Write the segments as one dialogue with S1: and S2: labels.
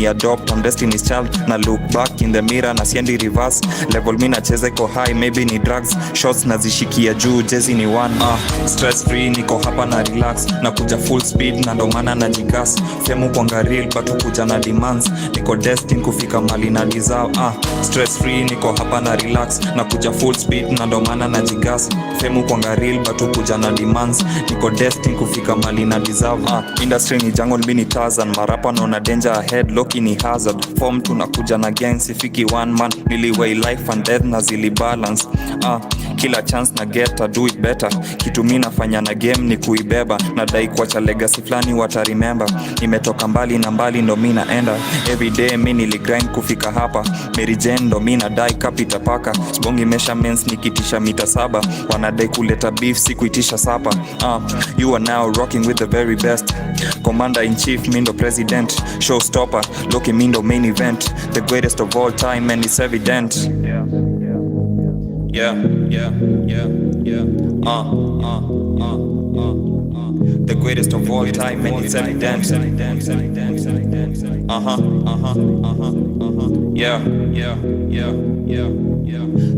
S1: adopt, I'm Destiny's child. Na look back in the mirror na siendi reverse. Level mi nacheza iko high, maybe ni drugs. Shots nazishikia juu, jezi ni one. Stress free, niko hapa na relax. Na kuja full speed, na ndo maana na jigas. Femu kwanga real, but kuja na demands. Niko destined kufika mali na deserve. Stress free, niko hapa na relax. Na kuja full speed, na ndo maana na jigas. Femu kwanga real, but kuja na demands. Niko destined kufika mali na deserve. Industry ni jungle, mi ni Tarzan. Marapa naona danger ahead, loki ni hazard. Form tunakuja na gang, sifiki one man. Niliway life and death na zili balance. Kila chance na get, I do it better. Kitu mi nafanya na game ni kuibeba. Nadai kuacha legacy flani wata remember. Nimetoka mbali na mbali ndo mi naenda. Everyday mi niligrind kufika hapa. Mary Jane ndo mi nadai kapita paka. Sbongi measurements nikitisha mita 7. Wanadai kuleta beef sikuitisha sapa. You are now rocking with the very best. Commander in chief, mi ndo president. Showstopper, Loki mi ndo main event. The greatest of all time and it's evident. Yeah. The greatest of all time and it's evident. Yeah.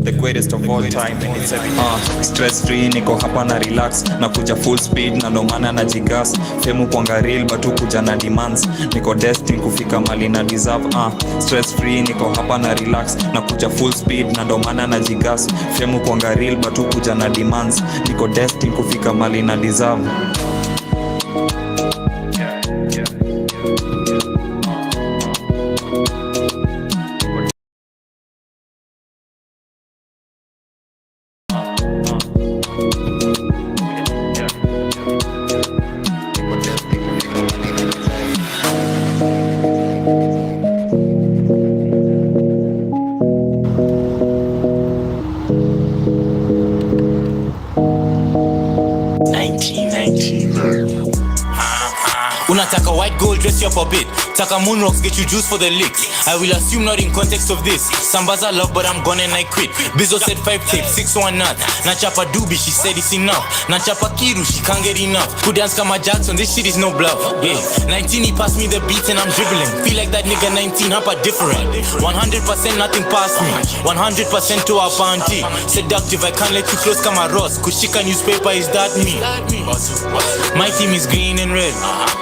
S1: The greatest of all time and it's evident. Stress free, niko hapa na relax. Na kuja full speed, na ndo maana na jigas. Femu kwanga real, but kuja na demands. Niko destined kufika mali na deserve. Stress free, niko hapa na relax. Na kuja full speed, na ndo maana na jigas. Femu kwanga real, but kuja na demands. Niko destined kufika mali na deserve.
S2: Unataka white gold, dress you up a bit. Taka moon rocks, get you juice for the licks. I will assume not in context of this. Sambaza love, but I'm gone and I quit. Bizzo said 5 tapes, 6 1 nut. Nachapa doobie, she said it's enough. Nachapa kiru, she can't get enough. Could dance kama Jackson, this shit is no bluff. Yeah, 19 he passed me the beat and I'm dribbling. Feel like that nigga 19, hapa different. 100% nothing past me. 100% to our bounty. Seductive, I can't let you close kama Ross. Kushika newspaper, is that me? My team is green and red.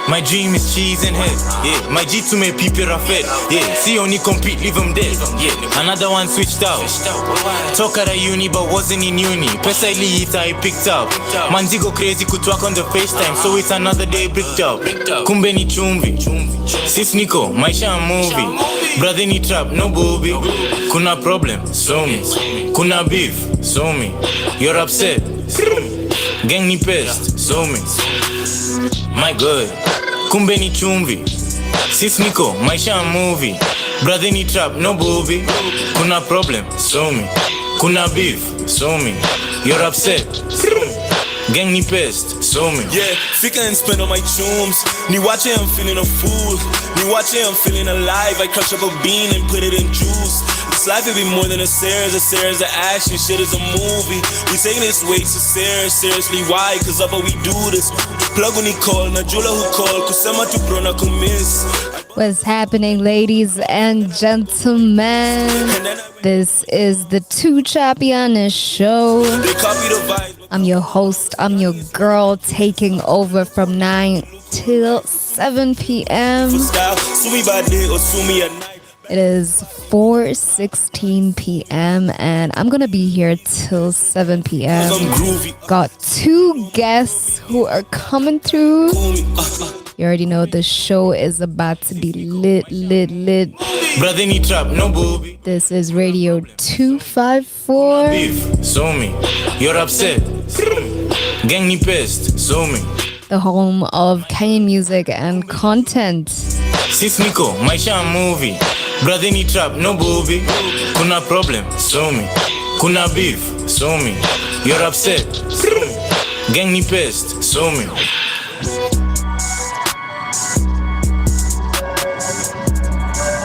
S2: My dream is cheese and head. Yeah, my G2 may people are fed. Yeah, see only compete, leave them dead. Yeah, another one switched out. Talk at a uni but wasn't in uni. Precisely it I picked up. Manzi go crazy, could talk on the FaceTime. So it's another day bricked up. Kumbe ni chumvi. Sis Nico, maisha movie. Brother ni trap, no booby. Kuna problem, so me. Kuna beef, so me. You're upset, gang ni pest, so me. My God, kumbe ni chumvi. Sis Nico, maisha movie. Brother ni trap, no booby. Kuna problem, so me. Kuna beef, so me. You're upset, gang ni pest, so me.
S3: Yeah, fika and spend on my tunes. Ni watch it, I'm feeling a fool. Ni watch it, I'm feeling alive. I crush up a bean and put it in juice. This life would be more than a series of action. Shit is a movie. We taking this way too serious. Seriously, why? Cause of how we do this. Plug when he call, na jula who call. Kusema tu bro na kumiss.
S4: What's happening, ladies and gentlemen? This is the Tuchapiane show. I'm your host, I'm your girl, taking over from 9 till 7 p.m. It is 4:16 p.m. and I'm gonna be here till 7 p.m. Got 2 guests who are coming through. You already know the show is about to be lit.
S2: Brother ni trap, no booby.
S4: This is Radio 254.
S2: Beef, so me. You're upset, gang ni pest, so me.
S4: The home of Kenyan music and content.
S2: Sis Nico, maisha movie. Brother ni trap, no booby. Kuna problem, so me. Kuna beef, so me. You're upset, gang ni pest, so me.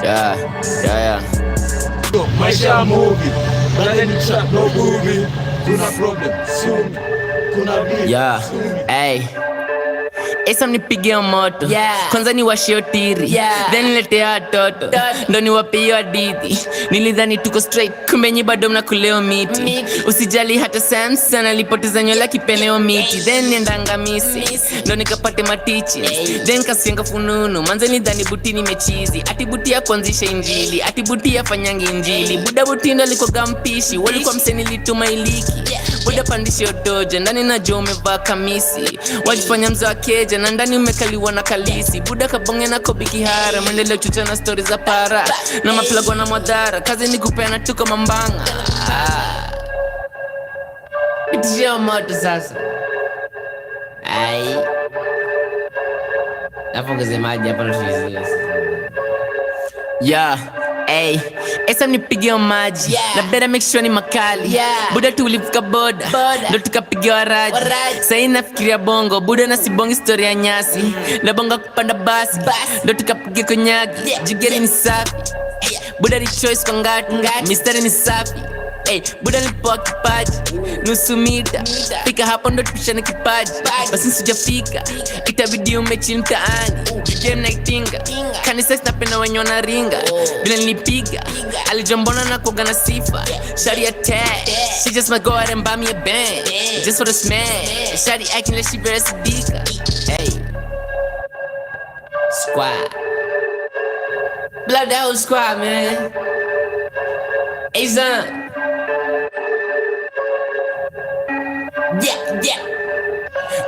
S5: Yeah.
S6: Maisha movie, brother ni trap, no booby. Kuna problem, so me. Kuna beef,
S5: yeah, hey. Esa mnipigia moto kwanza ni washio tiri then niletea toto ndo niwapie hadithi. Nilidhani tuko straight kumbe nyi bado mnakuleo miti. Usijali hata sense analipoteza nywele kipeneo miti. Then niendanga misi ndo nikapate matichi. Then kasienga fununu manze nidhani buti nimechizi. Ati buti ya kuanzisha injili, ati buti ya fanyangi injili. Buda buti ndo alikuwa mpishi, walikuwa mseni lituma iliki. Buda pandishe odoja ndani na jo umevaa kamisi. Wajifanya mzo wa keja na ndani umekaliwa na kalisi. Buda kabonge na kobi kihara mwendeleo chucha na story za para na maplagwa na madhara. Kazi ni kupeana tuko mambanga. Itishia moto sasa. Ai nafunguze maji hapa na tulizie. Yeah, ay, esa mnipigia maji na better make sure ni makali. Buda tulivuka boda ndo tukapigia waraji. Sai nafikiria bongo buda na sibongi story ya nyasi. Na bonga kupanda basi ndo tukapigia konyagi. Jigeri ni safi buda ni choice kwa ngati. Mistari ni safi. Hey, buda nilipoa kipaji nusu mita fika hapo ndo tupishane kipaji. Basi sijafika itabidi umechi mtaani. Game naitinga kanisa napenda wenye wanaringa. Bila nilipiga alijombona na kuoga na sifa. Shawty attack, she just might go out and buy me a band just for the smash. Shawty acting like she very sadika. Hey, squad, blood that whole squad, man. Hey son, yeah.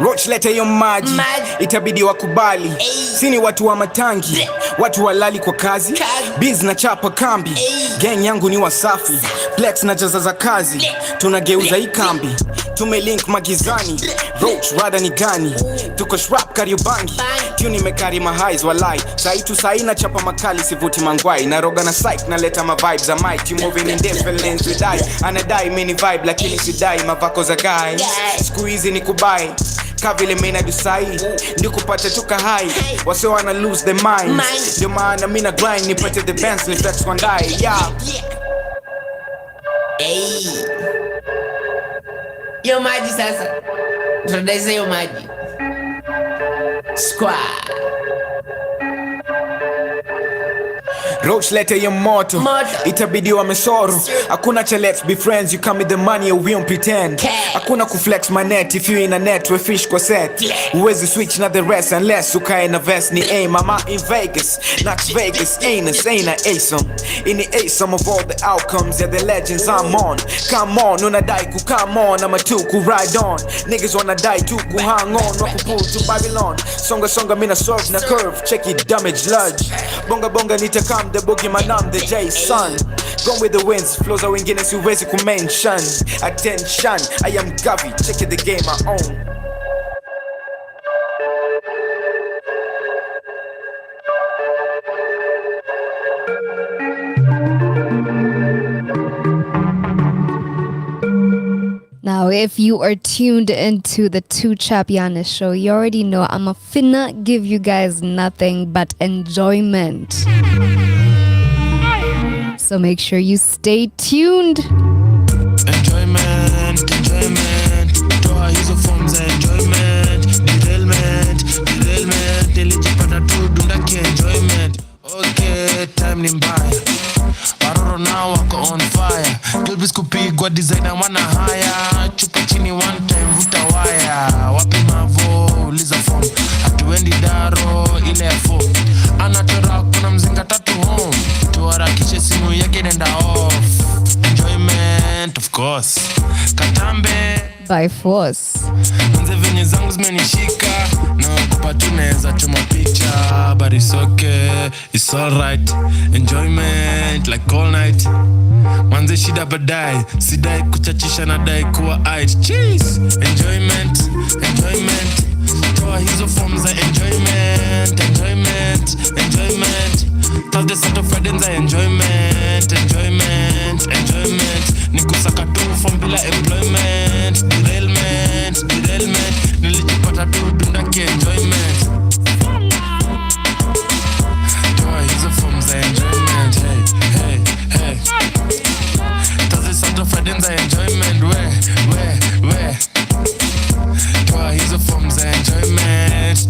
S7: Roach lete yo maji itabidi wakubali. Sini watu wa matangi, watu walali kwa kazi. Biz na chapa kambi, gang yangu ni wasafi. Flex na jaza za kazi, tunageuza hii kambi. Tumelink magizani, Roach rada ni gani. Tuko shrap kariobangi, tuni mekari mahais walai. Saitu saina chapa makali sivuti mangwai. Naroga na psych na leta ma vibes za mic. You moving in different lanes with die. Anadai mini vibe lakini sidai mavako za guy. Squeezy ni kubai kavile mina dusai ndi kupata tuka high. Wase wana lose their minds. Ndio maana mina grind nipate the bands ni flex one die. Yeah.
S5: Hey, yo maji sasa. Tunadaisa yo maji. Squad.
S7: Roach lete yo moto itabidi wa mesoro. Hakuna cha let's be friends, you come with the money or we don't pretend. Hakuna kuflex my net, if you in a net we fish kwa set. Uwezi switch na the rest unless ukae na vest ni aim. Mama in Vegas, not Vegas, ain't a awesome. In the awesome of all the outcomes, yeah the legends I'm on. Come on, unadai ku come on, I'm a two ku ride on. Niggas wanna die too ku hang on, waku pull to Babylon. Songa mina serve na curve, check it damage lodge. Bonga nitakam the boogie man I'm the J son. Gone with the winds, flows are winging as you wezi ku mention. Attention, I am Gavi, check it the game I own.
S4: Now, if you are tuned into the Tuchapiane show, you already know I'm a finna give you guys nothing but enjoyment. So make sure you stay tuned.
S3: Enjoyment. Toa hizo forms za enjoyment. Derailment. Nilijipata tu dundaki enjoyment. Okay, time ni mbaya. Waroro now wako on fire. Tulbis kupigwa designer wana haya. Chupa chini one time vuta waya. Wapi mavo uliza phone. Hatuendi daro ile ya phone. Anatora kuna mzinga tatu home. Tuharakishe simu yake nenda off. Enjoyment of course. Katambe
S4: By force.
S3: Nze venye zangu zimenishika. Na kupatu neza choma picha. But it's okay, it's alright. Enjoyment like all night. Manze shida badai. Sidai kuchachisha na dai kuwa aight. Cheese. Enjoyment. Toa hizo forms za enjoyment. Thursday, Saturday, Friday za enjoyment. Nikusaka tu from bila employment. Derailment. Nilijipata tu dundaki enjoyment. Toa hizo forms za enjoyment. Hey. Thursday, Saturday, Friday za enjoyment. We. Toa hizo forms za enjoyment.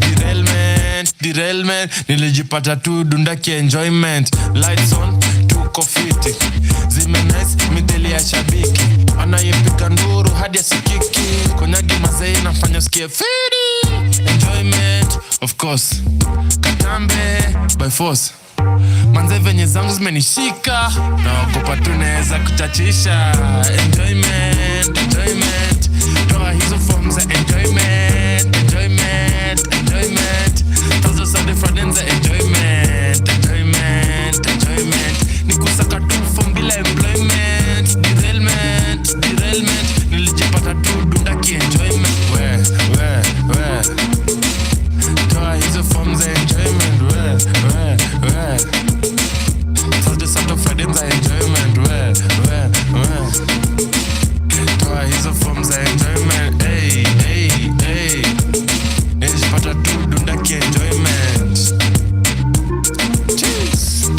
S6: enjoyment. Nilijipata tu dundaki enjoyment. Lights on, tuko fiti. Zime nice, mideli ya shabiki. Anayepika nduru hadi asikiki. Konyagi mazei nafanya sikie fiti. Enjoyment, of course. Katambe, by force. Manze venye zangu zimenishika. Naogopa tunaweza kuchachisha. Enjoyment, enjoyment. Toa hizo forms za enjoyment. Enjoyment, enjoyment. Tozo sa different za enjoyment. Enjoyment, enjoyment. Nikusaka tu form bila employment. Derailment, derailment. Nilijipata tu dundaki enjoyment. We Toa hizo forms za enjoyment. We Tozo sa different za enjoyment. We Toa hizo forms za enjoyment. Hey Nilijipata tu dundaki enjoyment. Cheers.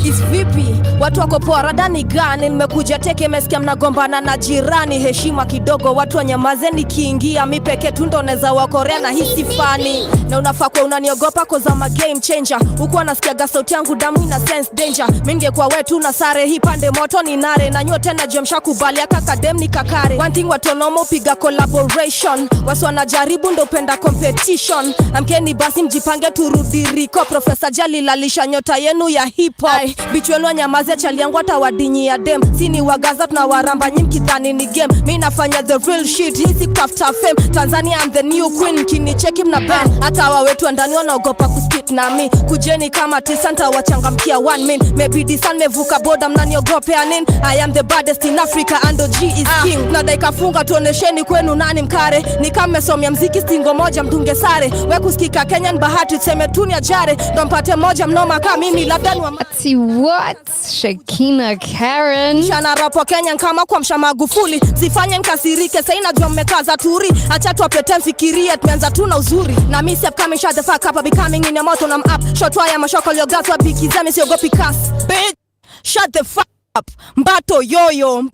S8: Is vipi? Watu wako poa radani gani? Nimekuja teke mesikia mnagombana na jirani. Heshima kidogo watu wanyamazeni kiingia. Mi peke tu ndo neza wakorea na hisi fani. Na unafaa kwa unaniogopa cause I'm a game changer. Huku anasikiaga sauti yangu damu ina sense danger. Minge kwa wetu na sare hii pande moto ni nare. Na nyote na jemsha kubali akakadem ni kakare. One thing watonomo piga collaboration. Wasu wanajaribu ndo penda competition. Amkeni basi mjipange turudiriko. Professor Jali lalisha nyota yenu ya hip hop. Bichu wenu wanyamaze chali yangu hata wadinyi ya dem. Sini wagaza tunawaramba nyingi thani ni game. Mi nafanya the real shit, hisi kutafuta fame. Tanzania I'm the new queen, kini cheki mna band. Hata wawetu andani wanaogopa kuspit na mi. Kujeni kama tisanta wachangamkia one min. Maybe disan mevuka boda mnaniogopea nini. I am the baddest in Africa and OG is king. Na daika funga tuonesheni kwenu nani mkare. Ni kame somya mziki stingo moja mtunge sare. We kusikika Kenyan bahati tuseme tunia jare. Dompate moja mnoma kama mimi labda ni wa
S4: See what? Shakina Karen.
S8: Shana rapo Kenyan kama kwa msha Magufuli. Sifanye nkasirike sa inajua mmekaza turi. Acha tuwapete mfikirie tumeanza tuna uzuri. Na misi upcoming shut the fuck up, becoming in your mouth on I'm up. Shot wire mashoko liogato wabiki zami siogopi kas. Bitch, shut the fuck up. Mbato yoyo.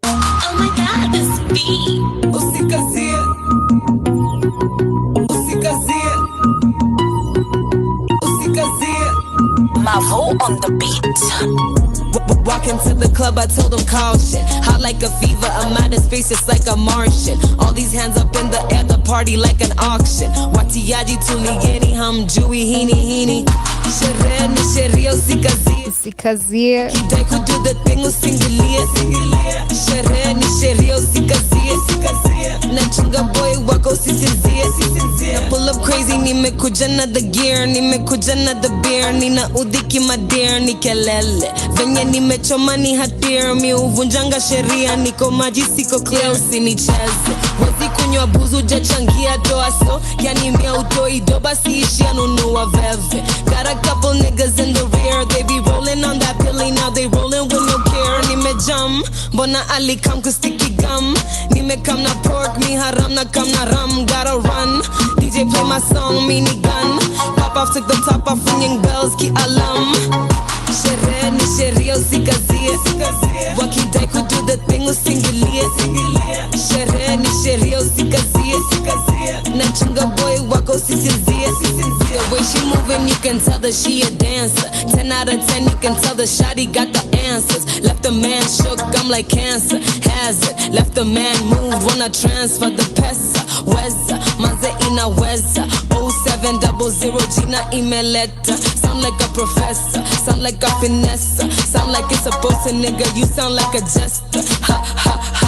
S9: Oh my god, this beat.
S10: Usikazie.
S9: Mavo on the beat.
S10: Walking to the club, I told them caution. Hot like a fever, I'm out of space, it's like a Martian. All these hands up in the air, the party like an auction. Watiaji tuligeni, hum Jewy hini. Sherehe ni sheria usikazie.
S4: Usikazie.
S10: Kidai kudo the thing usingilie. Sherehe ni sheria usikazie. Nachunga boy wako usisinzie. Pull up crazy, nimekuja na the gear. Nimekuja na the beer. Nina udhiki madear, ni kelele. Venye nimechoma ni hatir. Mi uvunjanga sheria, niko maji siko clear. Usinicheze, wezi kunywa buzu jachangia doaso. Yani mia utoi doba siishi anunua veve. Got a couple niggas in the rear. They be rolling on that pilly, now they rolling with no care. Nimejam, bona ali kam kustiki gum. Nimekam na pork, mi haram na kam na ram. Gotta run, DJ play my song, mini gun. Pop off, took the top off, ringing bells, ki alarm. Sherehe ni sheria usikazie. Wakidai kudo the thing usingilie. Sherehe ni sheria usikazie. Nachunga boy wako usisinzie. The way she moving, you can tell that she a dancer. 10 out of 10, you can tell the shawty got the answers. Left the man shook, I'm like cancer. Has it, left the man moved. Wanna transfer the pesa. Weza, manze inaweza. 0700 Gina imeleta. Sound like a professor, sound like a finesse. Sound like it's supposed to, nigga, you sound like a jester. Ha ha ha.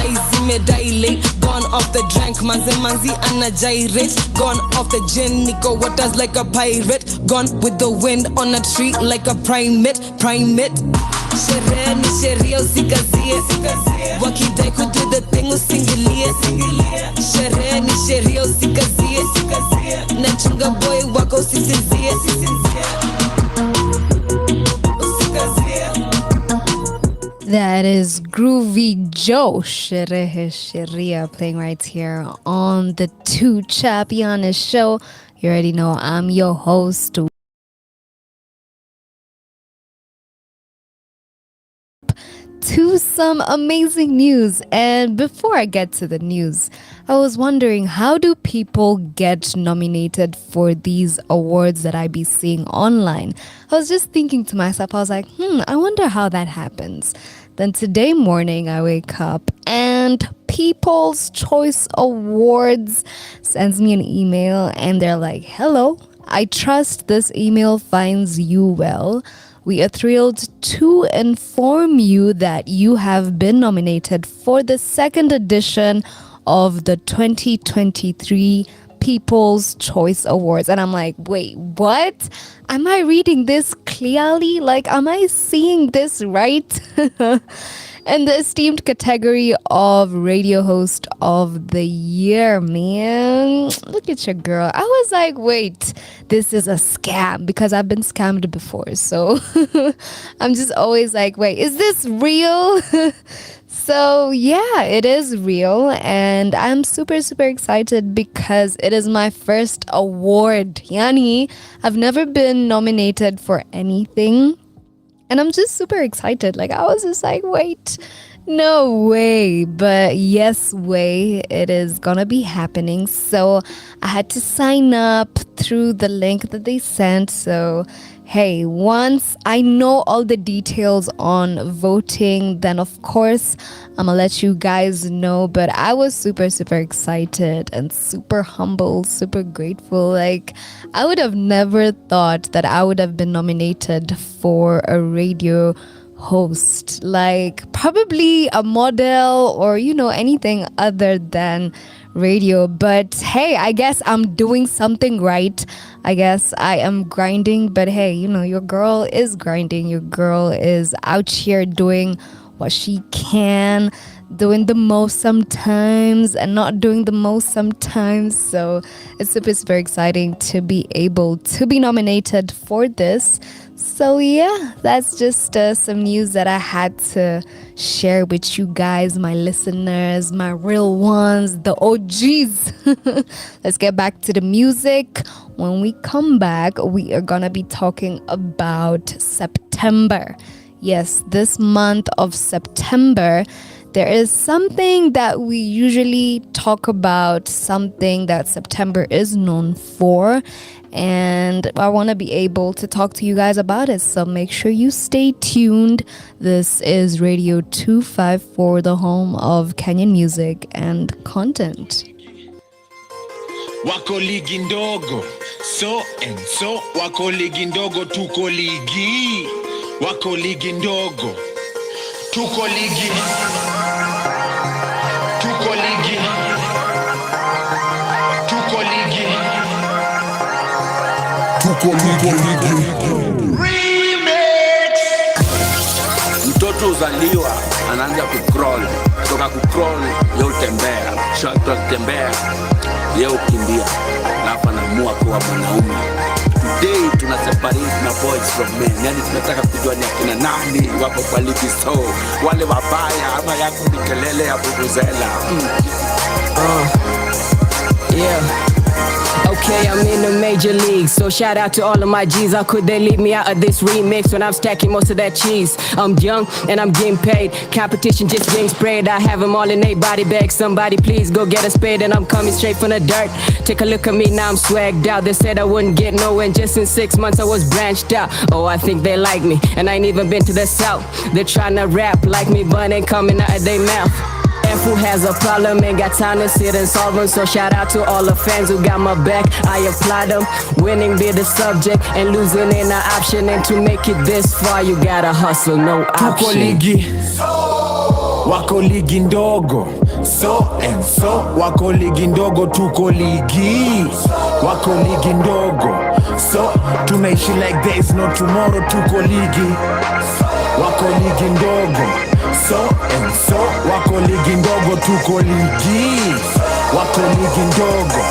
S10: Eyes me dilate, gone off the drink. Manzi ana gyrate, gone off the gin. Nico waters like a pirate, gone with the wind on a tree like a primate. Sherehe ni sheria usikazie. Wakidai kudo the thing usingilie. Sherehe ni sheria usikazie. Nachunga boy wako usisinzie.
S4: That is Groovy Joe, Sherehe Sheria, playing right here on the Tuchapiane show. You already know I'm your host. 2 songs some amazing news. And before I get to the news, I was wondering, how do people get nominated for these awards that I be seeing online? I was just thinking to myself, I was like, I wonder how that happens. Then today morning, I wake up and People's Choice Awards sends me an email and they're like, hello, I trust this email finds you well. We are thrilled to inform you that you have been nominated for the second edition of the 2023 People's Choice Awards. And I'm like, wait, what? Am I reading this clearly? Like, am I seeing this right? In the esteemed category of Radio Host of the Year, man. Look at your girl. I was like, wait, this is a scam, because I've been scammed before. So I'm just always like, wait, is this real? So yeah, it is real, and I'm super excited because it is my first award. Yani, I've never been nominated for anything, and I'm just super excited. Like, I was just like, wait, no way. But yes way, it is gonna be happening. So I had to sign up through the link that they sent. So hey, once I know all the details on voting, then of course I'm gonna let you guys know. But I was super excited and super humble, super grateful. Like, I would have never thought that I would have been nominated for a radio host, like probably a model or anything other than radio. But hey, I guess I'm doing something right. I guess I am grinding, but hey, your girl is grinding. Your girl is out here doing what she can, doing the most sometimes and not doing the most sometimes. So it's super exciting to be able to be nominated for this. So yeah, that's just some news that I had to share with you guys, my listeners, my real ones, the OGs. Let's get back to the music. When we come back, we are gonna be talking about September. Yes, this month of September, there is something that we usually talk about, something that September is known for, and I want to be able to talk to you guys about it. So make sure you stay tuned. This is Radio 254, the home of Kenyan music and content.
S6: Wako ligi ndogo, so and so. Wako ligi ndogo, tuko ligi. Wako ligi ndogo, tuko ligi. Tuko ligi. Tuko ligi. Tuko ligi. Remix.
S11: Mtoto uzaliwa anaanza kucrawl, kutoka kucrawl leo tembea, shaka tembea leo kimbia, na hapa naamua kuwa mwanaume. Today tuna separate my boys from men. Yani tunataka kujua ni akina nani wapo kwa ligi, so wale wabaya ama yako ni kelele ya bubuzela.
S5: Yeah. Okay, I'm in the major league, so shout out to all of my G's. How could they leave me out of this remix when I'm stacking most of that cheese? I'm young and I'm getting paid. Competition just getting sprayed. I have them all in a body bag. Somebody please go get a spade, and I'm coming straight from the dirt. Take a look at me, now I'm swagged out. They said I wouldn't get nowhere, and just in 6 months I was branched out. Oh, I think they like me, and I ain't even been to the south. They're trying to rap like me, but ain't coming out of their mouth. And who has a problem ain't got time to sit and solve them. So shout out to all the fans who got my back. I apply them. Winning be the subject and losing ain't an option. And to make it this far, you gotta hustle, no option.
S6: Tuko ligi, wako ligi ndogo, so and so. Wako ligi ndogo, tuko ligi. Wako ligi ndogo, so tunaishi like there is no tomorrow. Tuko ligi, wako ligi ndogo, so and so. Wako ligi ndogo, tuko ligi. Wako ligi ndogo,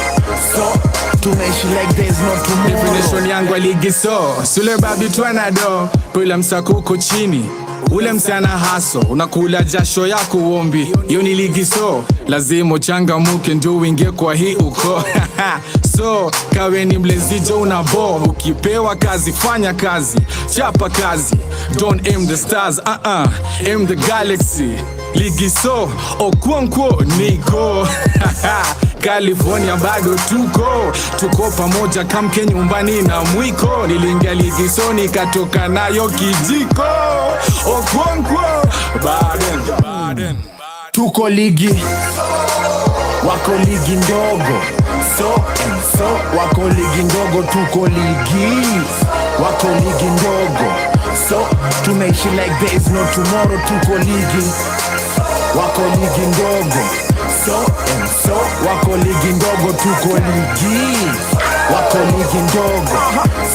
S6: so tunaishi like there is no tomorrow. Definition yangu ligi so sule babi tuanado, pula msako uko chini, ule msiana haso, unakula jasho yako uombi. Yo ni ligi so lazima uchangamuke ndio uingie kwa hii uko.
S12: So kawe ni mlezijo unabo, ukipewa kazi fanya kazi, chapa kazi. Don't aim the stars, aim the galaxy. Ligi so Okonkwo niko California bado tuko pamoja kamke nyumbani na mwiko. Nilingia ligi so nikatoka nayo kijiko. Okonkwo Baden.
S7: Tuko ligi, wako ligi ndogo. So wako ligi ndogo, tuko ligi, wako ligi ndogo. So tunaishi like there is no tomorrow, tuko ligi, wako ligi ndogo. So wako ligi ndogo, tuko ligi, wako ligi ndogo.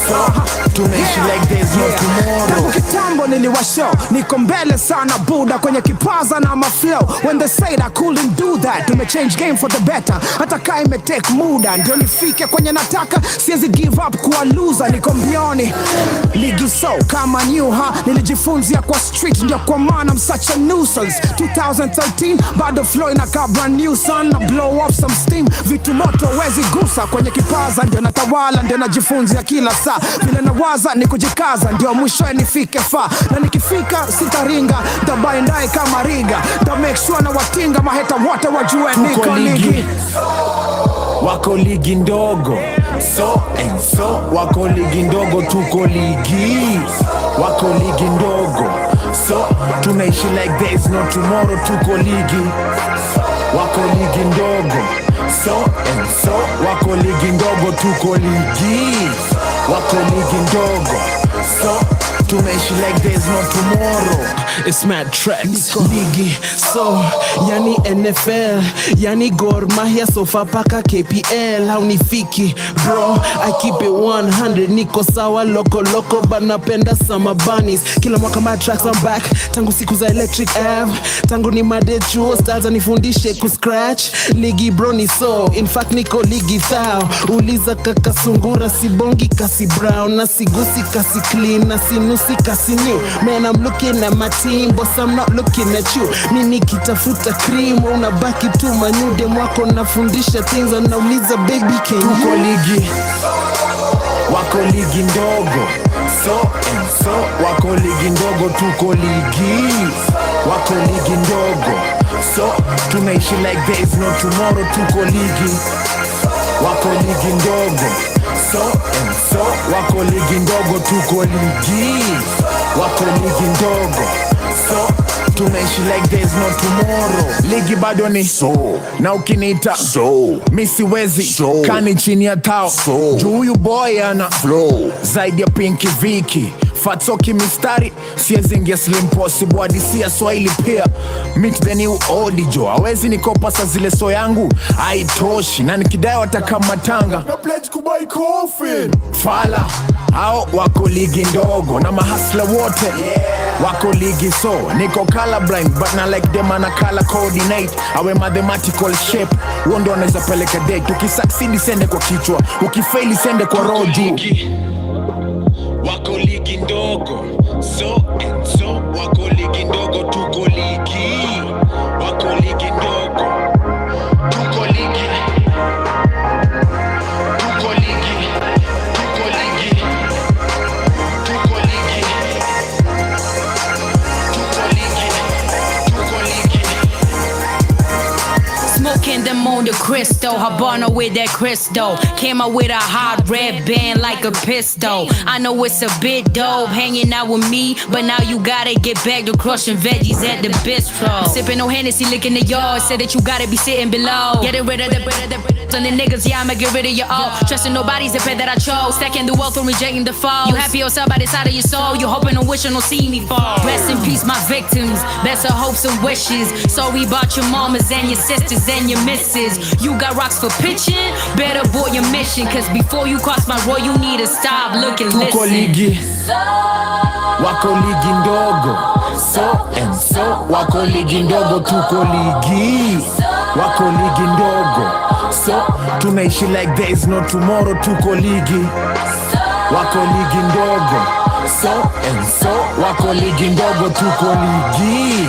S7: So tunaishi like there is no tomorrow.
S13: Kitambo niliwashow, niko mbele sana buda kwenye kipaza na maflow. When they said I couldn't do that, tume change game for the better. Hata kai me take muda ndio nifike kwenye nataka. Siwezi give up kuwa loser, niko mbioni ligi so kama new nilijifunzia kwa street, ndio kwa maana I'm such a nuisance. 2013 bado flow inakaa brand new son, na blow up some steam. Vitu moto wezi gusa kwenye kipaza, ndio natawala, ndio najifunzia kila saa. Vile nawaza ni kujikaza, ndio mwisho nifike fa. Na nikifika sitaringa, ndabaendae kama riga. Da make sure na watinga maheta wote wajue niko ligi,
S7: wako ligi ndogo. So wako ligi ndogo, tuko ligi, wako ligi ndogo. So tunaishi like there is no tomorrow, tuko ligi, wako ligi ndogo. So wako ligi ndogo, tuko ligi, wako ligi ndogo. So tunaishi like there is no tomorrow.
S14: It's mad tracks ligi so yani NFL yani Gor Mahia sofa paka KPL haunifiki bro. I keep it 100, niko sawa loko but napenda summer bunnies. Kila mwaka my tracks I'm back, tangu siku za Electric Ave, tangu ni madechuo stars nifundishe kuscratch. Ligi bro ni so, in fact niko ligi thao. Uliza kaka sungura sibongi kasi brown, na sigusi kasi clean, na sinusi kasi new. Man I'm looking at my team, boss I'm not looking at you. Mimi kitafuta cream, unabaki tu manyude mwako nafundisha things, anauliza baby can you.
S7: Tuko ligi, wako ligi ndogo. So wako ligi ndogo, tuko ligi, wako ligi ndogo. So tunaishi like there is no tomorrow, tuko ligi, wako ligi ndogo. So wako ligi ndogo, tuko ligi, wako ligi ndogo. So tunaishi like there is no tomorrow. Ligi bado ni so, na ukiniita so mi siwezi so, kani chini ya tao so, juu huyu boy ana flow zaidi ya Pinky Viki. Fatsoki mistari siwezi ingia Slim Possible, hadisia Swahili pia. Meet the new Odijo, hawezi nikopa sa zile so yangu haitoshi, na nikidai watakamatanga na pledge kubai coffin. Fala hao wako ligi ndogo, na mahasla wote wako ligi so, niko colorblind but na like them ana color coordinate. Awe mathematical shape, huo ndo anaweza peleka date. Ukisucceed sende kwa kichwa, ukifaili sende kwa roho juu. Wako ligi ndogo. So wako ligi ndogo, tuko ligi, wako ligi ndogo, tuko ligi, tuko ligi, tuko ligi, tuko ligi, tuko ligi, tuko ligi.
S15: Smoking them on the crystal, Habana with that crystal. Came out with a hot red band like a pistol. I know it's a bit dope hanging out with me, but now you gotta get back to crushing veggies at the bistro. Sipping no Hennessy, licking the yard. Said that you gotta be sitting below. Getting rid of the on the niggas, yeah, I'ma get rid of your all. Trusting nobody's the pet that I chose. Stacking the wealth and rejecting the fall. You happy yourself by the side of your soul. You hoping and wishing don't see me fall. Rest in peace, my victims. Best of hopes and wishes. Sorry about your mamas and your sisters and your misses. You got rocks for pitching, better board your mission. Cause before you cross my road, you need to stop, look and listen.
S7: Tuko ligi, wako ligi ndogo. So wako ligi ndogo, tuko ligi, wako ligi ndogo. So tunaishi like there is no tomorrow, tuko ligi, wako ligi ndogo. So wako ligi ndogo, tuko ligi,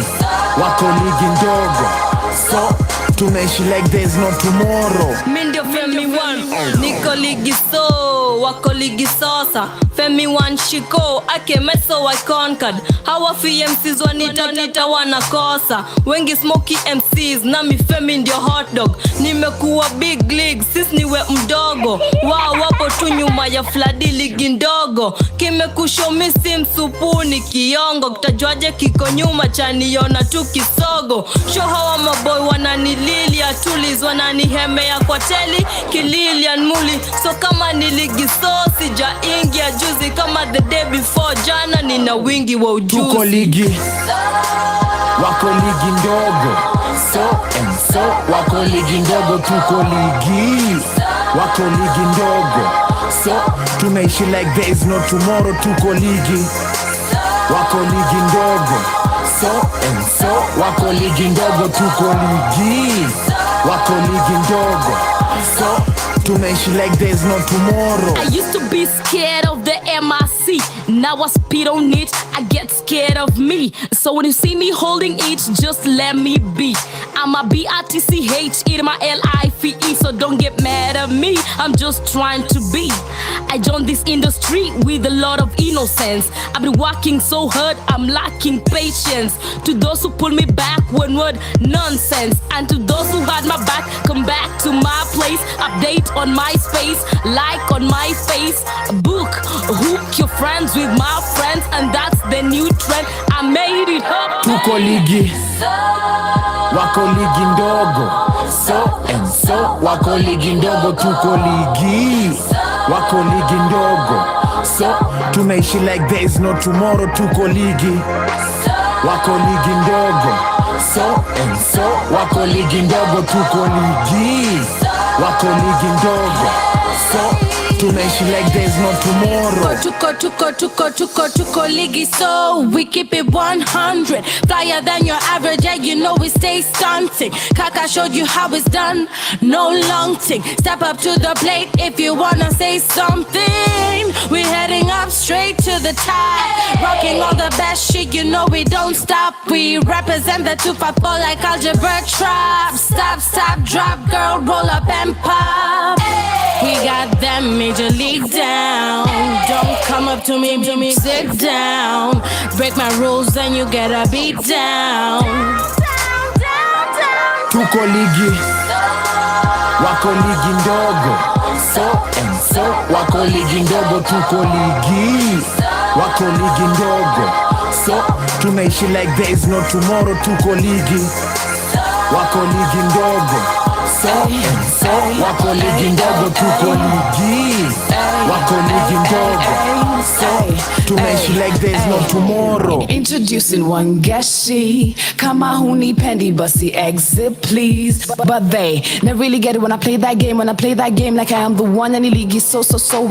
S7: wako ligi ndogo.
S13: so tunaishi like there's no tomorrow.
S8: Mindio Femi one, niko ligi so, wako ligi sosa. Femi one shiko, ake meso wa conquered. Hawa FMCs wanita wanakosa. Wengi smoky MCs, nami Femi ndio hot dog. Nimekuwa big league, sis niwe mdogo. Wao wapo tu nyuma ya fladi ligi ndogo. Kimekusho misi msupuni kiongo. Kutajuaje kiko nyuma chaniona tu kisogo. Show hawa maboy wananililia tulis, wananihemea kwa teli Kililian muli. So kama ni ligi so sija ingia juzi kama the day before jana nina wingi wa ujuzi.
S13: Tuko ligi, wako ligi ndogo, so and so wako ligi ndogo. Tuko ligi, wako ligi ndogo, so tunaishi like there is no tomorrow. Tuko ligi, wako ligi ndogo, so and so wako ligi ndogo. Tuko ligi, wako ligi ndogo, so tunaishi like there's no tomorrow.
S8: I used to be scared of the MIC, now I speed on it, I get scared of me. So when you see me holding it, just let me be. I'm a BRTCH, it my LIFE, so don't get mad at me, I'm just trying to be. I joined this industry with a lot of innocence. I've been working so hard, I'm lacking patience. To those who pull me back, one word, nonsense. And to those who had my back, come back to my place. Update on my space, like on my face. Book, hook your friends with my friends, and that's the new trend. I made it up.
S13: Tuko ligi, wako ligi ndogo, so and so wako ligi ndogo. Tuko ligi, wako ligi ndogo, so tunaishi like there is no tomorrow. Tuko ligi, wako ligi ndogo, so and so wako ligi ndogo. Tuko ligi, wako ligi ndogo, so tunaishi like there's no tomorrow.
S15: Tuko ligi so we keep it 100. Flyer than your average, yeah, you know we stay stunting. Kaka showed you how it's done, no long thing. Step up to the plate if you wanna say something. We're heading up straight to the top, rocking all the best shit, you know we don't stop. We represent the 254 like algebra trap. Stop, drop, girl, roll up and pop. We got them major league down. Don't come up to me, sit down. Break my rules and you get a beat down.
S13: Tuko ligi, wako ligi ndogo, so and so wako ligi ndogo. Tuko ligi, wako ligi ndogo, so tunaishi like there is no tomorrow. Tuko ligi, wako ligi ndogo, so and so wako ligi ndogo. Tuko ligi, wako ligi ndogo, so tunaishi like there's no tomorrow.
S16: Introducing Wangeshi, kama hunipendi basi exit please. But they never really get it when I play that game. When I play that game like I am the one and ligi so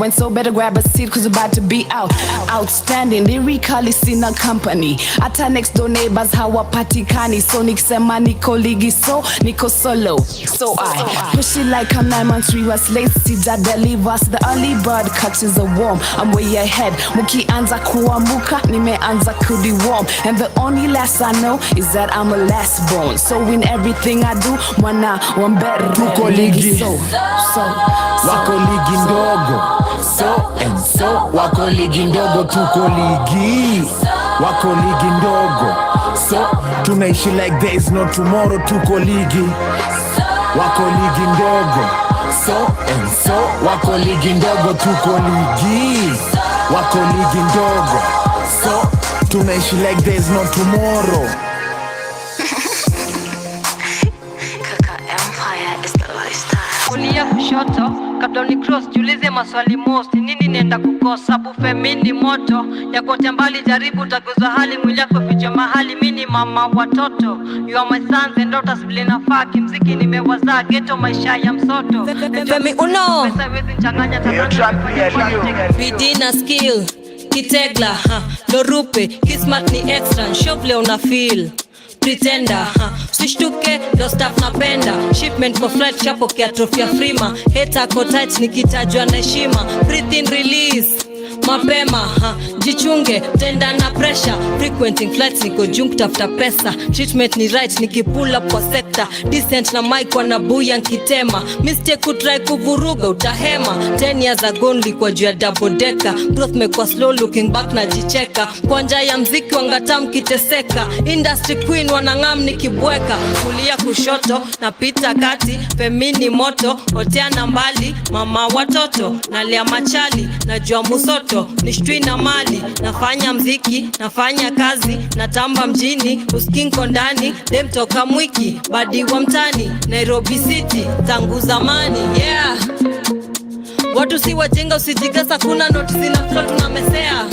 S16: and so better grab a seat cause about to be out. Outstanding, lyrically sina company. Ata next door neighbors hawapatikani. So nikisema niko ligi so niko solo. So I push it like I'm 9 months 3 was late. Sija deliver, the early bird catches the worm. I'm way ahead, mukianza kuamuka, nimeanza kudi warm. And the only last I know is that I'm a last born. So in everything I do, mwana wambere.
S13: Tuko ligi, so wako ligi ndogo, so and so wako ligi ndogo. Tuko ligi, wako ligi ndogo, so tunaishi like there is no tomorrow. Tuko ligi, wako ligi ndogo, so and so wako ligi ndogo. Tuko ligi, wako ligi ndogo, so tunaishi like there's no tomorrow.
S9: Kaka Empire is the lifestyle.
S8: Kulia kushoto, kabla ni cross, jiulize maswali most. Nini nenda kukosa, bufemini moto. Ya kote mbali jaribu taguza hali, mwili yako ficha mahali. Mini mama watoto, you are my sons and daughters. Vile nafaa kimziki nimewaza ghetto maisha ya msoto. Femi uno, pesa wezi changanya bidii na skill. Kitegla, dorupe, kismat ni extra. Shovle una feel pretender, sishtuke, ndo staff napenda. Shipment kwa flight chapo kia trofia frima. Hater ko tight nikitajwa na heshima. Breathe in, release,
S17: mapema jichunge tenda na pressure frequenting flights niko junk tafuta pesa treatment ni right nikipull up kwa sector decent na mic wana buya nkitema mistake kutry kuvuruga utahema 10 years ago nilikuwa juu ya double decker growth mekwa slow looking back na jicheka kwa njia ya mziki wangata mkiteseka industry queen wanangam nikibweka kulia kushoto na pita kati femini moto otea na mbali mama watoto nalia machali najua musoto nishtui na mali nafanya mziki nafanya kazi natamba mjini uskinko ndani dem toka mwiki badi wa mtani Nairobi City tangu zamani yeah watu si wajinga usijigasa kuna notice na flow tunamesea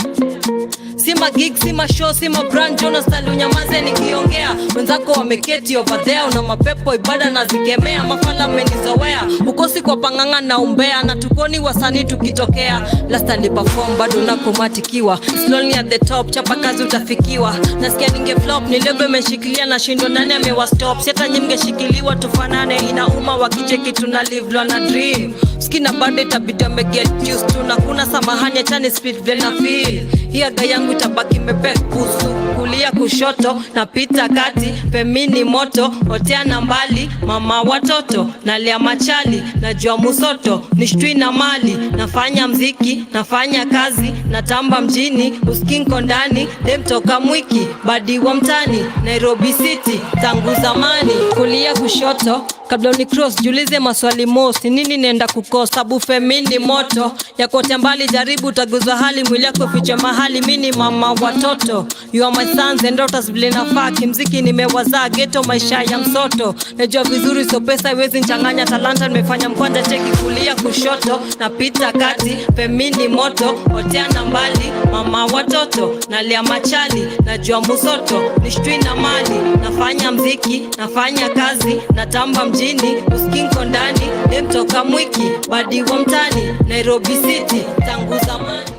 S17: Sima gig, sima show, sima brand Jonas style unyamaze nikiongea wenzako wameketi over there una mapepo ibada na zikemea mafala menizowea ukosi kwa panganga na umbea na tukoni wasanii tukitokea last time perform bado nakomatikiwa slowly at the top chapa kazi utafikiwa nasikia ninge flop nilebe meshikilia na shindo nani amewa stop siata nyimgeshikiliwa tufanane inauma wakicheki tuna live on a dream skina bado itabidi get used to na kuna samahani achani speed vile na feel hiaga yangu itabaki mepekusu kulia kushoto na pita kati femini moto otea na mbali mama watoto nalia machali najua musoto nishtui na mali nafanya mziki nafanya kazi natamba mjini uskinko ndani dem toka mwiki badi wa mtani Nairobi City tangu zamani kulia kushoto kabla ni cross julize maswali most nini nenda kukosa sabu femini moto ya kote mbali jaribu utaguzwa hali mwili yako ficha mahali mini mama watoto you are my sons and daughters vile nafaa kimziki nimewazaa ghetto maisha ya msoto najua vizuri so pesa iwezi nchanganya talanta nimefanya mkwanja cheki kulia kushoto na pita kati femini moto otea na mbali mama watoto nalia machali najua musoto nishtui na mali nafanya mziki nafanya kazi natamba mjini uskinko ndani dem toka mwiki badi wa mtani Nairobi City tangu zamani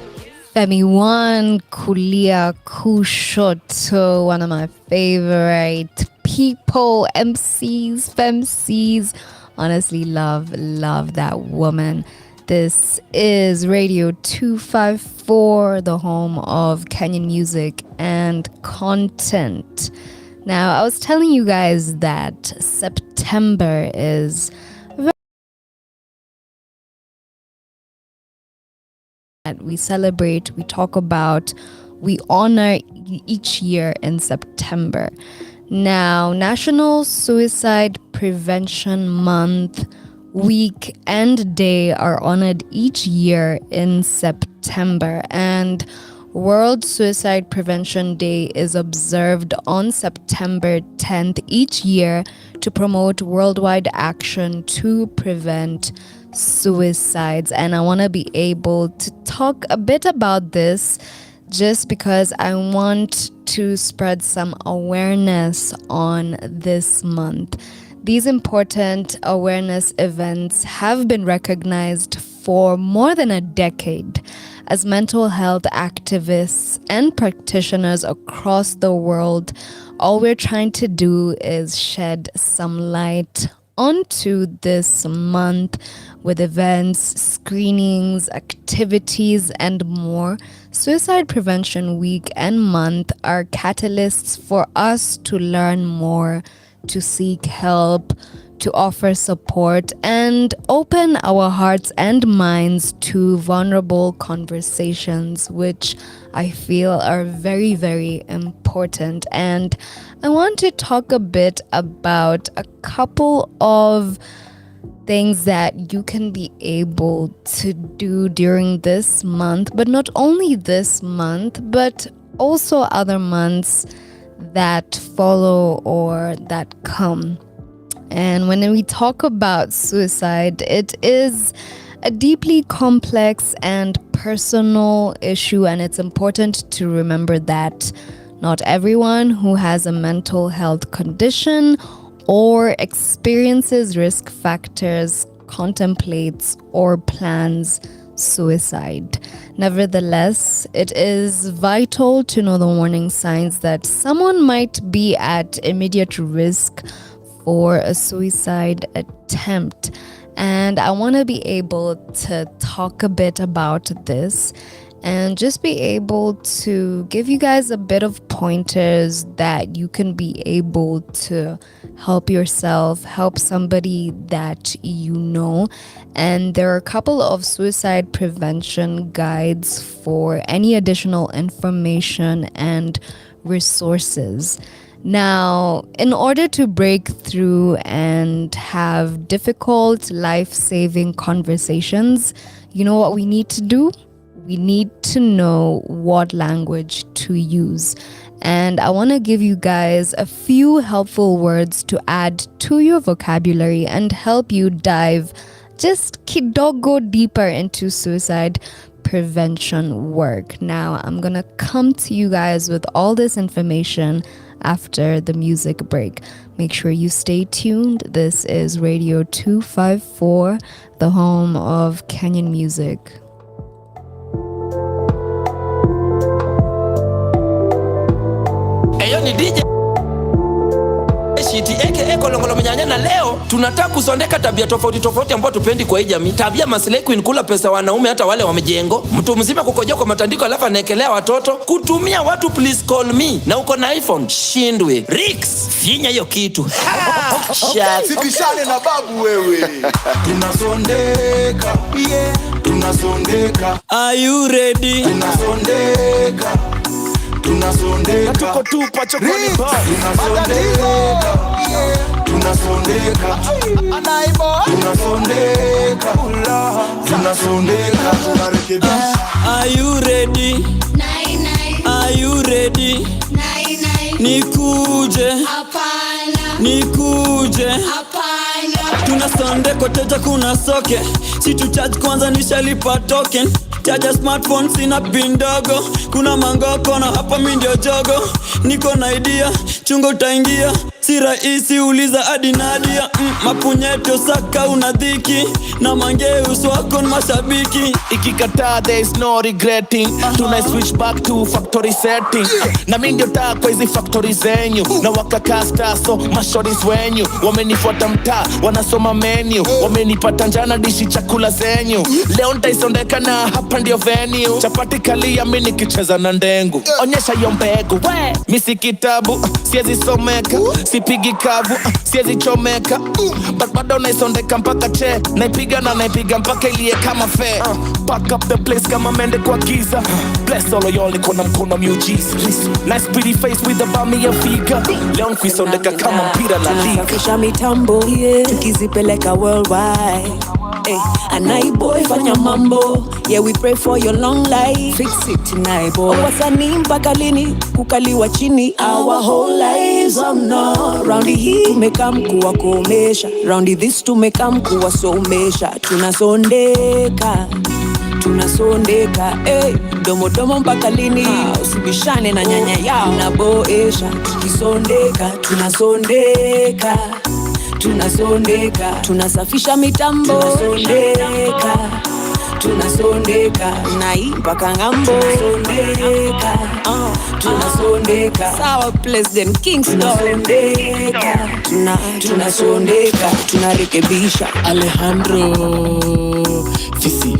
S4: Femi One, Kulia Kushoto, one of my favorite people, MCs, femcs. Honestly, love that woman. This is Radio 254, the home of Kenyan music and content. Now, I was telling you guys that September is that we celebrate, we talk about, we honor each year in September. Now, National Suicide Prevention Month, week, and day are honored each year in September, and World Suicide Prevention Day is observed on September 10th each year to promote worldwide action to prevent suicides. And I want to be able to talk a bit about this just because I want to spread some awareness on this month. These important awareness events have been recognized for more than a decade. As mental health activists and practitioners across the world, all we're trying to do is shed some light onto this month with events, screenings, activities, and more. Suicide Prevention Week and month are catalysts for us to learn more, to seek help, to offer support, and open our hearts and minds to vulnerable conversations, which I feel are very, very important. And I want to talk a bit about a couple of things that you can be able to do during this month, but not only this month, but also other months that follow or that come. And when we talk about suicide, it is a deeply complex and personal issue, and it's important to remember that not everyone who has a mental health condition or experiences risk factors contemplates or plans suicide. Nevertheless, it is vital to know the warning signs that someone might be at immediate risk for a suicide attempt. And I want to be able to talk a bit about this and just be able to give you guys a bit of pointers that you can be able to help yourself, help somebody that you know. And there are a couple of suicide prevention guides for any additional information and resources. Now, in order to break through and have difficult, life-saving conversations, you know what we need to do? We need to know what language to use. And I want to give you guys a few helpful words to add to your vocabulary and help you dive just kidogo deeper into suicide prevention work. Now, I'm going to come to you guys with all this information after the music break. Make sure you stay tuned. This is Radio 254, the home of Kenyan music.
S18: Eyo ni DJ Shiti aka Kolongolo Mnyanya, na leo tunataka kusondeka tabia tofauti ambazo tupendi kwa hii jamii. Tabia maslay queen, kula pesa wanaume hata wale wamejengo. Mtu mzima kukojoa kwa matandiko alafu anaekelea watoto. Kutumia watu please call me na uko na iPhone. Shindwe. Rix, finya hiyo kitu.
S19: Sikishane na babu wewe. Tunasondeka. Yeah. Tunasondeka.
S18: Are you ready?
S19: Tunasondeka. Tunasondeka.
S18: Tuko tupa chokoni ba.
S19: Tunasondeka. Tunasondeka.
S18: Anaibo.
S19: Tunasondeka. Tunasondeka. Tunarekebisha.
S18: Are you ready? Are you ready? Nikuje. Hapana. Nikuje. Hapana. Tunasondeka teja kuna soke. Si tu charge kwanza nishalipa token. Charge smartphone sina pin dogo. Kuna mangoko na hapa mimi ndio jogo. Niko na idea, chungo utaingia. Si rahisi uliza hadi Nadia. Mapunyeto saka unadhiki. Na mangeus wako ni mashabiki.
S20: Ikikataa there is no regretting. Tuna switch back to factory setting. Na mimi ndio taa kwa hizi factory zenyu. Na wakakasta so mashoris wenyu. Wamenifuata mtaa, wanasoma menu. Wamenipata njana dishi chakula zenyu. Leo nitaisondeka na hapa ndio venue. Chapati kalia mimi nikicheza na ndengu. Onyesha hiyo mbegu. Misi kitabu, siezi someka. Sipigi kavu, siezi chomeka. But bado naisondeka mpaka che. Naipiga na naipiga mpaka ilie kama fe. Pack up the place kama mende kwa giza. Bless all of y'all liko na mkono miujiza. Nice pretty face with the bummy ya fika. Leo nkwisondeka kama mpira la liga.
S21: Nasafisha mitambo, tukizipeleka worldwide. Anaiboy fanya mambo. Yeah, we pray for your long life. Fix it tonight, boy. Wasanii mpaka lini kukaliwa chini? Our whole lives on no. Roundi hii tumekam kuwakomesha. Roundi this tumekam kuwasomesha. Tunasondeka. Tunasondeka, domo mpaka lini? Usibishane na nyanya yao. Tunaboesha, tukisondeka. Tunasondeka. Tunasondeka, tunasafisha mitambo. Tunasondeka. Tunasondeka, nai mpaka ngambo. Tunasondeka. Tunasondeka. Sawa President Kingston. Tunasondeka. Tunasondeka, tunarekebisha.
S14: Alejandro Fisi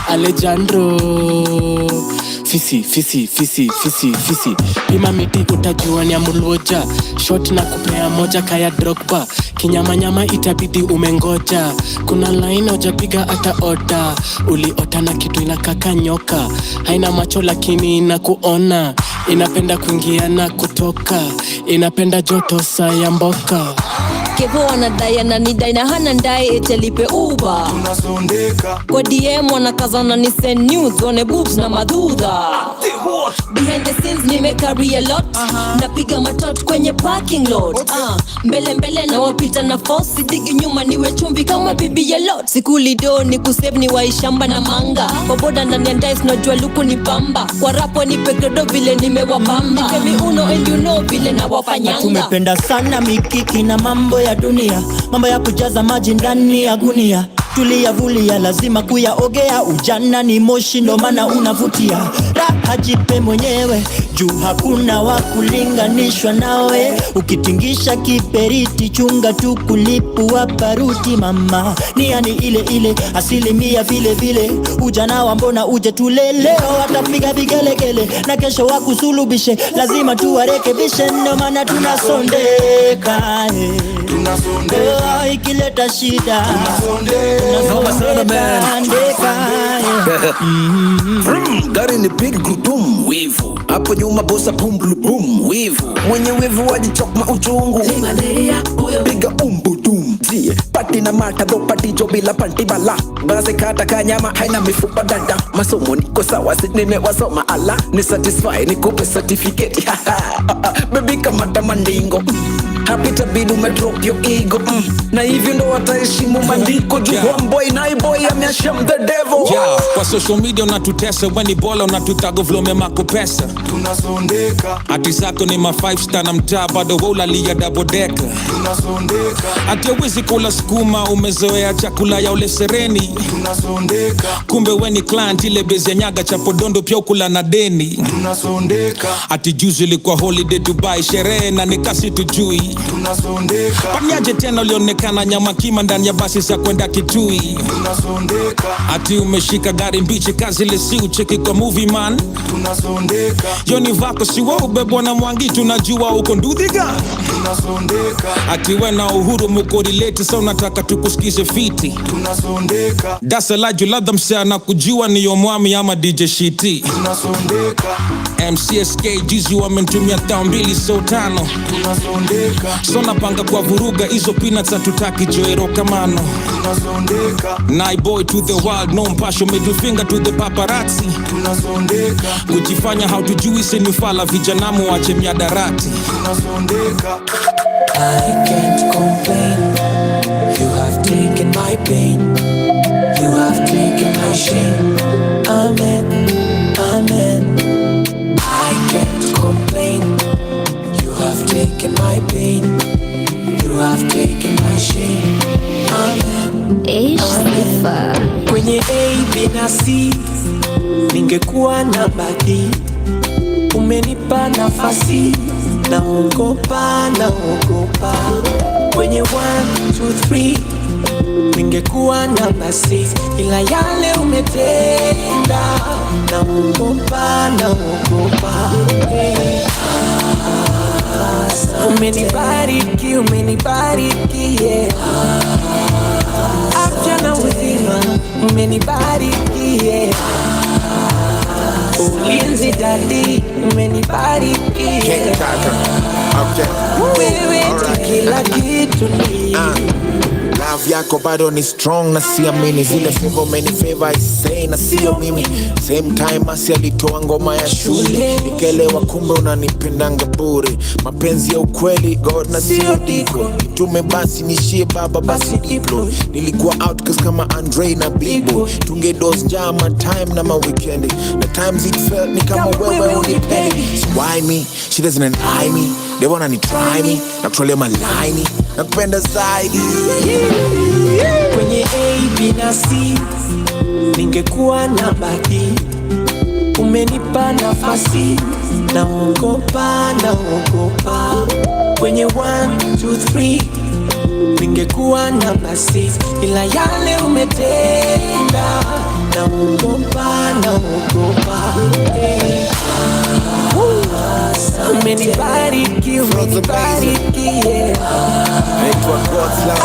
S14: Alejandro Fisi Pima miti utajua ni amuluoja. Shot na kupea moja kaya Drogba. Kinyamanyama itabidi umengoja. Kuna line hujapiga hata oda. Uliota na kitu inakaka nyoka. Haina macho lakini inakuona. Inapenda kuingia na kutoka. Inapenda joto saa ya mboka.
S17: Kevo wanadai ananidai na hana ndai etelipe Uber.
S19: Tunasondeka.
S17: Kwa DM wanakazana ni send nudes, one boobs na madudha. Behind the scenes nimecarry a lot. Napiga matot kwenye parking lot. Mbele na wapita na force. Digi nyuma niwe chumvi kama bibi ya lot. Sikuli do ni kusave ni waishamba na manga. Kwa boda ndani ya dice najua luku ni bamba. Kwa rapo ni pekredo vile nimewabamba. Nikemi uno and you know vile na wafanyanga.
S22: Tumependa sana mikiki na mambo ya dunia. Mambo ya kujaza maji ndani ya gunia.
S1: tuliyavulia lazima kuyaogea. Ujana ni moshi ndo maana unavutia. Raha jipe mwenyewe juu hakuna wa kulinganishwa nawe. Ukitingisha kiperiti chunga tu kulipua paruti. Mama nia ni ile ile, asilimia vile vile. Ujana wa mbona uje tule leo, watapiga vigelegele na kesho wakusulubishe. Lazima tuwarekebishe ndo maana tunasondeka. Ikileta shida
S22: gari ni big gudum wivu hapo nyuma bosa pum blum wivu mwenye wivu wajichokma uchungu piga umbudum zie pati na mata do pati jo bila panti bala base kata kanyama haina mifupa dada masomo niko sawa sinene wasoma ala ni satisfy nikupe certificate baby kama tamandingo happy tabidu umedrop your ego na hivyo ndo wataheshimu mandiko juu one boy na boy amesham the devil.
S23: Yeah, kwa social media unatutesa weni bola unatutago vlome mako pesa
S19: tunasondeka.
S23: Ati zako ni ma 5 star na mtaa bado wola liya double decker
S19: tunasondeka.
S23: Ati wezi kula skuma umezoea chakula ya ule sereni
S19: tunasondeka.
S23: Kumbe weni client ile bezi ya nyaga chapodondo pia ukula na deni
S19: tunasondeka.
S23: Ati juzi ilikuwa holiday Dubai sherehe na nikasi tujui
S19: tunasondeka.
S23: Paniaje tena ulionekana nyama kima ndani ya basi za kwenda Kitui
S19: tunasondeka.
S23: Ati umeshika gari mbichi kazi ile si ucheki kwa movie man
S19: tunasondeka.
S23: Yoni vako si wewe ubebwa na Mwangi tunajua uko ndudhiga
S19: tunasondeka.
S23: Ati we na Uhuru mko relate so unataka tukusikize fiti
S19: tunasondeka.
S23: Dasa la ladha msana kujua ni yomwami ama DJ Shiti
S19: tunasondeka.
S23: MCSK juzi wamentumia $2 so 5
S19: tunasondeka.
S23: So napanga kwa vuruga hizo peanuts hatutaki joero kamano
S19: tunasondeka.
S23: Night boy to the world no mpasho middle finger to the paparazzi
S19: tunasondeka.
S23: kujifanya hautujui sinifala vijanamu wache miadarati
S19: tunasondeka.
S21: I can't complain. You have taken my pain. You have taken my shame. Amen, amen. I can't complain. You have taken my pain. You have taken my shame. Amen, amen. Kwenye A, B na C ningekuwa namba D. Umenipa nafasi naogopa. Kwenye 1, 2, 3 ningekuwa namba 6 ila yale umetenda naogopa. Umenibariki yeah. Afya na uzima umenibariki yeah. Ulinzi dadi umenibariki yeah. Wewe kila kitu ni
S24: love yako bado ni strong na siamini zile favor many favor isay na sio mimi same time asi alitoa ngoma ya shule nikelewa kumbe unanipendanga bure mapenzi ya ukweli God na sio diko tume basi nishie baba basi diplo nilikuwa outcast kama Andre na Bibo tunge dose jama time na ma weekend the times it felt ni kama wewe unipendi why me she doesn't eye me they wanna ni try me na kutrolea malaini na kupenda zaidi
S21: kwenye A, B na C ningekuwa namba D. Umenipa nafasi naogopa. Kwenye 1, 2, 3 ningekuwa namba 6 ila yale umetenda naogopa. Umenibariki yeah.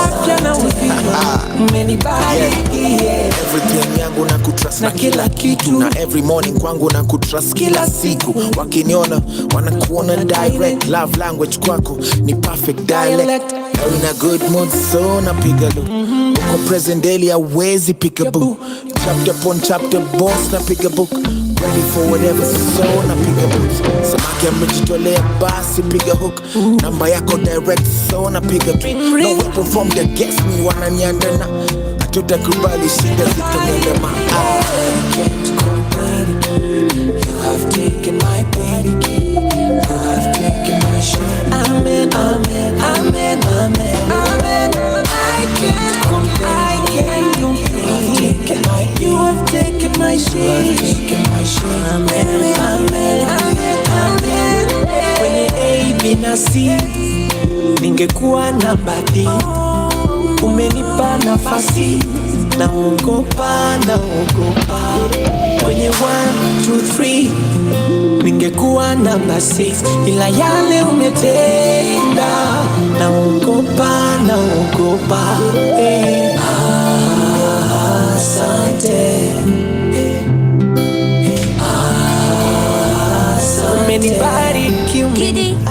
S21: Afya na uzima umenibariki yeah.
S24: Everything yangu na kutrust
S21: na kila kitu
S24: na every morning kwangu na kutrust kila siku wakiniona wanakuona direct love language kwako ni perfect dialect now in a good mood so napiga look uko present daily hawezi pick a book chapter upon chapter boss napiga book ready for whatever so napiga book samaki amejitolea basi piga hook namba yako direct so napiga drink no weapon from the guest me wananiandana tutakubali shida zitonelema
S21: I can't complain. You have taken my pain. You have taken my shame. Amen. I can't complain. my shit. You have taken my shit. Amen, amen, amen. Kwenye A, B na C ningekuwa namba D. Umenipa nafasi, naogopa, naogopa. Kwenye 1, 2, 3 ningekuwa namba 6, ila yale umetenda, naogopa, naogopa. Asante, umenibariki, umenibariki.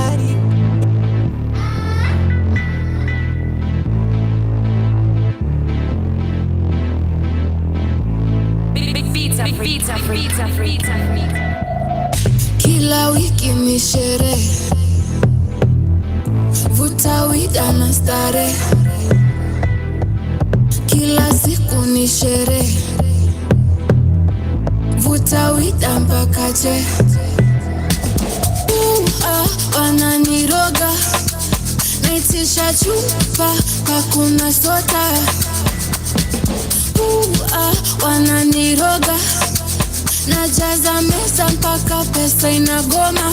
S2: Kila wiki ni sherehe, vuta wida na starehe. Kila siku ni sherehe, vuta wida mpaka je. Wananiroga, naitisha chupa, hakuna soda. Wananiroga, najaza meza mpaka pesa inagoma.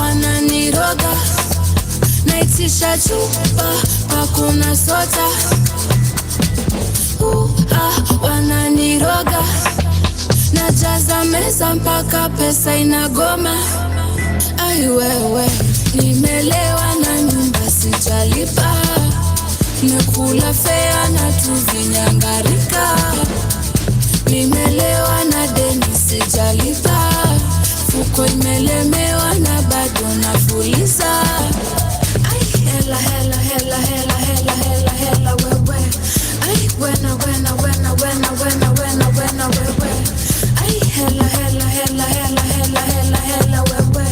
S2: Wananiroga, naitisha chupa, hakuna soda. Wananiroga, najaza meza mpaka pesa inagoma. Ai wewe, nimelewa na nyumba sijalipa. Nimekula fea na tuvinyangarika. Nimelewa na deni sijalipa. Fuko imelemewa na bado nafuliza. Ai hela hela hela hela hela hela hela wewe. Ai wena wena wena wena wena wena wena wewe. Ai hela hela hela hela hela hela hela wewe.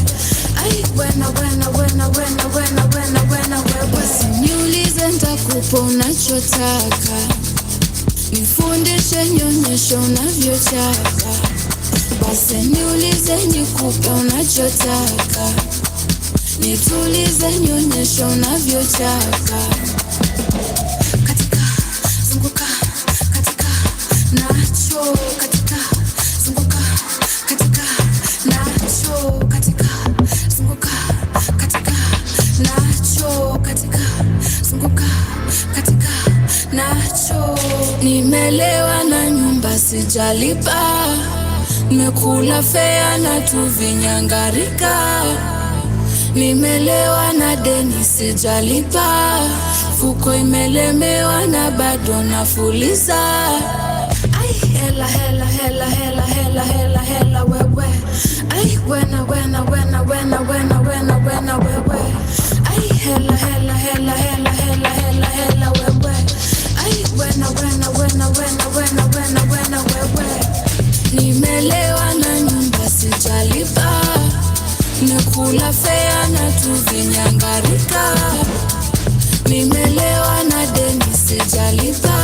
S2: Ai wena wena wena wena wena wena wena wewe. Niulize nitakupa unachotaka. Nifundishe nionyeshe unavyotaka. Basi niulize nikupe unachotaka. Nitulize nionyeshe unavyotaka. Katika zunguka, katika nacho, katika zunguka, katika nacho, katika zunguka, katika nacho, katika zunguka, katika nacho. Nimelewa na nyumba sijalipa. Nimekula fea na tuvinyangarika. Nimelewa na deni sijalipa. Fuko imelemewa na bado nafuliza. Ai hela hela hela hela hela hela hela wewe. Ai wena wena wena wena wena wena wena wewe. Ai hela hela hela hela hela hela hela wewe. Ai wena wena wena wena wena wena wena wewe. Nimelewa na nyumba sijalipa. Nimekula fea na tuvinyangarika. Nimelewa na deni sijalipa.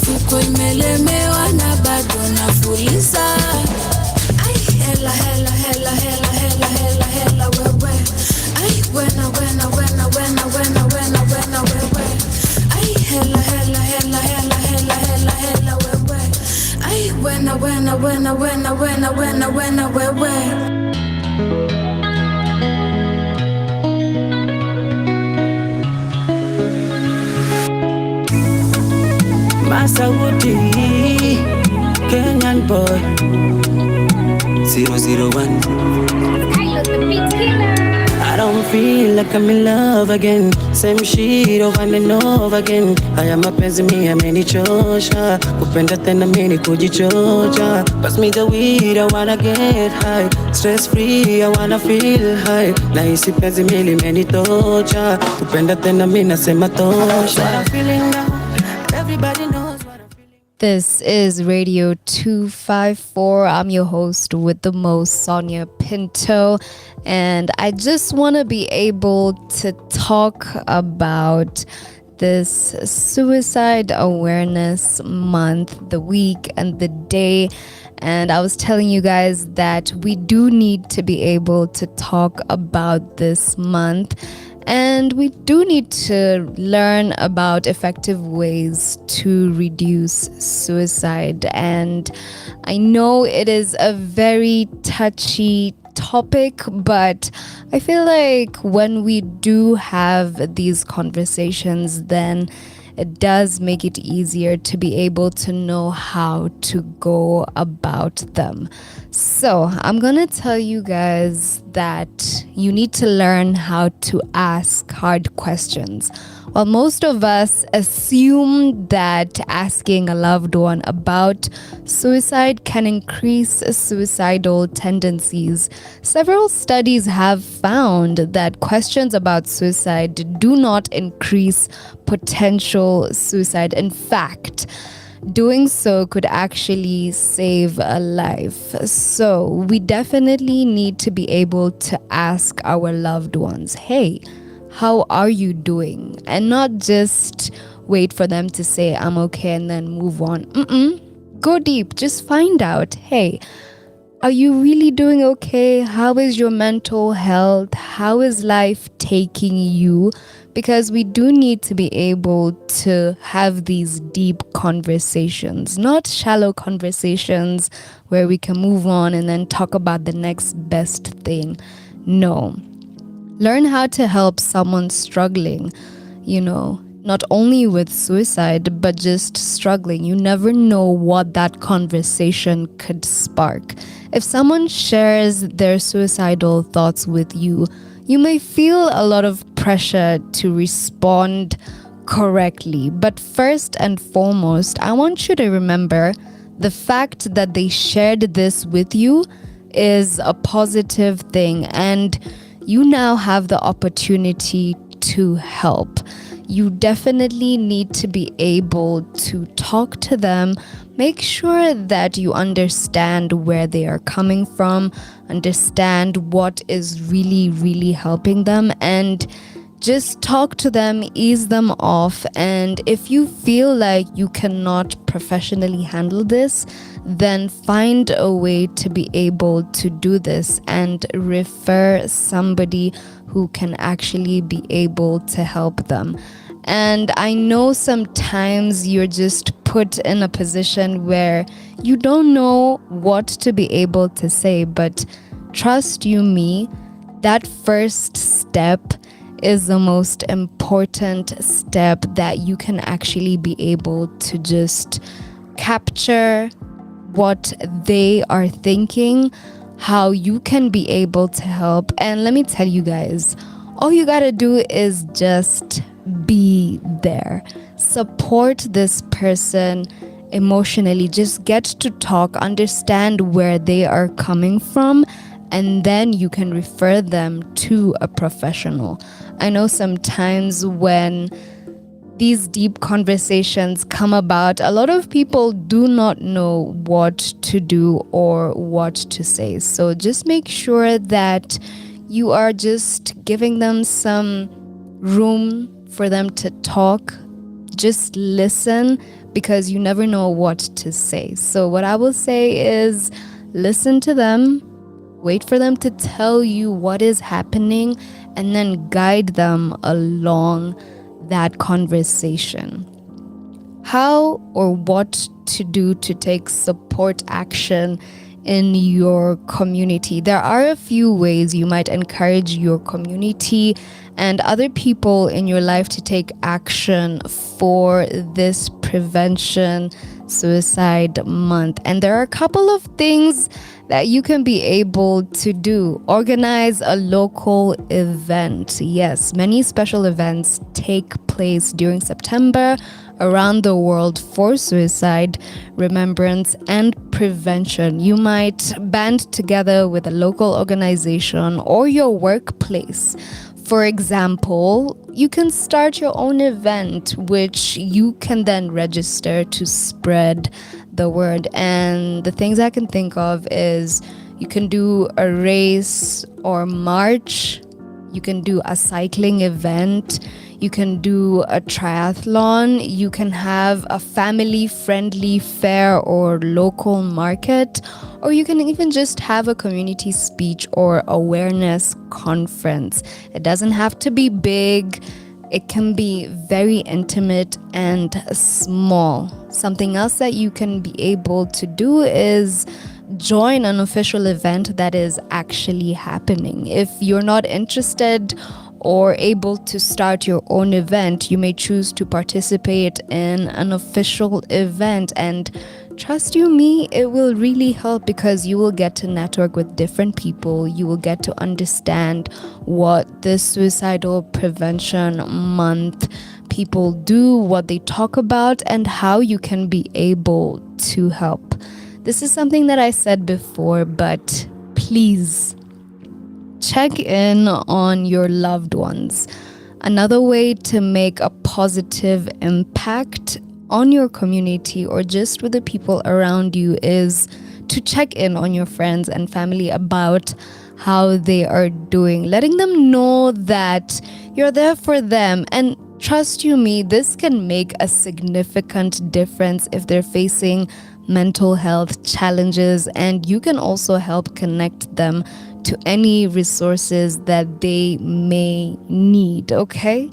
S2: Fuko imelemewa na bado nafuliza. Ai hela hela hela hela hela hela hela wewe. Ai wena wena wena wena wena wena wena wewe. Ai hela hela hela hela hela hela hela wewe. Ai wena wena wena wena wena wena wena wewe.
S21: Masauti, Kenyan boy 001. I don't feel like I'm in love again. Same shit over and over again. Haya mapenzi mi amenichosha. Kupenda tena mimi kujichocha. Pass me the weed, I wanna get high. Stress free, I wanna feel high. Na hisi penzi mi limenitocha. Kupenda tena mimi nasema tosha. What I'm feeling now, everybody knows.
S4: This is Radio 254. I'm your host with the most, Sonia Pinto. And I just want to be able to talk about this Suicide Awareness Month, the week and the day. And I was telling you guys that we do need to be able to talk about this month And we do need to learn about effective ways to reduce suicide. And I know it is a very touchy topic, but I feel like when we do have these conversations, then it does make it easier to be able to know how to go about them. So I'm gonna tell you guys that you need to learn how to ask hard questions. While most of us assume that asking a loved one about suicide can increase suicidal tendencies, several studies have found that questions about suicide do not increase potential suicide. In fact, doing so could actually save a life. So we definitely need to be able to ask our loved ones, hey, how are you doing? And not just wait for them to say, I'm okay, and then move on. Go deep. Just find out, hey, are you really doing okay? How is your mental health? How is life taking you? Because we do need to be able to have these deep conversations, not shallow conversations where we can move on and then talk about the next best thing. No. Learn how to help someone struggling, not only with suicide, but just struggling. You never know what that conversation could spark. If someone shares their suicidal thoughts with you, you may feel a lot of pressure to respond correctly. But first and foremost, I want you to remember the fact that they shared this with you is a positive thing, and you now have the opportunity to help. You definitely need to be able to talk to them. Make sure that you understand where they are coming from, understand what is really, really helping them, and just talk to them, ease them off. And if you feel like you cannot professionally handle this, then find a way to be able to do this and refer somebody who can actually be able to help them. And I know sometimes you're just put in a position where you don't know what to be able to say, but trust you me, that first step is the most important step that you can actually be able to just capture what they are thinking, how you can be able to help. And let me tell you guys, all you gotta do is just be there. Support this person emotionally. Just get to talk, understand where they are coming from, and then you can refer them to a professional. I know sometimes when these deep conversations come about, a lot of people do not know what to do or what to say. So just make sure that you are just giving them some room for them to talk. Just listen, because you never know what to say. So what I will say is listen to them, wait for them to tell you what is happening, and then guide them along that conversation. How or what to do to take support action in your community. There are a few ways you might encourage your community and other people in your life to take action for this Prevention Suicide Month. And there are a couple of things that you can be able to do. Organize a local event. Yes, many special events take place during September around the world for suicide, remembrance, and prevention. You might band together with a local organization or your workplace. For example, you can start your own event, which you can then register to spread the word. And the things I can think of is you can do a race or march, you can do a cycling event, You can do a triathlon. You can have a family-friendly fair or local market. Or you can even just have a community speech or awareness conference. It doesn't have to be big. It can be very intimate and small. Something else that you can be able to do is join an official event that is actually happening. If you're not interested or able to start your own event, you may choose to participate in an official event. And trust you me, it will really help because you will get to network with different people. You will get to understand what this Suicidal Prevention Month people do, what they talk about, and how you can be able to help. This is something that I said before, but please check in on your loved ones. Another way to make a positive impact on your community or just with the people around you is to check in on your friends and family about how they are doing, letting them know that you're there for them. And trust you me, this can make a significant difference if they're facing mental health challenges, and you can also help connect them to any resources that they may need, okay?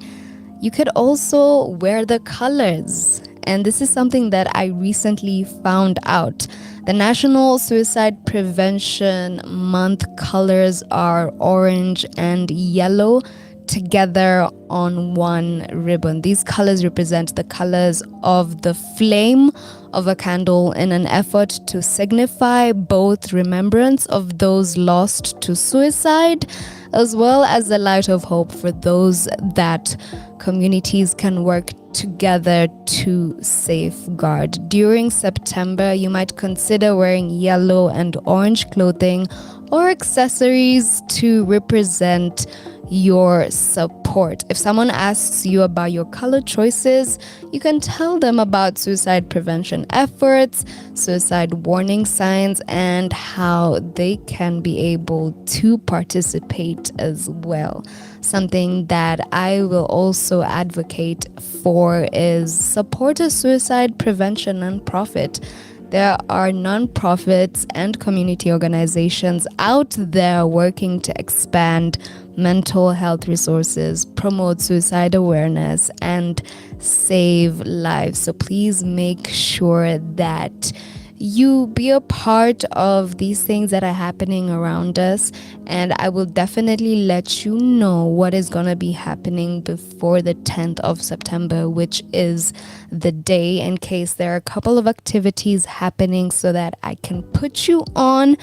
S4: You could also wear the colors. And this is something that I recently found out. The National Suicide Prevention Month colors are orange and yellow together on one ribbon. These colors represent the colors of the flame of a candle in an effort to signify both remembrance of those lost to suicide as well as the light of hope for those that communities can work together to safeguard. During September, you might consider wearing yellow and orange clothing or accessories to represent your support. If someone asks you about your color choices, you can tell them about suicide prevention efforts, suicide warning signs, and how they can be able to participate as well. Something that I will also advocate for is support a suicide prevention nonprofit. There are nonprofits and community organizations out there working to expand mental health resources, promote suicide awareness, and save lives. So please make sure that you be a part of these things that are happening around us, and I will definitely let you know what is going to be happening before the 10th of September, which is the day, in case there are a couple of activities happening so that I can put you on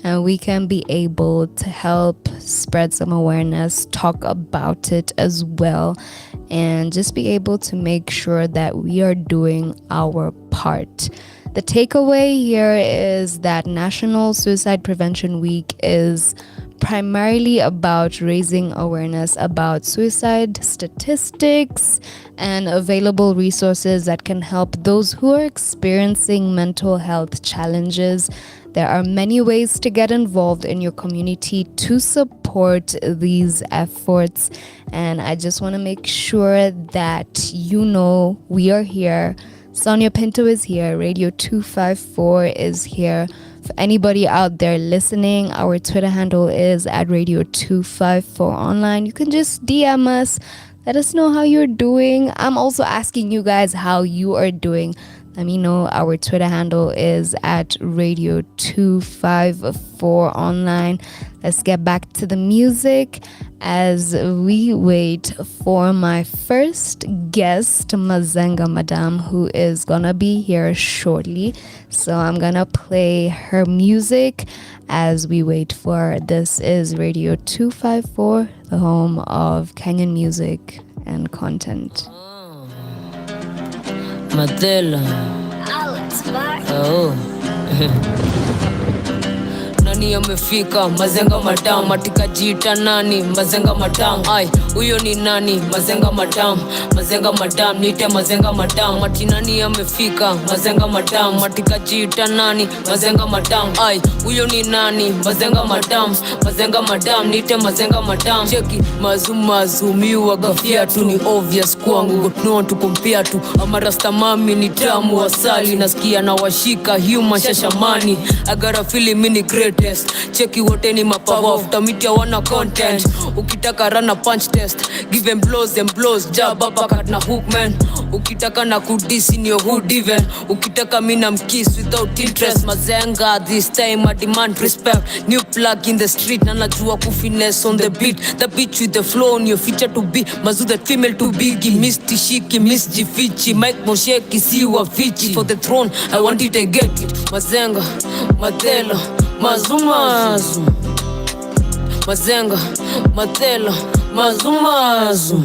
S4: and we can be able to help spread some awareness, talk about it as well, and just be able to make sure that we are doing our part. The takeaway here is that National Suicide Prevention Week is primarily about raising awareness about suicide statistics and available resources that can help those who are experiencing mental health challenges. There are many ways to get involved in your community to support these efforts, and I just want to make sure that you know we are here. Sonia Pinto is here. Radio 254 is here. For anybody out there listening, our Twitter handle is at Radio 254 Online. You can just DM us. Let us know how you're doing. I'm also asking you guys how you are doing. Let me know. Our Twitter handle is at Radio 254 Online. Let's get back to the music as we wait for my first guest, Mazenga Madam, who is gonna be here shortly. So I'm gonna play her music as we wait for her. This is Radio 254, the home of Kenyan music and content.
S3: Matela.
S5: Alex back.
S3: Oh. nani amefika mazenga madam matika jita nani mazenga madam ai huyo ni nani mazenga madam nite mazenga madam ati nani amefika mazenga madam matika jita nani mazenga madam ai huyo ni nani mazenga madam nite mazenga madam cheki mazumiwa gafia tu ni obvious kwangu got no one to compare to amarasta mami ni tamu asali nasikia na washika human shashamani I got a feeling mini greatest cheki wote ni mapower of tamitia wana content ukitaka run a punch test give them blows jab uppercut na hook man ukitaka na kudisi ni hood even ukitaka mina mkiss without interest mazenga this time I demand respect new plug in the street na najua kufinesse on the beat the bitch with the flow on your feature to be mazu that female to biggie miss tishiki miss jifichi Mike Mosheki siwa fichi for the throne I want it I get it mazenga matela mazumazu mazenga matela mazumazu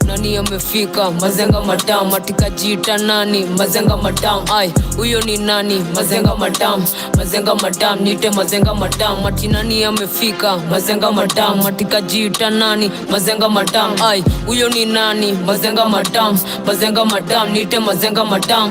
S3: nani amefika mazenga madam matika jita nani mazenga madam ai huyo ni nani mazenga madam nite mazenga madam ati nani amefika mazenga madam matika jita nani mazenga madam ai huyo ni nani mazenga madam nite mazenga madam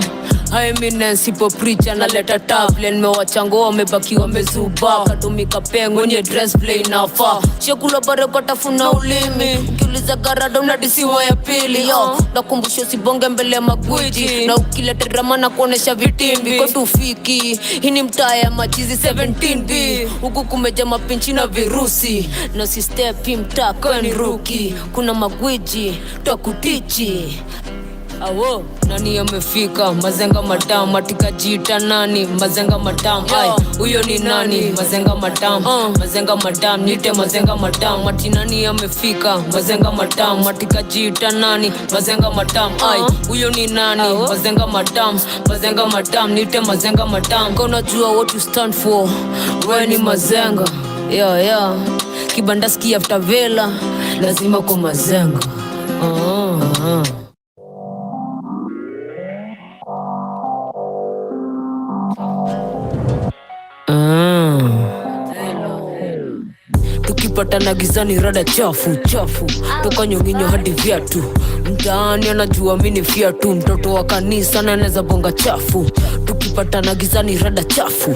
S3: High eminence ipo preacher na leta tablet mewachango wamebaki wamezuba katumika pengo nye dress play nafa shekula bare kwa tafuna ulimi ukiuliza garada unadisiwa ya pili yo nakumbusha usibonge mbele magwiji na ukileta drama na kuonesha vitimbi kwa tufiki hii ni mtaa ya machizi 17B huku kumeja mapinchi na virusi na si step mtaa kweni ruki kuna magwiji takutichi awo nani amefika mazenga madam matika jita nani mazenga madam ai huyo ni nani mazenga madam nite mazenga madam ati nani amefika mazenga madam matika jita nani mazenga madam ai huyo ni nani mazenga madam nite mazenga madam kona jua what you stand for wewe ni mazenga yeah kibandaski after vela lazima kwa mazenga tukipatana gizani rada chafu toka nyonginyo hadi viatu mtaani anajua mini fiatu mtoto wa kanisa na anaweza bonga chafu tukipatana gizani rada chafu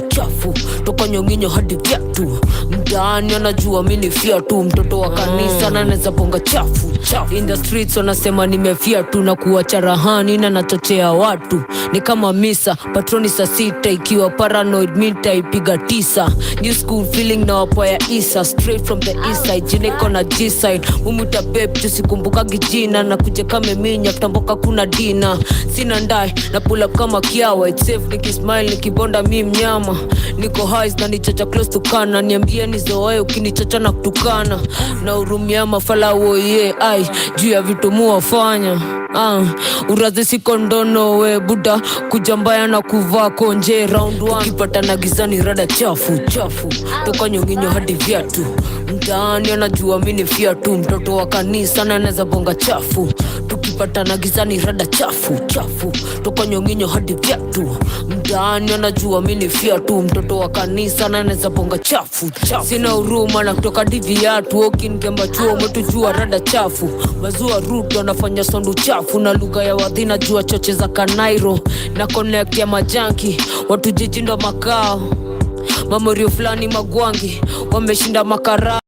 S3: toka nyonginyo hadi viatu mtaani anajua mini fiatu mtoto wa kanisa na anaweza bonga chafu in the streets wanasema nimefiatu na kuacha rahani na nachochea watu ni kama misa patroni saa 6 ikiwa paranoid minta ipiga 9 new school feeling na wapo ya isa straight from the east side jineko na G-side umuta pep tusikumbuka gijina na kuje kame minya kutamboka kuna dina sina ndai na pull up kama kiawa it's safe nikismile nikibonda mi mnyama niko highs na nichocha close to kana niambie nizoe ukinichocha na kutukana na urumia mafala woye ai juu ya vitu muwafanya urazi sikondono we buda kujambaya na kuvaa konje round 1 ukipata na gizani rada chafu toka nyonginyo hadi viatu mtaani anajua mini fiatu mtoto wa kanisa na anaweza bonga chafu tukipata na gizani rada chafu toka nyonginyo hadi viatu mtaani anajua mini fiatu mtoto wa kanisa na anaweza bonga chafu sina huruma na kutoka diviatu okingemba chuo umetujua rada chafu mazua ruto anafanya sondu chafu na lugha ya wadhina jua choche za kanairo na connect ya majanki watu jijindo makao mamorio fulani magwangi wameshinda makara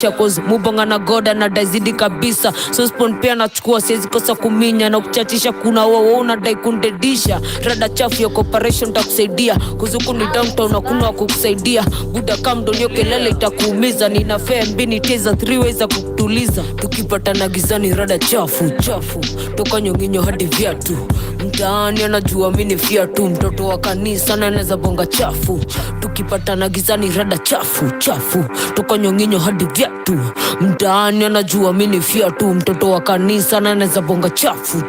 S3: Chakos mubonga na goda na daizidi kabisa so spawn pia nachukua siwezi kosa kuminya na kuchatisha kuna wao unadai kundedisha rada chafu ya corporation takusaidia kuzuku ni downtown na kuna kukusaidia buda kam donyo kelele itakuumiza nina fair mbini teza 3 ways za kukutuliza tukipata na gizani rada chafu toka nyonginyo hadi viatu mtaani anajua mini fiatu mtoto wa kanisa na anaweza bonga chafu tukipata na gizani rada chafu toka nyonginyo hadi viatu mtaani anajua mini fiatu mtoto wa kanisa na anaweza bonga chafu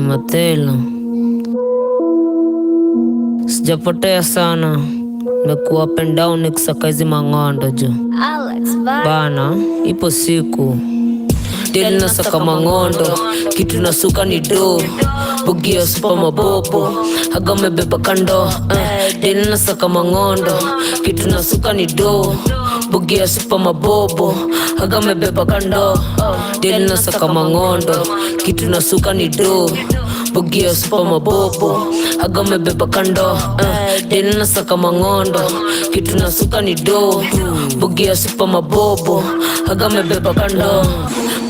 S3: matela sijapotea sana mekuwa up and down nikisaka hizi mangondo jo bana ipo siku deli nasaka mangondo, kitu nasuka ni do, bugia supa mabobo, haga mebeba kando. Deli nasaka mangondo, kitu nasuka ni do, bugia supa mabobo, haga mebeba kando. Deli nasaka mangondo, kitu nasuka ni do, bugia supa mabobo, haga mebeba kando. Deli nasaka mangondo, kitu nasuka ni do, bugia supa mabobo, haga mebeba kando.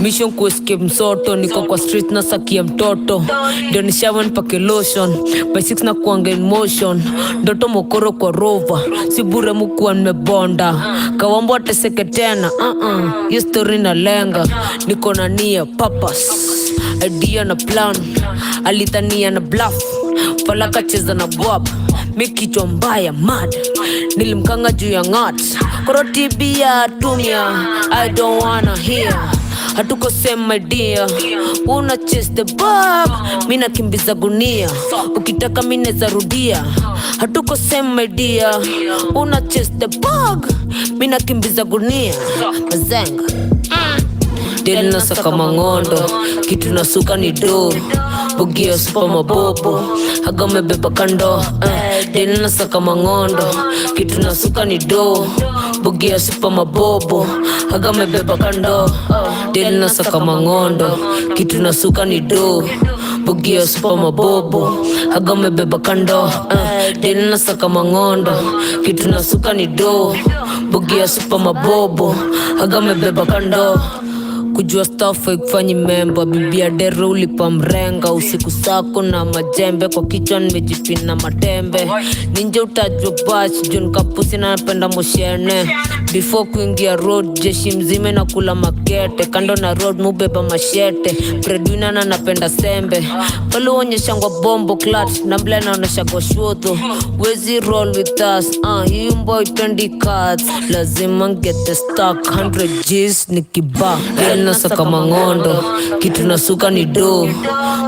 S3: Mission kuescape msoto, niko kwa street na sakia mtoto, ndio nishawa nipake lotion, by 6 na kuanga in motion, ndoto mokoro kwa rover, si bure mukuwa nimebonda, kawambo ateseke tena, hiyo story na lenga, niko na nia, purpose, idea na plan, alitania na bluff, falaka cheza na bwap, mikichwa mbaya mad, nilimkanga juu ya ngat, korotibia tumia, I don't wanna hear, hatuko same my dear, una chase the bug, mina kimbiza gunia, ukitaka mineza rudia, hatuko same my dear, una chase the bug, mina kimbiza gunia, mazenga. Deli nasaka mangondo, kitu nasuka ni do, bugia supa mabobo, haga mebeba kando. Deli nasaka mangondo, kitu nasuka ni do, bugia supa mabobo, haga mebeba kando. Deli nasaka mangondo, kitu nasuka ni do, bugia supa mabobo, haga mebeba kando. Deli nasaka mangondo, kitu nasuka ni do, bugia supa mabobo, haga mebeba kando. Kujua staff haikufanyi memba, bibia dero ulipa mrenga, usiku sako na majembe, kwa kichwa nimejipina matembe, ninje utajwa bash, jun kapusi na napenda moshene, before kuingia road, jeshi mzime na kula makete, kando na road mubeba mashete, breadwinner na napenda sembe, palo onyeshangwa bombo clutch, na mbele naonesha kwa shoto, wezi roll with us, you boy 20 cards, lazima get the stock, 100 G's nikiba. Nasaka mangondo, kitu nasuka ni do,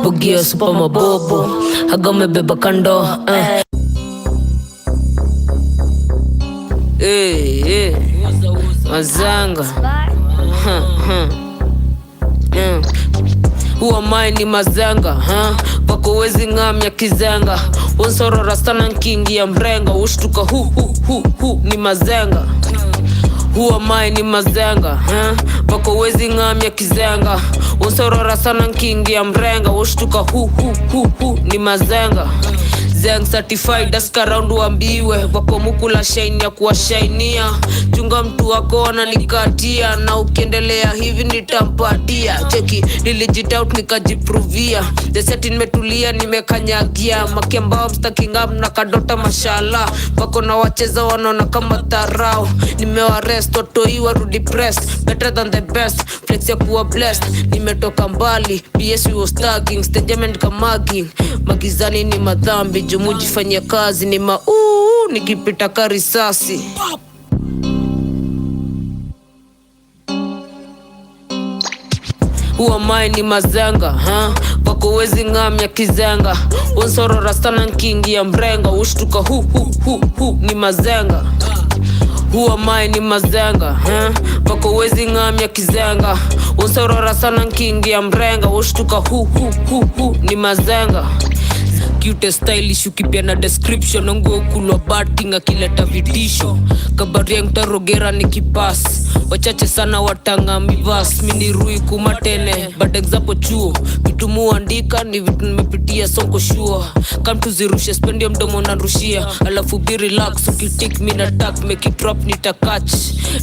S3: bugia supa mabobo, haga mebeba kando. Mazanga. Huwa mai ni mazanga, wako wezi ngamya kizenga, unsoro rastana nkingi ya mrenga, ushtuka hu ni mazenga. Huwa mai ni mazenga, wako wezi ngamya kizenga, usorora sana nkingi ya mrenga, ushtuka hu ni mazenga. Zeng certified aska round wambiwe, wako mukula shine ya kuwashainia, chunga mtu wako ananikatia, na ukiendelea hivi nitampatia. Cheki nilijit out nikajiprovia, the set nimetulia nimekanyagia, makembao mstakingam na kadota mashallah, wako na wacheza wanaona kama tarao, nimewarest watoi warudi pressed, better than the best, flex ya kuwa blessed, nimetoka mbali, BS we was tagging, statement kamaging, magizani ni madhambi, jumujifanya kazi ni nikipita karisasi. Huwa mai ni mazenga, wako wezi ngamya kizenga, unsorora sana nkingi ya mrenga, ushtuka hu ni mazenga. Huwa mai ni mazenga, wako wezi ngamya kizenga, unsorora sana nkingi ya mrenga, ushtuka hu ni mazenga. Cute stylish ukipia na description, ongo kulwa batting akileta vitisho, kabari yang tarogera nikipass, wachache sana watanga mivas, mini rui kumatene, bad example chuo, vitu muandika ni vitu nimepitia sonko sure, come to zirushe spendi mdomo narushia, alafu be relax, ukitik mi na tag, make it drop nita catch,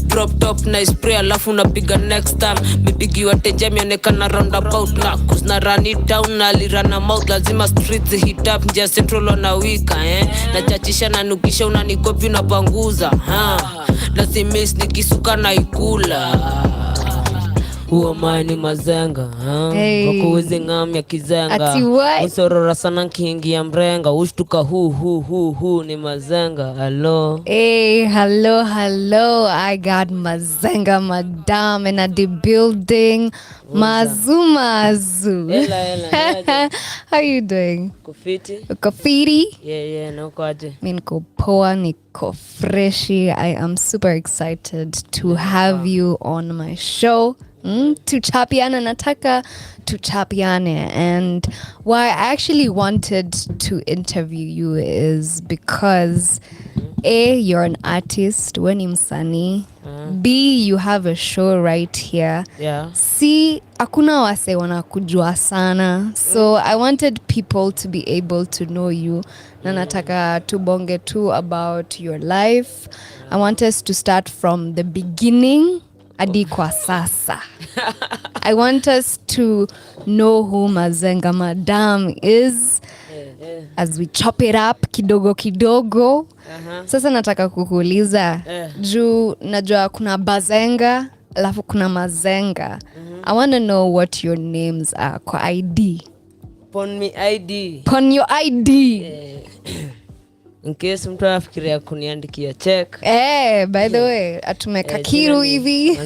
S3: drop top na spray, alafu napiga next time, mipigi wateja mionekana roundabout, na cause na run it down, na lirana mouth, lazima streets hit up, nja central wanawika, na chachisha na nukisha unanikopi unapanguza, na simis nikisuka na ikula. Huwa mai ni mazenga, wako wezi ngamya kizenga, usorora sana nkingi ya mrenga, ushtuka hu ni mazenga. Hello.
S4: Hey, hello, I got Mazenga Madam in the building. Mazu. How you doing?
S3: Kufiti.
S4: Kufiti?
S3: Yeah, na uko aje?
S4: Mimi niko poa, niko freshi. I am super excited to have you on my show. Tuchapiane, nataka Tuchapiane. And why I actually wanted to interview you is because A, you're an artist, we ni msanii. B, you have a show right here.
S3: Yeah.
S4: C, hakuna wase wanakujua sana. So I wanted people to be able to know you. Na nataka tubonge too about your life. I want us to start from the beginning hadi kwa sasa. I want us to know who Mazenga Madam is as we chop it up kidogo kidogo. Sasa nataka kukuuliza juu najua kuna Bazenga alafu kuna Mazenga. I want to know what your names are kwa ID.
S3: Pon me ID.
S4: Pon your ID.
S3: In case mtu anafikiria kuniandikia check.
S4: By the way, atumeka kiru hivi.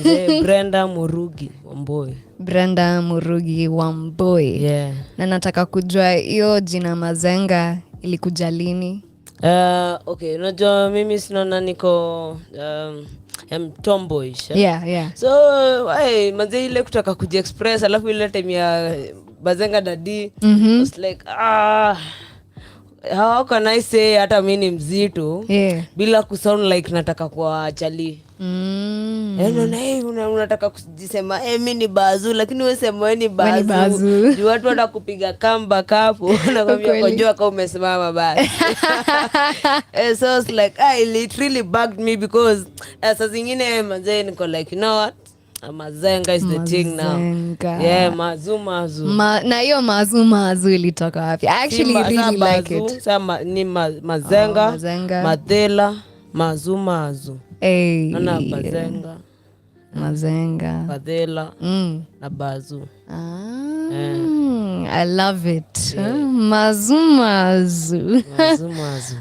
S3: Brenda Murugi Wamboi.
S4: Brenda Murugi Wamboi.
S3: Yeah.
S4: Na nataka kujua hiyo jina Mazenga ilikuja lini?
S3: Okay, unajua mimi sinaona niko I'm tomboyish.
S4: Yeah.
S3: So, manze ile kutaka kujiexpress alafu ile time ya Bazenga Daddy was like how can I say hata mimi ni mzito bila kusound like nataka kwa chali. Unataka kujisema mimi ni bazu lakini wewe sema wewe ni bazu. Juu watu watakupiga kamba kapo nakwambia kwa jua kama umesimama basi. So it's like it really bugged me because saa zingine manze niko like you know what? Mazenga is the thing now. Yeah, mazu.
S4: Na hiyo mazu ilitoka wapi? I actually really like it.
S3: Sama ni Mazenga, Madela, mazu. Na Mazenga, Madela, na bazu.
S4: I love it. Mazu.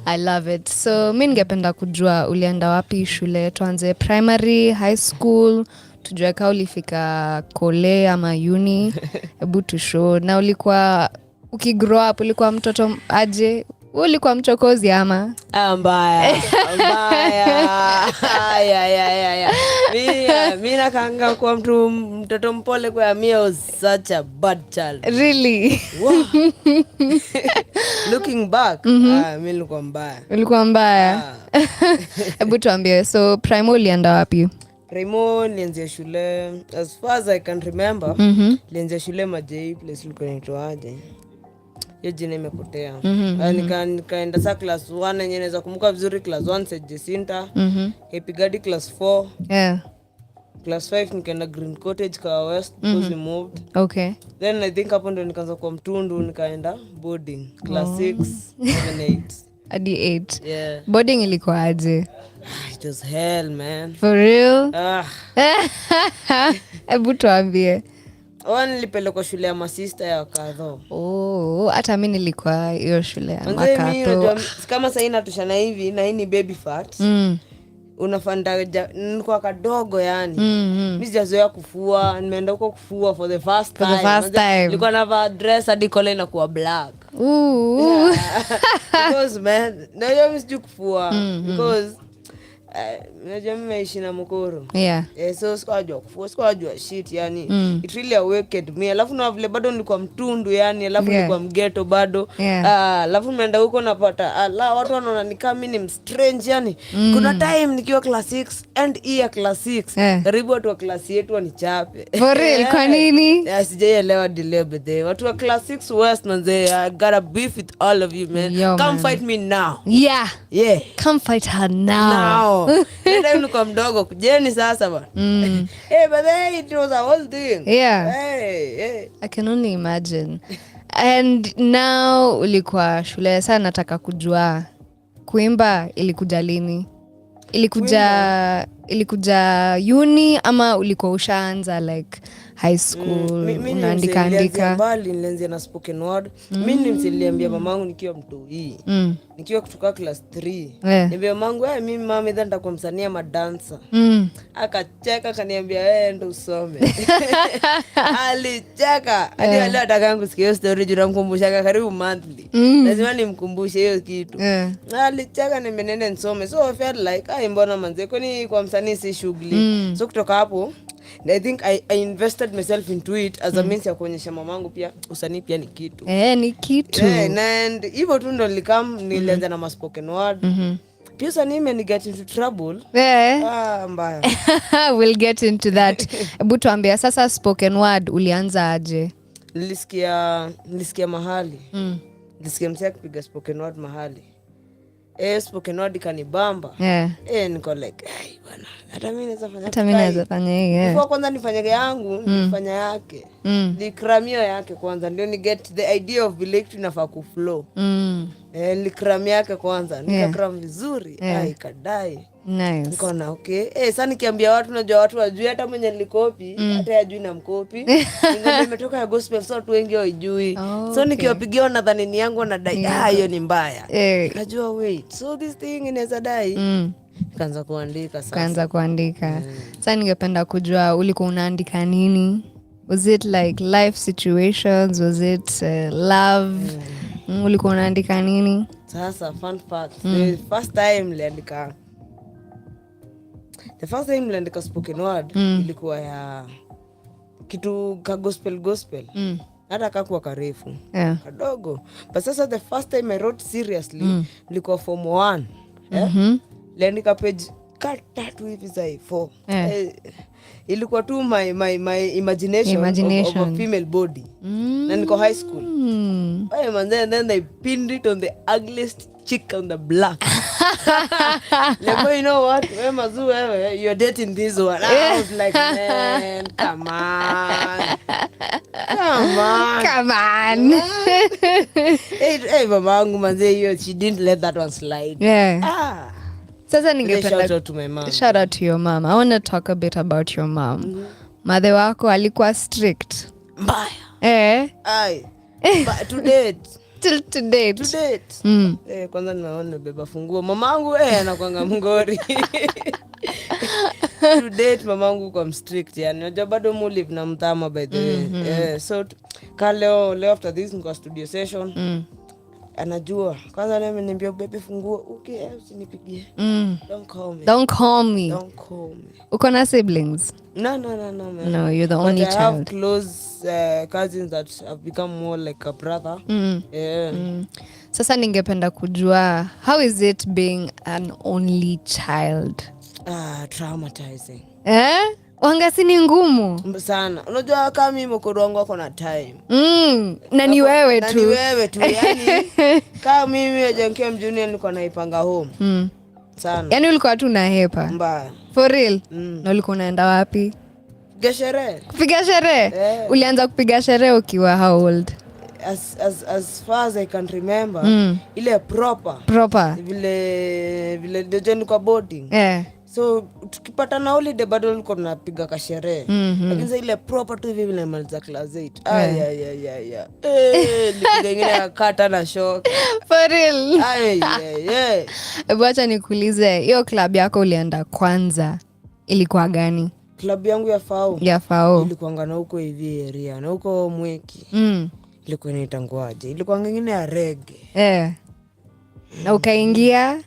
S4: I love it. So mimi ningependa kujua ulienda wapi shule? Tuanze primary, high school, tujue kama ulifika kole ama uni. Hebu tushow. Na ulikuwa ukigrow up ulikuwa mtoto aje? Ulikuwa mchokozi ama?
S3: Mbaya. Mimi nakanga kwa mtoto mpole kwa mimi was such a bad child.
S4: Really?
S3: Wow. Looking back, mimi nilikuwa mbaya.
S4: Ulikuwa mbaya? Hebu tuambie, so primo ulienda wapi?
S3: Primo nilianzia shule, as far as I can remember, nilianzia shule Majei, place ilikuwa inaitwa aje. Hiyo jina imepotea. Nikaenda sa class 1 yenyewe naweza kumbuka vizuri, class 1 St. Jacinta, Epigadi class 4.
S4: Yeah.
S3: Class 5 nikaenda Green Cottage kwa West because we moved.
S4: Okay.
S3: Then I think hapo ndo nikaanza kwa Mtundu nikaenda boarding class 6, 7, 8.
S4: Hadi 8.
S3: Yeah.
S4: Boarding ilikuwa aje?
S3: It was hell, man.
S4: For real? Hebu tuambie.
S3: Nilipelekwa shule ya masista ya Wakadho.
S4: Hata mimi nilikuwa hiyo shule ya Makadho.
S3: Kama sasa inatushana hivi na hii ni baby fat. Unafanda nilikuwa kadogo yani. Mimi sijazoea kufua, nimeenda huko kufua for the first time. Nilikuwa navaa dress hadi collar inakuwa black. Because man, na hiyo mimi sijui kufua because najua mimi naishi na Mukuru. So sikujua kufua, sikujua shit yani. It really awakened me. Alafu na vile bado nilikuwa mtundu yani, alafu nilikuwa mgeto bado. Alafu nimeenda huko napata watu wanaona ni kama mimi ni strange yani. Kuna time nikiwa class 6 and year class 6 karibu watu wa class yetu wanichape.
S4: For real? Kwa nini?
S3: Sijaelewa delay. Watu wa class 6 West manze, I got a beef with all of you man. Come fight me now.
S4: Yeah. Come fight her now.
S3: Nenda nilikuwa mdogo kujeni sasa bwana. But then it was a whole thing.
S4: I can only imagine. And now ulikuwa shule, sana nataka kujua kuimba ilikuja lini? Ilikuja uni ama ulikuwa ushaanza like high school unaandika?
S3: Nilianzia na spoken word. Mimi nilimwambia mamangu nikiwa mtoi. Nikiwa kutoka class 3. Niambia mamangu mimi mama then nitakuwa msanii ama dancer. Akacheka akaniambia wewe ndo usome. Alicheka. Hadi leo nataka kusikia story juu namkumbusha karibu monthly. Lazima nimkumbushe hiyo kitu. Alicheka nimenenda nisome. So I felt like mbona manze kwani kwa msanii si shughuli. So kutoka hapo
S5: I think I invested myself into it as a means ya kuonyesha mamangu pia usanii pia ni kitu.
S4: Ni kitu.
S5: And hivyo tu ndo nilianza na spoken word. Pia usanii imeni get into trouble. Mbaya.
S4: We'll get into that. Hebu tuambie sasa spoken word ulianza aje?
S5: Nilisikia mahali. Nilisikia msee akipiga spoken word mahali. Spoken word kanibamba. Niko like, bwana, hata mimi naweza fanya. Kwa kwanza nifanye yangu, nifanya yake. Nikramio yake kwanza ndio ni get the idea of belief inafaa ku flow. Nikramio yake kwanza, nikakram vizuri, ikadai.
S4: Nice.
S5: Nikaona okay. Sasa nikiambia watu najua watu wajui hata mwenye nilikopi, hata yajui na mkopi. Ngoma imetoka ya gospel so watu wengi hawajui. So nikiwapigia nadhani ni yangu na dai, hiyo ni mbaya. Najua wait. So this thing inaweza dai. Kaanza kuandika sasa.
S4: Sasa ningependa kujua ulikuwa unaandika nini? Was it like life situations? Was it love? Ulikuwa unaandika nini?
S5: Sasa fun fact. The first time niliandika spoken word ilikuwa ya kitu ka gospel. Hata kakuwa karefu. Kadogo. But sasa the first time I wrote seriously ilikuwa form 1. Niliandika page katatu hivi za 4. Ilikuwa tu my imagination of a female body. Na niko high school. And then they pinned it on the ugliest chick on the block. Like, you know what? You're dating this one. I was like, man, come on. Hey, mamangu manze, she didn't let that one slide.
S4: Sasa ningependa shout out to your mom. I want to talk a bit about your mom. Mother wako alikuwa strict.
S5: Mbaya. But to date.
S4: Till to date.
S5: Kwanza naona beba funguo. Mamangu anakuanga mngori. To date mamangu kwa strict yani. Unajua bado mu live na mtama by the way. So leo after this niko studio session. Anajua. Kwanza leo ameniambia bebe funguo. Okay, usinipigie.
S4: Don't call me. Uko na siblings?
S5: No.
S4: No, you're the only child.
S5: I have close cousins that have become more like a brother.
S4: Sasa ningependa kujua, how is it being an only child?
S5: Traumatizing.
S4: Wangasi ni ngumu
S5: sana. Unajua kama mimi mkoro wangu wako na time.
S4: Na ni wewe tu.
S5: Yani kama mimi ajankia mjuni nilikuwa naipanga home. Sana.
S4: Yani ulikuwa tu na hepa.
S5: Mbaya.
S4: For real? Na ulikuwa unaenda wapi? Kupiga sherehe? Ulianza kupiga sherehe ukiwa how old?
S5: As far as I can remember, ile proper. Vile ndio kwa boarding. So tukipata na holiday bado nilikuwa tunapiga kasherehe. Lakini sasa ile proper tu hivi vile maliza class 8. Lipiga ingine akata na shock.
S4: For real? Acha nikuulize, hiyo club yako ulienda kwanza ilikuwa gani?
S5: Club yangu ya FAO. Ilikuwa ngana huko hivi area na huko Mweki. Ilikuwa inaitangwaje? Ilikuwa ngingine ya reggae.
S4: Na ukaingia?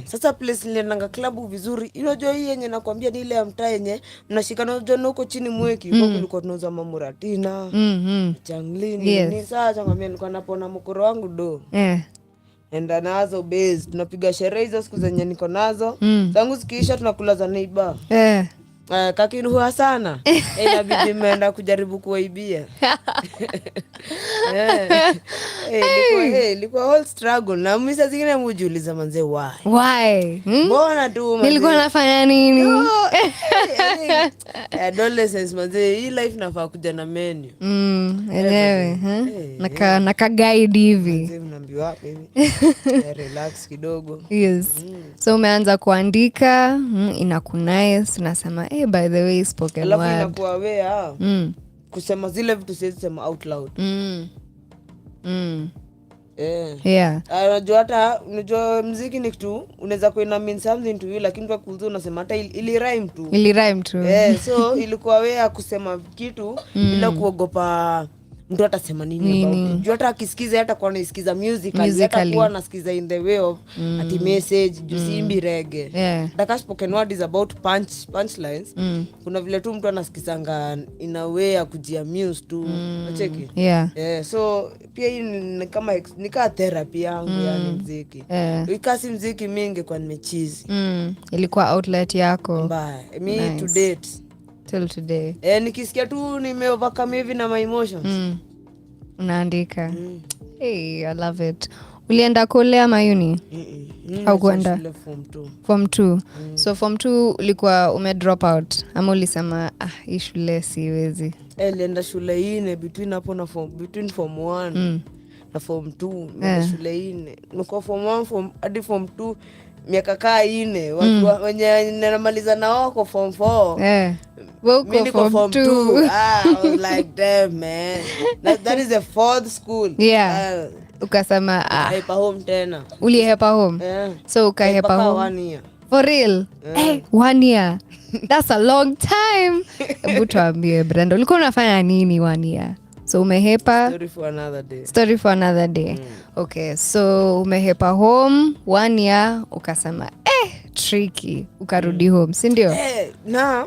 S5: Sasa place niliendanga club vizuri. Unajua hii yenye nakwambia ni ile ya mtaa yenye mnashikana unajua huko chini Mweki. Huko kulikuwa tunauza mamuratina. Changlini. Ni sasa nakwambia nilikuwa napona mkoro wangu do. Enda nazo base. Tunapiga sherehe hizo siku zenye niko nazo. Tangu zikiisha tunakula za neighbor. Kakinuhua sana. Inabidi mmeenda kujaribu kuwaibia. Ilikuwa whole struggle. Na mimi saa zingine mujiuliza manze
S4: why?
S5: Mbona tu manze?
S4: Nilikuwa nafanya nini?
S5: Adolescence manze, hii life nafaa kuja na menu.
S4: Elewe, naka guide hivi.
S5: Manze mnaambiwa wapi hivi? Relax kidogo.
S4: Yes. So umeanza kuandika, inakunice, unasema by the way spoken word.
S5: Alafu inakuwa aware kusema zile vitu siwezi sema out loud. Unajua muziki ni kitu unaweza kuina mean something to you lakini kwa kuuza unasema hata ili rhyme tu.
S4: So
S5: So ilikuwa aware kusema kitu bila kuogopa mtu atasema nini about it. Juu hata akisikiza hata kwa anasikiza musically hata kuwa anasikiza in the way of ati message juu simbi reggae. Daka spoken word is about punchlines. Kuna vile tu mtu anasikizanga in a way ya kujamuse tu. Unacheki? So pia hii ni kama nika therapy yangu yani muziki. Ikasi muziki mingi kwa nimechizi.
S4: Ilikuwa outlet yako.
S5: Mbaya. Me to date.
S4: Till today.
S5: Nikisikia tu nimeovercome hivi na my emotions.
S4: Unaandika. Hey, I love it. Ulienda kule ama uni? Au kuenda? Form 2. So form 2 ulikuwa drop out ama ulisema hii shule siwezi?
S5: Nilienda shule ine between form 1 na form 2. Shule ine. Niko form 1 hadi form 2 miaka kaa 4. Watu wenye namaliza na wako form 4.
S4: Mimi niko
S5: form 2. I was like damn man. That is the fourth school.
S4: Ukasema
S5: hepa home tena.
S4: Ulihepa home? So ukahepa home
S5: 1 year.
S4: For real? 1 year. That's a long time. Hebu tuambie Brenda, ulikuwa unafanya nini 1 year? So umehepa. Story for another day. Okay, so umehepa home 1 year ukasema tricky ukarudi home, si ndio?
S5: Na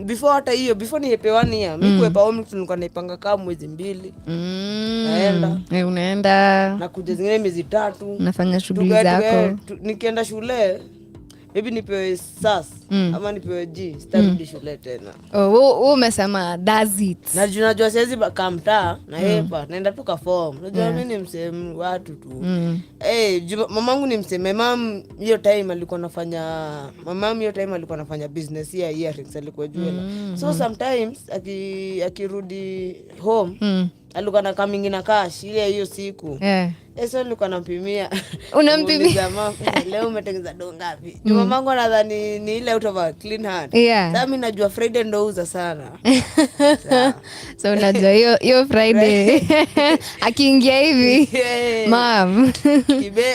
S5: before hata hiyo before nihepe 1 year mimi kuhepa home tulikuwa naipanga kama mwezi 2. Naenda.
S4: Unaenda.
S5: Na kuja zingine miezi 3.
S4: Unafanya shughuli zako.
S5: Nikienda shule maybe nipewe SAS ama nipewe G sitarudi shule tena.
S4: Umesema does it.
S5: Najua siwezi kamtaa na hepa naenda tu ka form. Unajua mimi ni msemo watu tu. Mamangu ni msemo. Mama hiyo time alikuwa anafanya business ya earrings alikuwa jewel. So sometimes akirudi home alikuwa na coming na cash ile hiyo siku. So nilikuwa nampimia.
S4: Unampimia
S5: mama leo umetengeneza do ngapi? Mamangu anadhani ni ile out of a clean hand. Sasa mimi najua Friday ndo uza sana.
S4: So unajua hiyo Friday akiingia hivi mom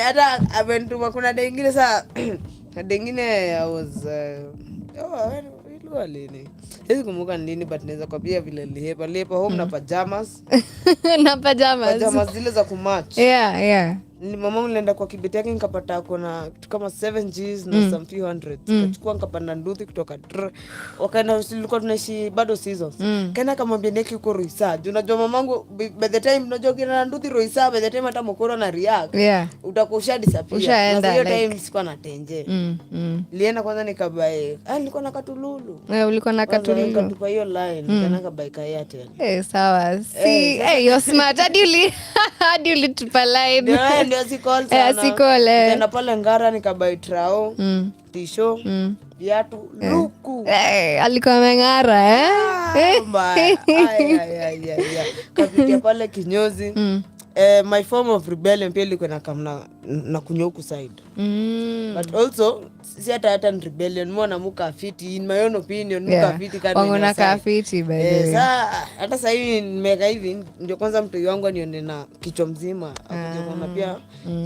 S5: hata amentuma kuna dengine saa dengine I was lini. Siwezi kumbuka nini but naweza kwambia vile nilihepa home na pajamas.
S4: Na pajamas
S5: zile za kumatch. Mamangu nilienda kwa kibeti yake nikapata kuna kama 7 Gs na some few hundreds. Nikachukua nikapanda nduthi kutoka wakaenda tulikuwa tunaishi bado seasons. Kaenda kamwambia neki uko Roisa. Unajua mamangu by the time unajua kina nduthi Roisa by the time hata mkoro na react. Utakusha disappear. Na hiyo time sikuwa na tenje. Nilienda kwanza nikabai. Nilikuwa na katululu.
S4: Ulikuwa na katululu.
S5: Nikatupa hiyo line. Kana kabai kaya tena.
S4: Sawa. You're smart. Hadi ulitupa line.
S5: Ndio sikol sana. Nikaenda pale Ngara nikabai trao, tisho, viatu, luku.
S4: Alikuwa ameng'ara
S5: Kapitia pale kinyozi. My form of rebellion pia ilikuwa na kunywa huku side. But also si hata ni rebellion mwana muka fiti in my own opinion muka fiti kana
S4: wangona ka fiti by the way.
S5: Hata sasa hivi nimeka hivi ndio kwanza mtu wangu anione na kichwa mzima akuje kama pia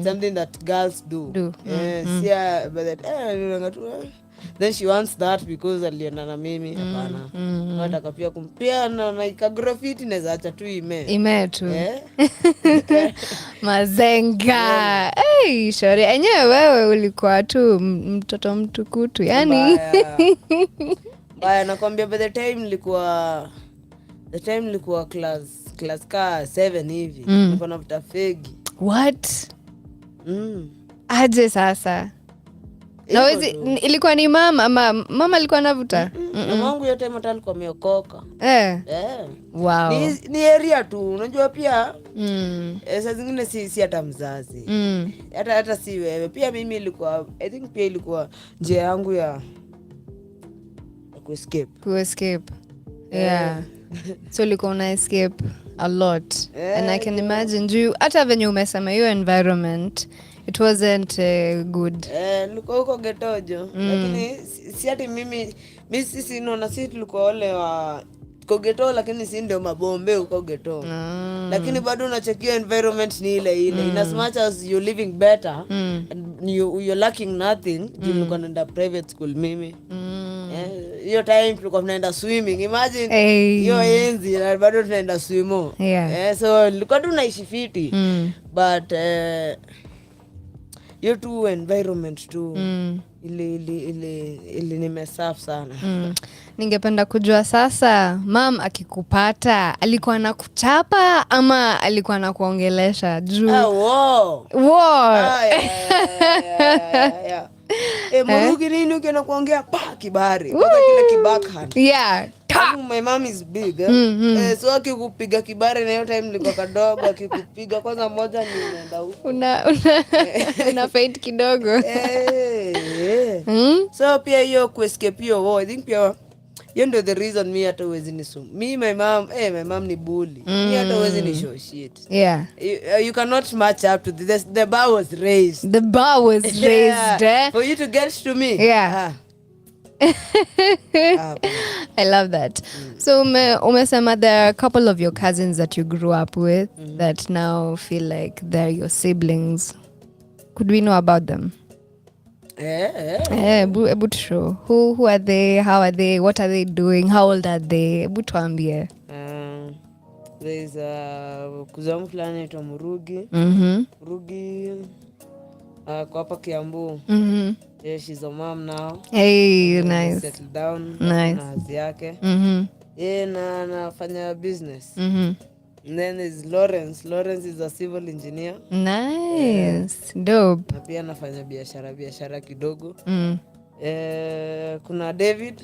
S5: something that girls do. But that then she wants that because aliona na mimi hapana. Nataka pia kumpia na graffiti naweza acha tu ime
S4: tu. Mazenga. Shori enyewe wewe ulikuwa tu mtoto mtukutu yani.
S5: Baya nakwambia by the time nilikuwa class ka 7 hivi. Nilikuwa navuta fegi.
S4: What? Aje sasa. Na ilikuwa ni mama alikuwa anavuta?
S5: Mamangu yote mata alikuwa ameokoka.
S4: Wow.
S5: Ni area tu. Unajua pia saa zingine si hata mzazi. Hata si wewe. Pia mimi ilikuwa I think pia ilikuwa njia yangu ya
S4: escape. So ulikuwa una escape a lot. And I can imagine hata venye umesema hiyo environment it wasn't good.
S5: Nilikuwa huko getojo. Lakini si ati mimi sisi naona sisi tulikuwa wale wa kogeto lakini si ndio mabombe huko geto. Lakini bado unachekia environment ni ile. In as much as you're living better and you're lacking nothing, you can end up private school mimi. hiyo time tulikuwa tunaenda swimming, imagine hiyo enzi na bado tunaenda swimo. So nilikuwa tunaishi fiti but hiyo tu environment tu ili nimesaf sana.
S4: Ningependa kujua sasa, mam akikupata alikuwa anakuchapa ama alikuwa anakuongelesha juu?
S5: Murugi nini ukienda kuongea kibari kwanza kile kibackhand. My mom is big so akikupiga kibari na hiyo time nilikuwa kadogo, akikupiga kwanza moja ni unaenda huko
S4: una fight kidogo.
S5: So pia hiyo kuescape hiyo I think pia hiyo ndio the reason me hata uwezi nisu me my mom ni bully. Me hata uwezi ni show shit. You cannot match up to this. The bar was raised.
S4: For
S5: you to get to me.
S4: I love that. So umesema there are a couple of your cousins that you grew up with that now feel like they're your siblings. Could we know about them? Ebu show. Who are they? How are they? What are they doing? How old are they? Ebu tuambie.
S5: There's kuzamu fulani anaitwa Murugi. Murugi kwa hapa Kiambu. She's a mom now.
S4: Nice.
S5: Settled down.
S4: Nice.
S5: Na hazi yake. Na anafanya business. And then there's Lawrence. Lawrence is a civil engineer.
S4: Nice. Dope.
S5: Na pia anafanya biashara kidogo. Kuna David.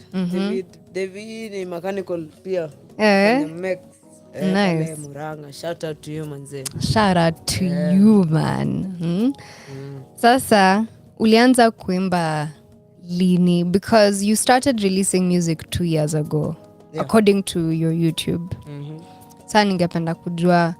S5: David ni mechanical pia.
S4: Nice.
S5: Muranga. Shout out to you manze.
S4: Shout out to you man. Sasa ulianza kuimba lini? Because you started releasing music 2 years ago according to your YouTube. Sasa ningependa kujua,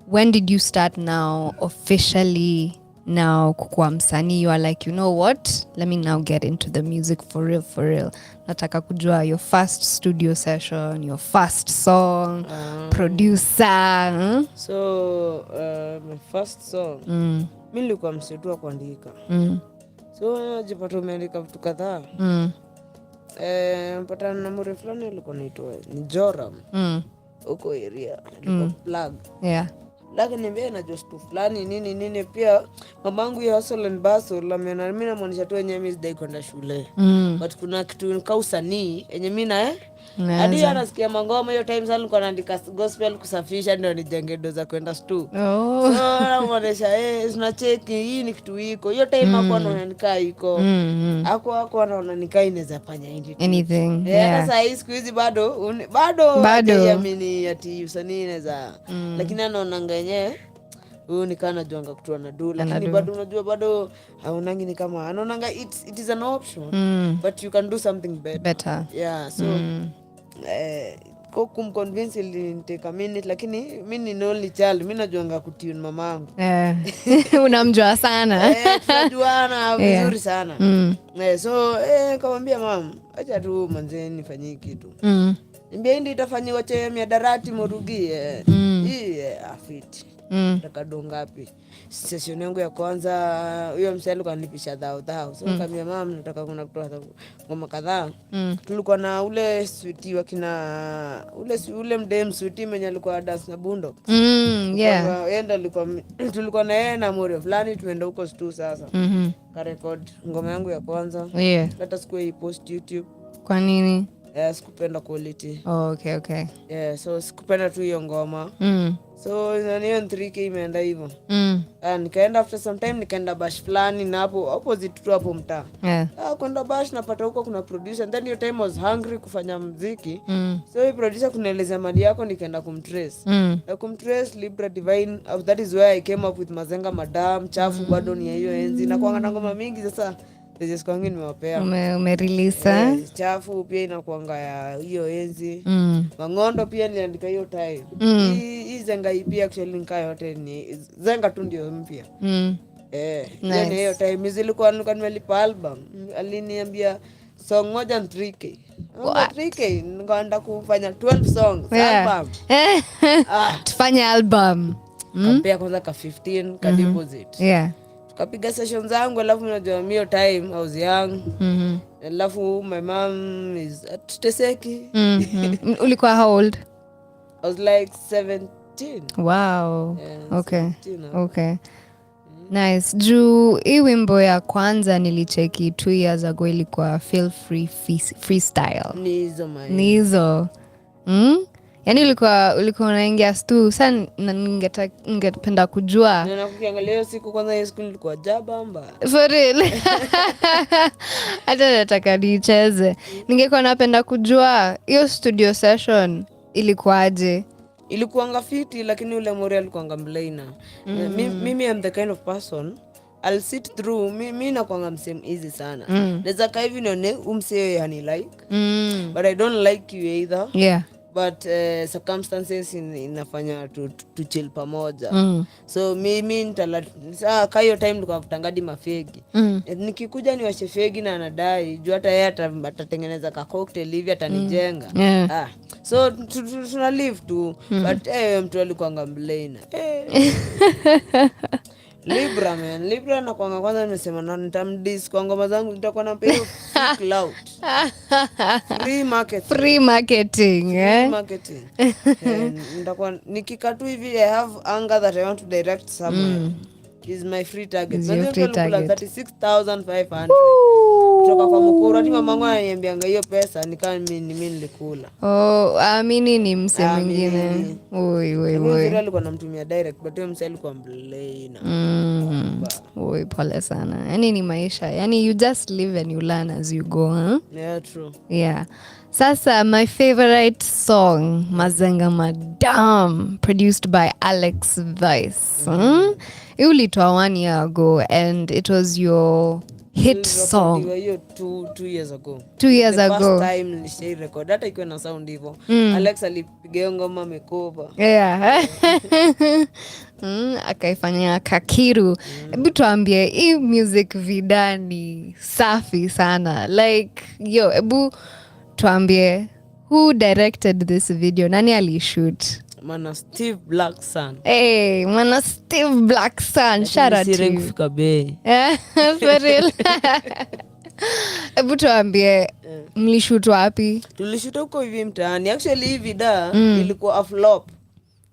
S4: when did you start now officially now kukua msanii? You are like, you know what, let me now get into the music for real. Nataka kujua your first studio session, your first song, producer.
S5: So my first song mimi nilikuwa msitua kuandika. So najipata umeandika vitu kadhaa. Mpata na mure fulani alikuwa anaitwa ni Joram. Huko area alikuwa plug. Lakini mimi najua stu fulani nini pia mamangu ya hustle and bustle ameona mimi namaanisha tu yenyewe mimi sidai kwenda shule. But kuna kitu ka usanii yenye mimi hadi anasikia mangoma hiyo time sana nilikuwa naandika gospel kusafisha ndio nijenge doza kwenda stu. So namaanisha tunacheki hii ni kitu iko. Hiyo time hapo anaandika iko. Hapo anaona nikaa inaweza fanya
S4: anything.
S5: Sasa hii siku hizi bado hajaamini ati usanii inaweza. Lakini anaona yenyewe nikana juanga kutoa na do, lakini bado unajua bado haunangi ni kama anaonanga it is an option but you can do something better. So kumconvince ili take a minute, lakini mimi ni only child, mimi najuanga kutune mamangu.
S4: Unamjua sana.
S5: Tunajuana vizuri sana. So nikamwambia mama, acha tu manze nifanyie kitu. Niambia ndio itafanywa cha miadarati Murugi. Hii afiti. Takado ngapi? Session yangu ya kwanza huyo msali kanipisha 1000. So nikamwambia mama nataka kuna kutoa ngoma kadhaa. Tulikuwa na ule sweetie wakina ule mdem sweetie mwenye alikuwa dance na Bundo. Yenda tulikuwa na yeye na More fulani tumeenda huko stu sasa. Ka record ngoma yangu ya kwanza. Hata siku post YouTube.
S4: Kwa nini?
S5: Sikupenda quality.
S4: Okay.
S5: So sikupenda tu hiyo ngoma. So hiyo 3K imeenda hivyo. Nikaenda after some time nikaenda bash fulani na hapo opposite tu hapo mtaa. Kwenda bash napata huko kuna producer and then your time was hungry kufanya muziki. So hii producer kunaeleza mali yako nikaenda kumtrace. Na kumtrace Libra Divine, that is where I came up with Mazenga Madam, Chafu bado ni hiyo enzi na kuanga ngoma mingi sasa. This kwangu nimewapea.
S4: Umerelease
S5: Chafu pia inakuanga ya hiyo enzi. Mangondo pia niliandika hiyo time. Hii Zenga pia actually nika yote ni Zenga tu ndio mpya. Nice. Hiyo time zilikuwa nimelipa album. Aliniambia song moja 3K. 3K nikaenda kufanya 12 songs album.
S4: Tufanye album.
S5: Kampea kwanza ka 15 ka deposit. Kapiga session zangu, alafu unajua mio time I was young. Alafu my mom is at Teseki.
S4: Ulikuwa how old?
S5: I was like 17.
S4: Wow.
S5: Yeah,
S4: okay.
S5: 17,
S4: okay. Nice. Juu hii wimbo ya kwanza nilicheki 2 years ago ilikuwa Feel Free Freestyle.
S5: Ni
S4: hizo. Yani ulikuwa unaingia stu. Sasa ningependa kujua.
S5: Na kukiangalia hiyo siku kwanza hiyo siku nilikuwa jabamba.
S4: For real. Hata nataka nicheze. Ningekuwa napenda kujua hiyo studio session ilikuwaje.
S5: Ilikuanga fiti, lakini ule Mori alikuanga mlaina. Mimi am the kind of person I'll sit through. Mimi nakuanga msem easy sana. Naweza kaa hivi nione umsee yani like. But I don't like you either.
S4: Yeah.
S5: But circumstances inafanya to chill pamoja. So mimi nitala saa hiyo time nilikuwa kutangadi mafegi. Nikikuja niwashe fegi na anadai juu hata yeye atatengeneza ka cocktail hivi atanijenga. So tuna live tu. But mtu alikuwa ngamlaina. Libra na kwanga kwanza nimesema na nitamdis kwa ngoma zangu nitakuwa na pay cloud. Free marketing. Nitakuwa nikikatu hivi I have anger that I want to direct somewhere. Is my free target. Ndio 36,500. Kutoka kwa mkuru hadi mamangu ananiambianga hiyo pesa nikaa mimi nilikula.
S4: Amini ni mse mwingine.
S5: Oi. Alikuwa namtumia direct but mse alikuwa mlaina.
S4: Oi, pole sana. Yani ni maisha. Yani you just live and you learn as you go, huh?
S5: Yeah, true.
S4: Yeah. Sasa my favorite song, Mazenga Madam, produced by Alex Vice. You ulitoa 1 year ago and it was your hit song.
S5: 2 years ago.
S4: 2 years
S5: the
S4: ago.
S5: First time nilishare record hata ikiwa na sound hivyo. Alex alipiga ngoma amekopa.
S4: Yeah. Akaifanya Kakiru. Hebu tuambie hii music vidani safi sana. Like hebu tuambie who directed this video? Nani alishoot?
S5: Mana Steve Black Sun.
S4: Hey, mana Steve Black Sun. Shout out to you.
S5: Kufika bei.
S4: For real. Hebu tuambie mlishoot wapi?
S5: Tulishoot huko hivi mtaani. Actually hii video ilikuwa a flop.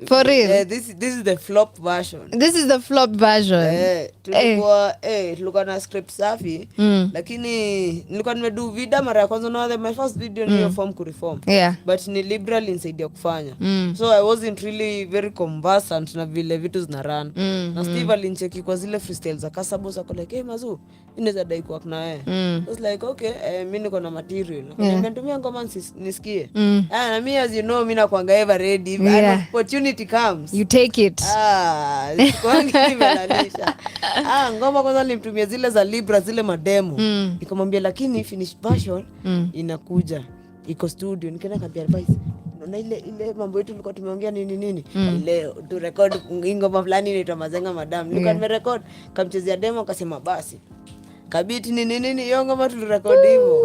S4: For real?
S5: This is the flop version.
S4: This is the flop version.
S5: Tulikuwa na script safi, lakini nilikuwa nimedu video mara ya kwanza na my first video ni form kureform.
S4: Yeah.
S5: But ni liberal inside ya kufanya. So I wasn't really very conversant na vile vitu zina run. Na Steve alincheki kwa zile freestyles za Kasabo za like, "Hey Mazu, inaweza dai kwa na wewe." I was like, "Okay, mimi niko na material." Nikamtumia ngoma nisikie. Na mimi as you know mimi nakuanga ever ready. Opportunity comes,
S4: you take it.
S5: Ngoma kwanza nilimtumia zile za Libra zile mademo. Nikamwambia lakini finished version inakuja iko studio. Nikaenda kaambia advice na ile mambo yetu tulikuwa tumeongea nini leo tu record ngoma fulani inaitwa Mazenga Madam. Nilikuwa nimerecord kamchezea demo akasema basi kabiti nini hiyo ngoma tulirecord hivyo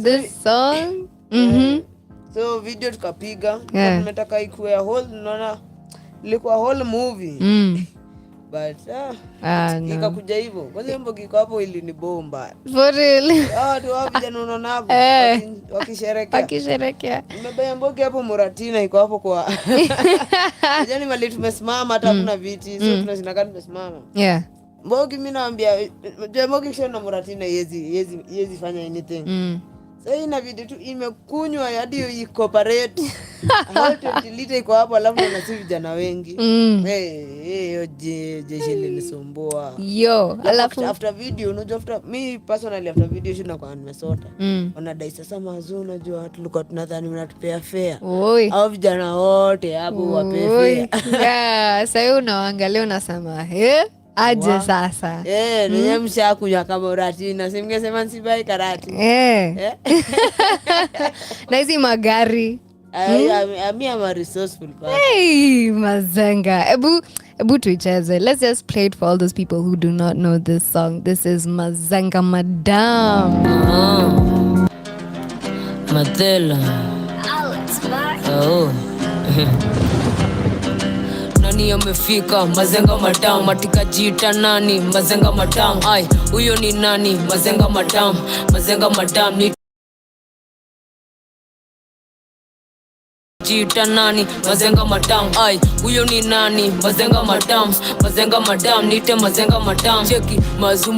S4: this song.
S5: So video tukapiga. Tunataka ikuwe whole, naona ilikuwa whole movie. But ikakuja hivyo. Kwanza mambo kiko hapo ili ni bomba.
S4: For real.
S5: Tu wapi jana unaona hapo wakisherekea. Nimebaya mbogi hapo Muratina iko hapo kwa. Jana mali tumesimama hata kuna viti. So tunashinda tumesimama.
S4: Yeah.
S5: Mbogi mimi naambia mbogi kisha na Muratina yezi fanya anything. Sasa ina video tu imekunywa hadi incorporate. Hata delete iko hapo alafu na si vijana wengi. Jeshi linisumbua.
S4: Alafu
S5: after video unajua after me personally after video shina kwa nimesota. Wanadai sasa Mazu unajua tulikuwa tunadhani mnatupea fair. Au vijana wote hapo wape fair.
S4: Sasa unaangalia unasema aje sasa.
S5: Ni mshakuja kama Muratina. Simngesema nsibai karati.
S4: Na hizi magari.
S5: I'm a resourceful person.
S4: Hey, Mazenga. Ebu tuicheze. Let's just play it for all those people who do not know this song. This is Mazenga Madam.
S3: Matela. nani amefika mazenga madam matika jita nani mazenga madam ai huyo ni nani mazenga madam ni jita nani mazenga madam ai huyo ni nani mazenga madam nite mazenga madam cheki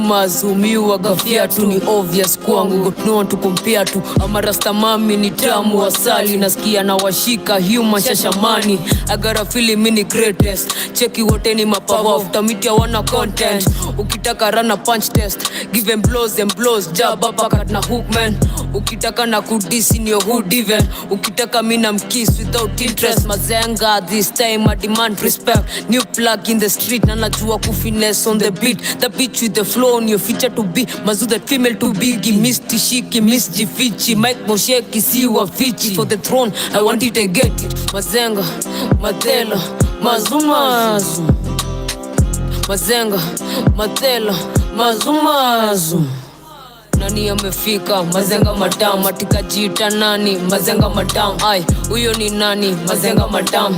S3: mazumiwa gafia tu ni obvious kwangu got no one to compare to amarasta mami ni tamu asali nasikia na washika human shashamani agara feeling mini greatest cheki wote ni mapawa utamitia wana content ukitaka rana punch test give them blows jab up kat na hook man ukitaka na kudisi ni hood even ukitaka mina mkiss without interest mazenga this time I demand respect new plug in the street na najua kufinesse on the beat the bitch with the flow on your feature to be mazu that female to big misty shiki miss jifichi Mike Mosheki siwa fichi for the throne I want it to get it mazenga matela mazumazu mazenga matela mazumazu nani amefika mazenga madam matika jita nani mazenga madam ai huyo ni nani mazenga madam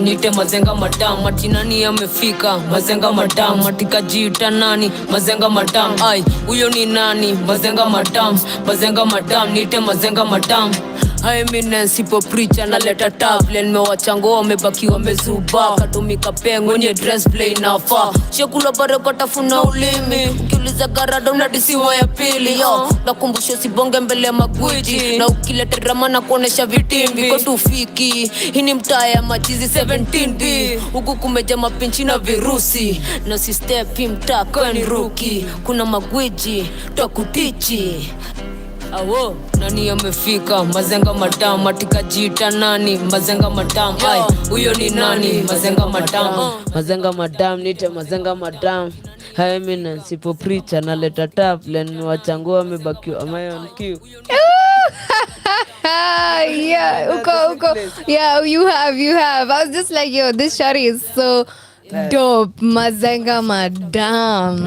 S3: nite mazenga madam mati nani amefika mazenga madam matika jita nani mazenga madam ai huyo ni nani mazenga madam nite mazenga madam Eminence ipo preacher na leta tablet mewachango wamebaki wamezuba katumika pengo nye dress play na fa shekula baraka tafuna ulimi ukiuliza garada unadisiwa ya pili yo nakumbusho sibonge mbele ya magwiji na ukileta drama na kuonesha vitimbi kwa tufiki hii ni mtaa ya machizi 17D huku kumeja mapinchi na virusi na si step mtaa kweni ruki kuna magwiji twakutichi awo nani amefika mazenga madam matika jita nani mazenga madam ai huyo ni nani mazenga madam nite mazenga madam Eminence ipo preacher na leta tablet wachango wamebaki amayon queue
S4: yeah uko yeah you have I was just like yo this shawty is so dope mazenga madam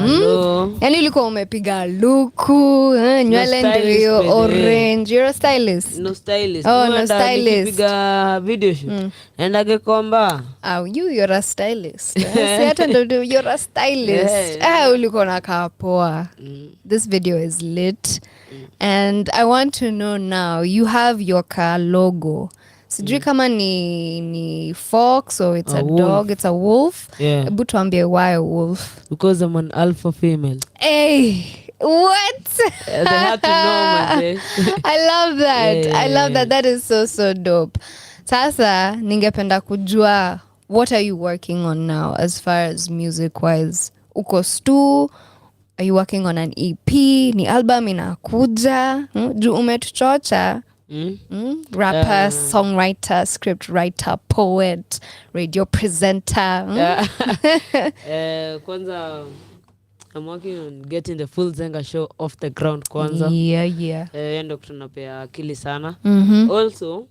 S4: yani ulikuwa umepiga luku nywele ndio orange you're a stylist
S3: no stylist
S4: no stylist
S3: piga video shoot endage komba
S4: you're a stylist hata ndio you're a stylist ulikuwa nakaa poa this video is lit and I want to know now you have your car logo sijui kama ni fox or it's a dog it's a wolf hebu tuambie why a wolf
S3: because I'm an alpha female
S4: what
S3: they have to know my
S4: I love that I love that that is so dope sasa ningependa kujua what are you working on now as far as music wise uko stu are you working on an EP ni album inakuja juu umetuchocha rapper, songwriter, script writer, poet, radio presenter.
S3: Kwanza I'm working on getting the full Zenga show off the ground kwanza. Ndo tunapea akili sana. Also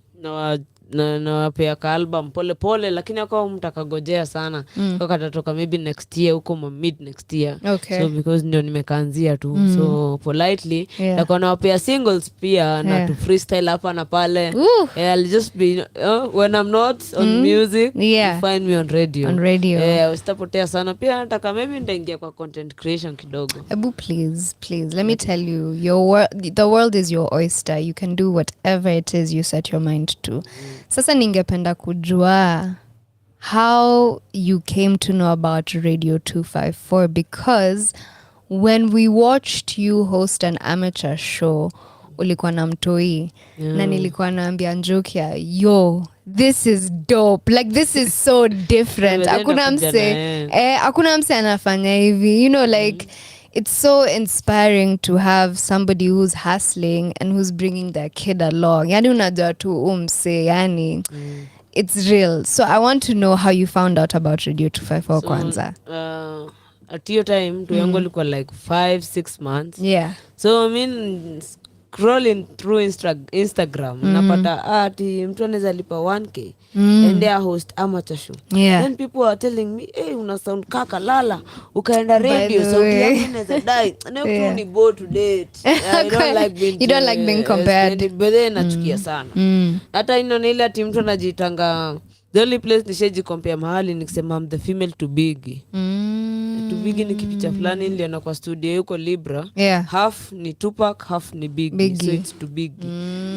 S3: nawapea ka album pole lakini akawa mtakagojea sana kwa katatoka maybe next year huko mid next year so because ndio nimekaanzia tu so politely nako nawapea singles pia na to freestyle hapa na pale I'll just be when I'm not on music you find me on radio usitapotea sana pia nataka maybe nitaingia kwa content creation kidogo.
S4: Abu please let me tell you the world is your oyster, you can do whatever it is you set your mind to. Sasa ningependa kujua how you came to know about Radio 254 because when we watched you host an amateur show ulikuwa na mtoi na nilikuwa naambia Njokia yo this is dope like this is so different hakuna mse anafanya hivi you know like it's so inspiring to have somebody who's hustling and who's bringing their kid along. Yani unajua tu umse, yani it's real. So I want to know how you found out about Radio 254 kwanza.
S3: At your time, tu yangu likuwa like 5-6 months.
S4: Yeah.
S3: So I mean, scrolling through Instagram, napata ati mtu anaweza lipa 1K and they host amateur show.
S4: Yeah.
S3: Then people are telling me, hey, una sound kaka lala, ukaenda radio, sauti yangu inaweza die. Never ni bored to date. I don't like being
S4: you don't like being compared.
S3: But then nachukia sana. Hata ino ile ati mtu anajitanga
S5: The only place nishaji compare mahali nikisema I'm the female to Biggie. To Biggie ni kipicha fulani niliona kwa studio yuko Libra. Half ni Tupac, half ni Biggie. So it's to Biggie.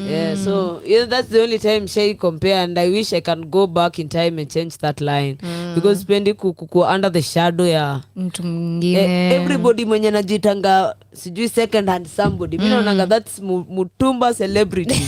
S5: Yeah, so that's the only time she compare, and I wish I can go back in time and change that line. Because spendi kuku under the shadow ya
S4: mtu mwingine.
S5: Everybody mwenye najitanga sijui second hand somebody. Mimi naona that's Mutumba celebrity.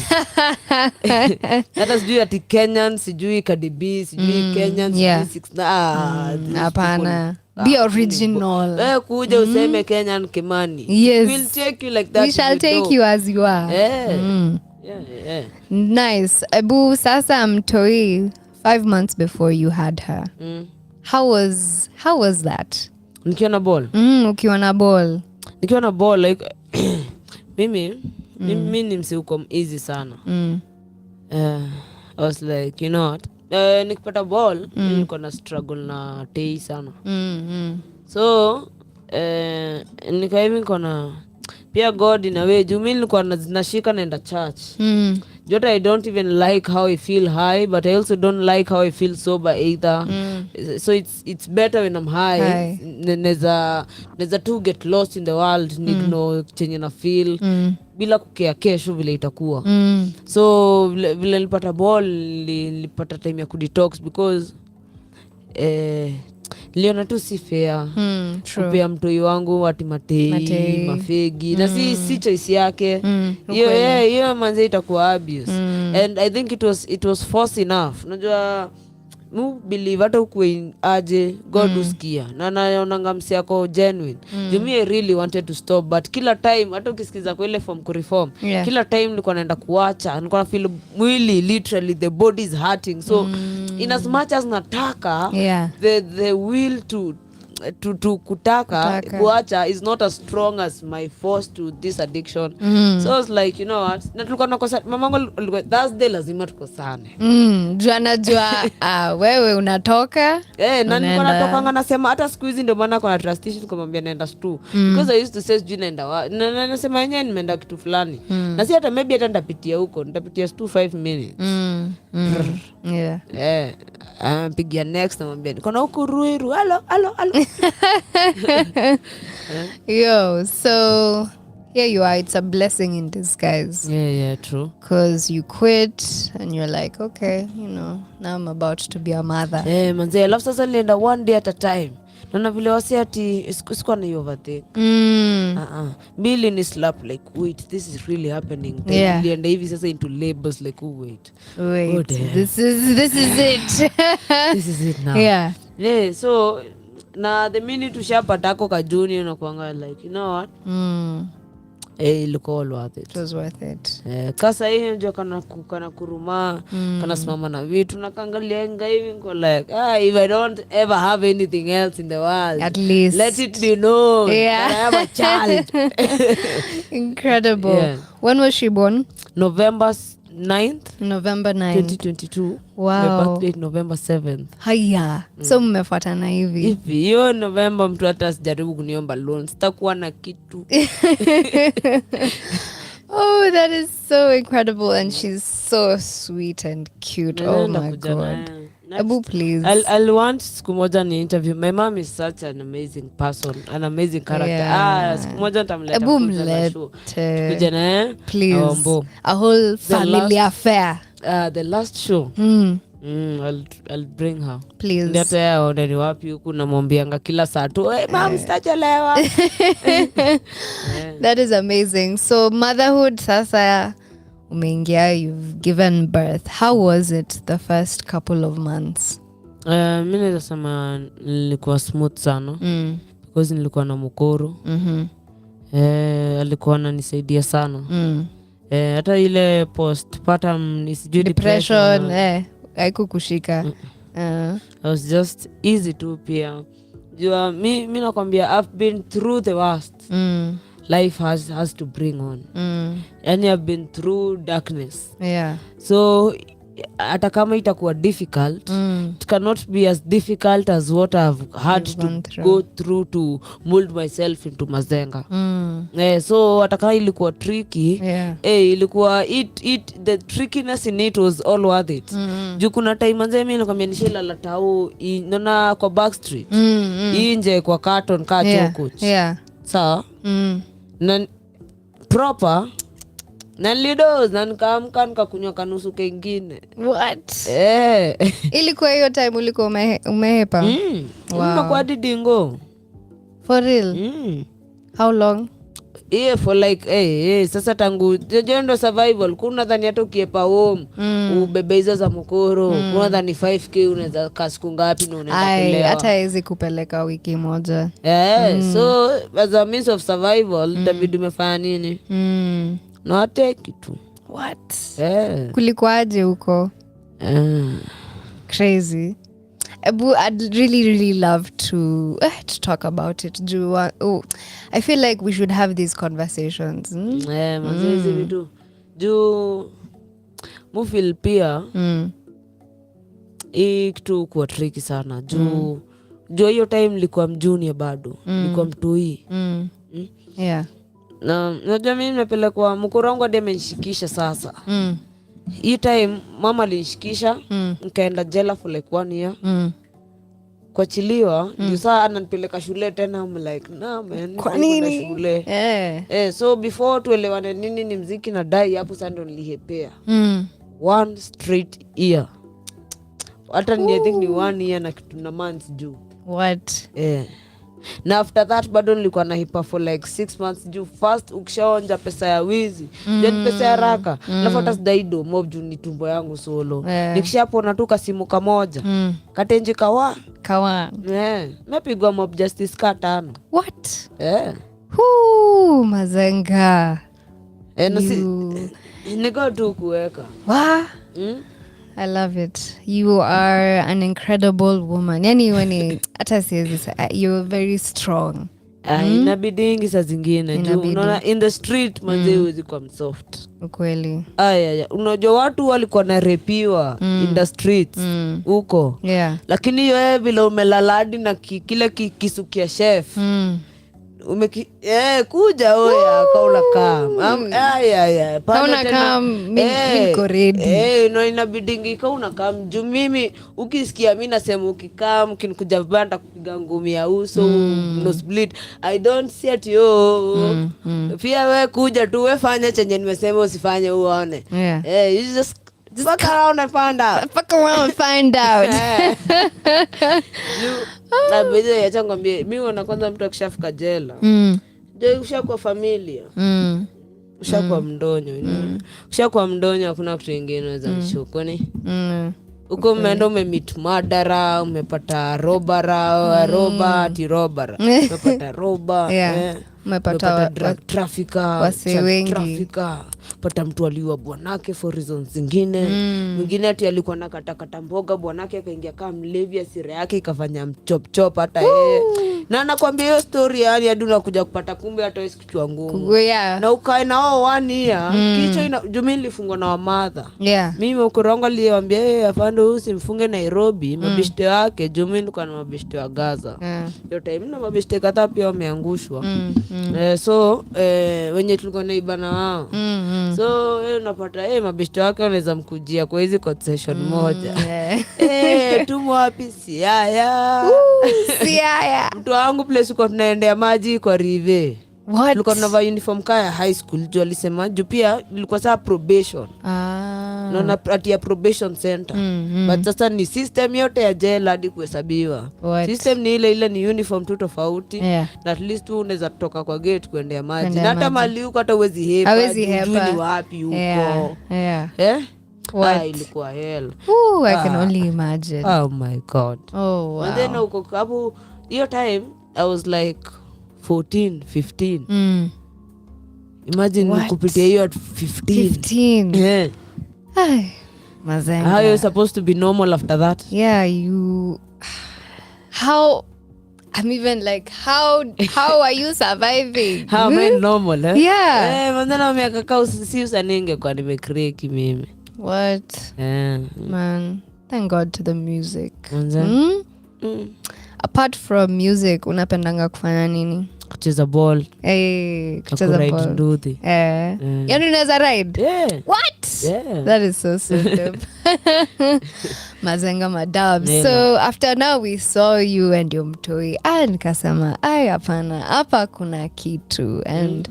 S5: Hata sijui ati Kenyan, sijui Cardi B, sijui Kenyan, sijui 6
S4: hapana. Be original.
S5: Kuja useme Kenyan Kimani.
S4: Yes.
S5: We'll take you like that.
S4: We shall take you as you are.
S5: Yeah.
S4: Nice. Ebu sasa mtoi 5 months before you had her. How was that?
S5: Nikiwa na ball.
S4: Ukiwa na ball.
S5: Nikiwa na ball like mimi ni msiuko easy sana. I was like, you know what? Nikipata ball niko na struggle na tei sana. So nikaimi kona pia God in a way juu mimi nilikuwa nashika naenda church. Jota I don't even like how I feel high, but I also don't like how I feel sober either. So it's better when I'm high. Neza to get lost in the world, nigno chenye na feel bila kukea kesho vile itakuwa. So vile nilipata ball nilipata time ya kudetox because liona tu si fair kupea mtoi wangu ati matei mafegi na si choice yake. Hiyo manze itakuwa abuse. And I think it was force enough. Unajua mu believe hata ukwe aje God usikia na naonanga msi yako genuine. Jumi I really wanted to stop, but kila time hata ukisikiza kwa ile form kureform kila time nilikuwa naenda kuacha, nilikuwa na feel mwili literally the body is hurting. So in as much as nataka the will to kutaka kuacha is not as strong as my force to this addiction. So I was like, you know what, na tulikuwa nakosa mamangu Thursday lazima tukosane.
S4: Jua wewe unatoka
S5: na nilikuwa natoka nasema hata siku hizi ndio maana kuna trust issue kumwambia naenda stu because I used to say naenda na nasema yenyewe nimeenda kitu fulani na si hata maybe hata nitapitia huko nitapitia stu 5 minutes. Pigia next namwambia niko na huko Ruiru. Hello.
S4: Yo, so here you are. It's a blessing in disguise.
S5: Yeah, true.
S4: Because you quit and you're like, okay, you know, now I'm about to be a mother.
S5: Manze, alafu sasa nilienda one day at a time. Naona vile wasi ati sikuwa na overthink. Billy ni slap like, wait, this is really happening. Nilienda hivi sasa into labels like, oh wait.
S4: This is it.
S5: This is it now.
S4: Yeah,
S5: so na the minute ushapatako kajuni unakuanga like, you know what? Ilikuwa all worth it.
S4: It was worth it.
S5: Kasa hiyo ndio kana kuruma, kana simama na vitu na kaangalia nga hivi niko like, if I don't ever have anything else in the world,
S4: at least
S5: let it be known that I have a child.
S4: Incredible. When was she born?
S5: November 9th,
S4: 2022. Wow.
S5: My birthday November 7th.
S4: Haya. So mmefuatana hivi.
S5: Hiyo November mtu hata sijaribu kuniomba loan. Sitakuwa na kitu.
S4: Oh, that is so incredible, and she's so sweet and cute. Oh my God. Abu, please.
S5: I'll want siku moja ni interview. My mom is such an amazing person, an amazing character. Siku moja nitamleta
S4: Abu mlete.
S5: Kuja na
S4: please. A whole family affair.
S5: The last show. I'll bring her.
S4: Please.
S5: Ndio taona ni wapi huku namwambianga kila saa tu, mom sitachelewa.
S4: That is amazing. So motherhood sasa umeingia, you've given birth. How was it the first couple of months?
S5: Mimi naweza sema nilikuwa smooth sana. Because nilikuwa na mkoro. Alikuwa ananisaidia sana. Hata ile postpartum isijui
S4: depression haikukushika.
S5: I was just easy to pia. Jua mimi nakwambia I've been through the worst. Life has to bring on. And I've been through darkness.
S4: Yeah.
S5: So hata kama itakuwa difficult, it cannot be as difficult as what I've had to go through to mold myself into Mazenga. So hata kama ilikuwa tricky, ilikuwa the trickiness in it was all worth it. Juu kuna time manze mimi nakwambia nishila la tao nona kwa Backstreet nje kwa carton ka chokuch. Sawa? Na proper na lidos na nikaamka nikakunywa kanusu kengine.
S4: What? Ilikuwa hiyo time ulikuwa umehepa?
S5: Wow. Kwa didingo.
S4: For real? How long?
S5: For like sasa tangu jendo survival kuna dhani hata ukiepa home ubebe hizo za mkoro kuna dhani 5k unaweza kasiku ngapi na unaenda kulea
S4: hata hizi kupeleka wiki moja.
S5: So as a means of survival itabidi umefanya nini? No take it.
S4: What? Kulikuwaje huko? Crazy. I'd really love to talk about it. I feel like we should have these conversations.
S5: Mazoezi vitu. Juu mufil pia kitu kwa tricky sana. Juu hiyo time nilikuwa mjunior bado. Nilikuwa mtoi. Na najua mimi nimepelekwa mkoro wangu hadi amenishikisha sasa. Hii time mama alinishikisha nikaenda jela for like 1 year. Kuachiliwa ndio saa ananipeleka shule tena. I'm like nah man,
S4: kwa nini
S5: shule? So before tuelewane nini ni mziki na dai hapo sasa ndo nilihepea 1 straight year. Hata I think ni 1 year na kitu na months juu.
S4: What?
S5: Na after that bado nilikuwa na hipa for like 6 months juu first ukishaonja pesa ya wizi then pesa ya raka nafuata sidaido mob juu ni tumbo yangu solo. Nikishapona tu kasimu kamoja katenje kawa mepigwa mob justice ka 5.
S4: What? Mazenga.
S5: Niko tu kuweka.
S4: I love it. You are an incredible woman. Yani when hata siwezi you're very strong.
S5: Inabidingi saa zingine juu unaona in the street manze huwezi kwa msoft.
S4: Ukweli.
S5: Unajua watu walikuwa na repiwa in the streets huko. Lakini wewe vile umelaladi na kile kisukia chef. Kuja oya kaula kam
S4: kauna kam niko ready.
S5: No inabidingi kauna kam juu mimi ukisikia mimi nasema ukikam kinikuja banda kupiga ngumi ya uso no split I don't see it pia we kuja tu we fanya chenye nimesema usifanye uone. You just fuck around and find out.
S4: Fuck around and find out.
S5: Na bidii ya changu ambie mimi wana kwanza mtu akishafika jela ndio ushakuwa familia ushakuwa mdonyo ushakuwa mdonyo hakuna kitu kingine unaweza mshukoni uko umeenda umemeet murderer umepata robara umepata roba
S4: umepata
S5: trafficker pata mtu aliua bwanake for reasons zingine mwingine ati alikuwa nakatakata mboga bwanake akaingia kama mlevi asira yake ikafanya chop hata yeye na nakwambia hiyo story yani hadi unakuja kupata kumbe hata wewe kichwa ngumu na ukae nao 1 year kichwa jumi nilifungwa na wamadha mimi ukorongo aliwaambia afande usimfunge Nairobi mabishte wake jumi nilikuwa na mabishte wa Gaza hiyo time na mabishte kadhaa pia wameangushwa so wenye tulikuwa naibana wao so unapata mabishto wake wanaweza mkujia kwa hizi concession moja tumo wapi Siaya mtu wangu place uko tunaendea maji kwa rive tulikuwa tunavaa uniform kaya high school juu alisema juu pia ilikuwa saa probation naona ati ya probation center but sasa ni system yote ya jela hadi kuhesabiwa system ni ile ni uniform tu tofauti na at least tu unaweza kutoka kwa gate kuendea maji na hata mali huko hata uwezi hepa ni wapi huko ilikuwa hell.
S4: I can only imagine.
S5: Oh my god.
S4: Wow.
S5: And then uko hapo hiyo time I was like 14 15 imagine kupitia hiyo at 15
S4: Mazenga.
S5: How you supposed to be normal after that?
S4: How I'm even like how are you surviving?
S5: How am I normal?
S4: Yeah.
S5: Mandana miaka si usaninge kwa nimekreki mimi.
S4: What?
S3: Yeah.
S4: Man, thank God to the music.
S3: Mm.
S4: Apart from music, unapendanga kufanya nini?
S3: Kucheza ball.
S4: Kucheza ball.
S3: Nduthi.
S4: Yani unaweza ride?
S3: Yeah.
S4: What?
S3: Yeah.
S4: That is so simple. Mazenga madam. So after now we saw you and your mtoi. Nikasema, hapana, hapa kuna kitu. And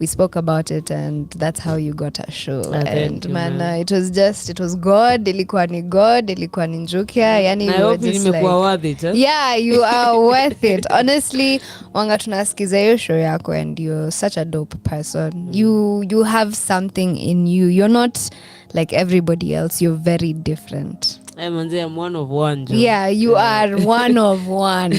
S4: we spoke about it and that's how you got a show. And it was God. Ilikuwa ni God. Ilikuwa ni Njukia. Yani
S3: I hope nimekuwa worth it.
S4: Yeah, you are worth it. Honestly, wanga tunasikiza hiyo show yako and you're such a dope person. You have something in you. You're not like everybody else. You're very different.
S3: I'm one of one. Joe.
S4: Yeah, you are one of one.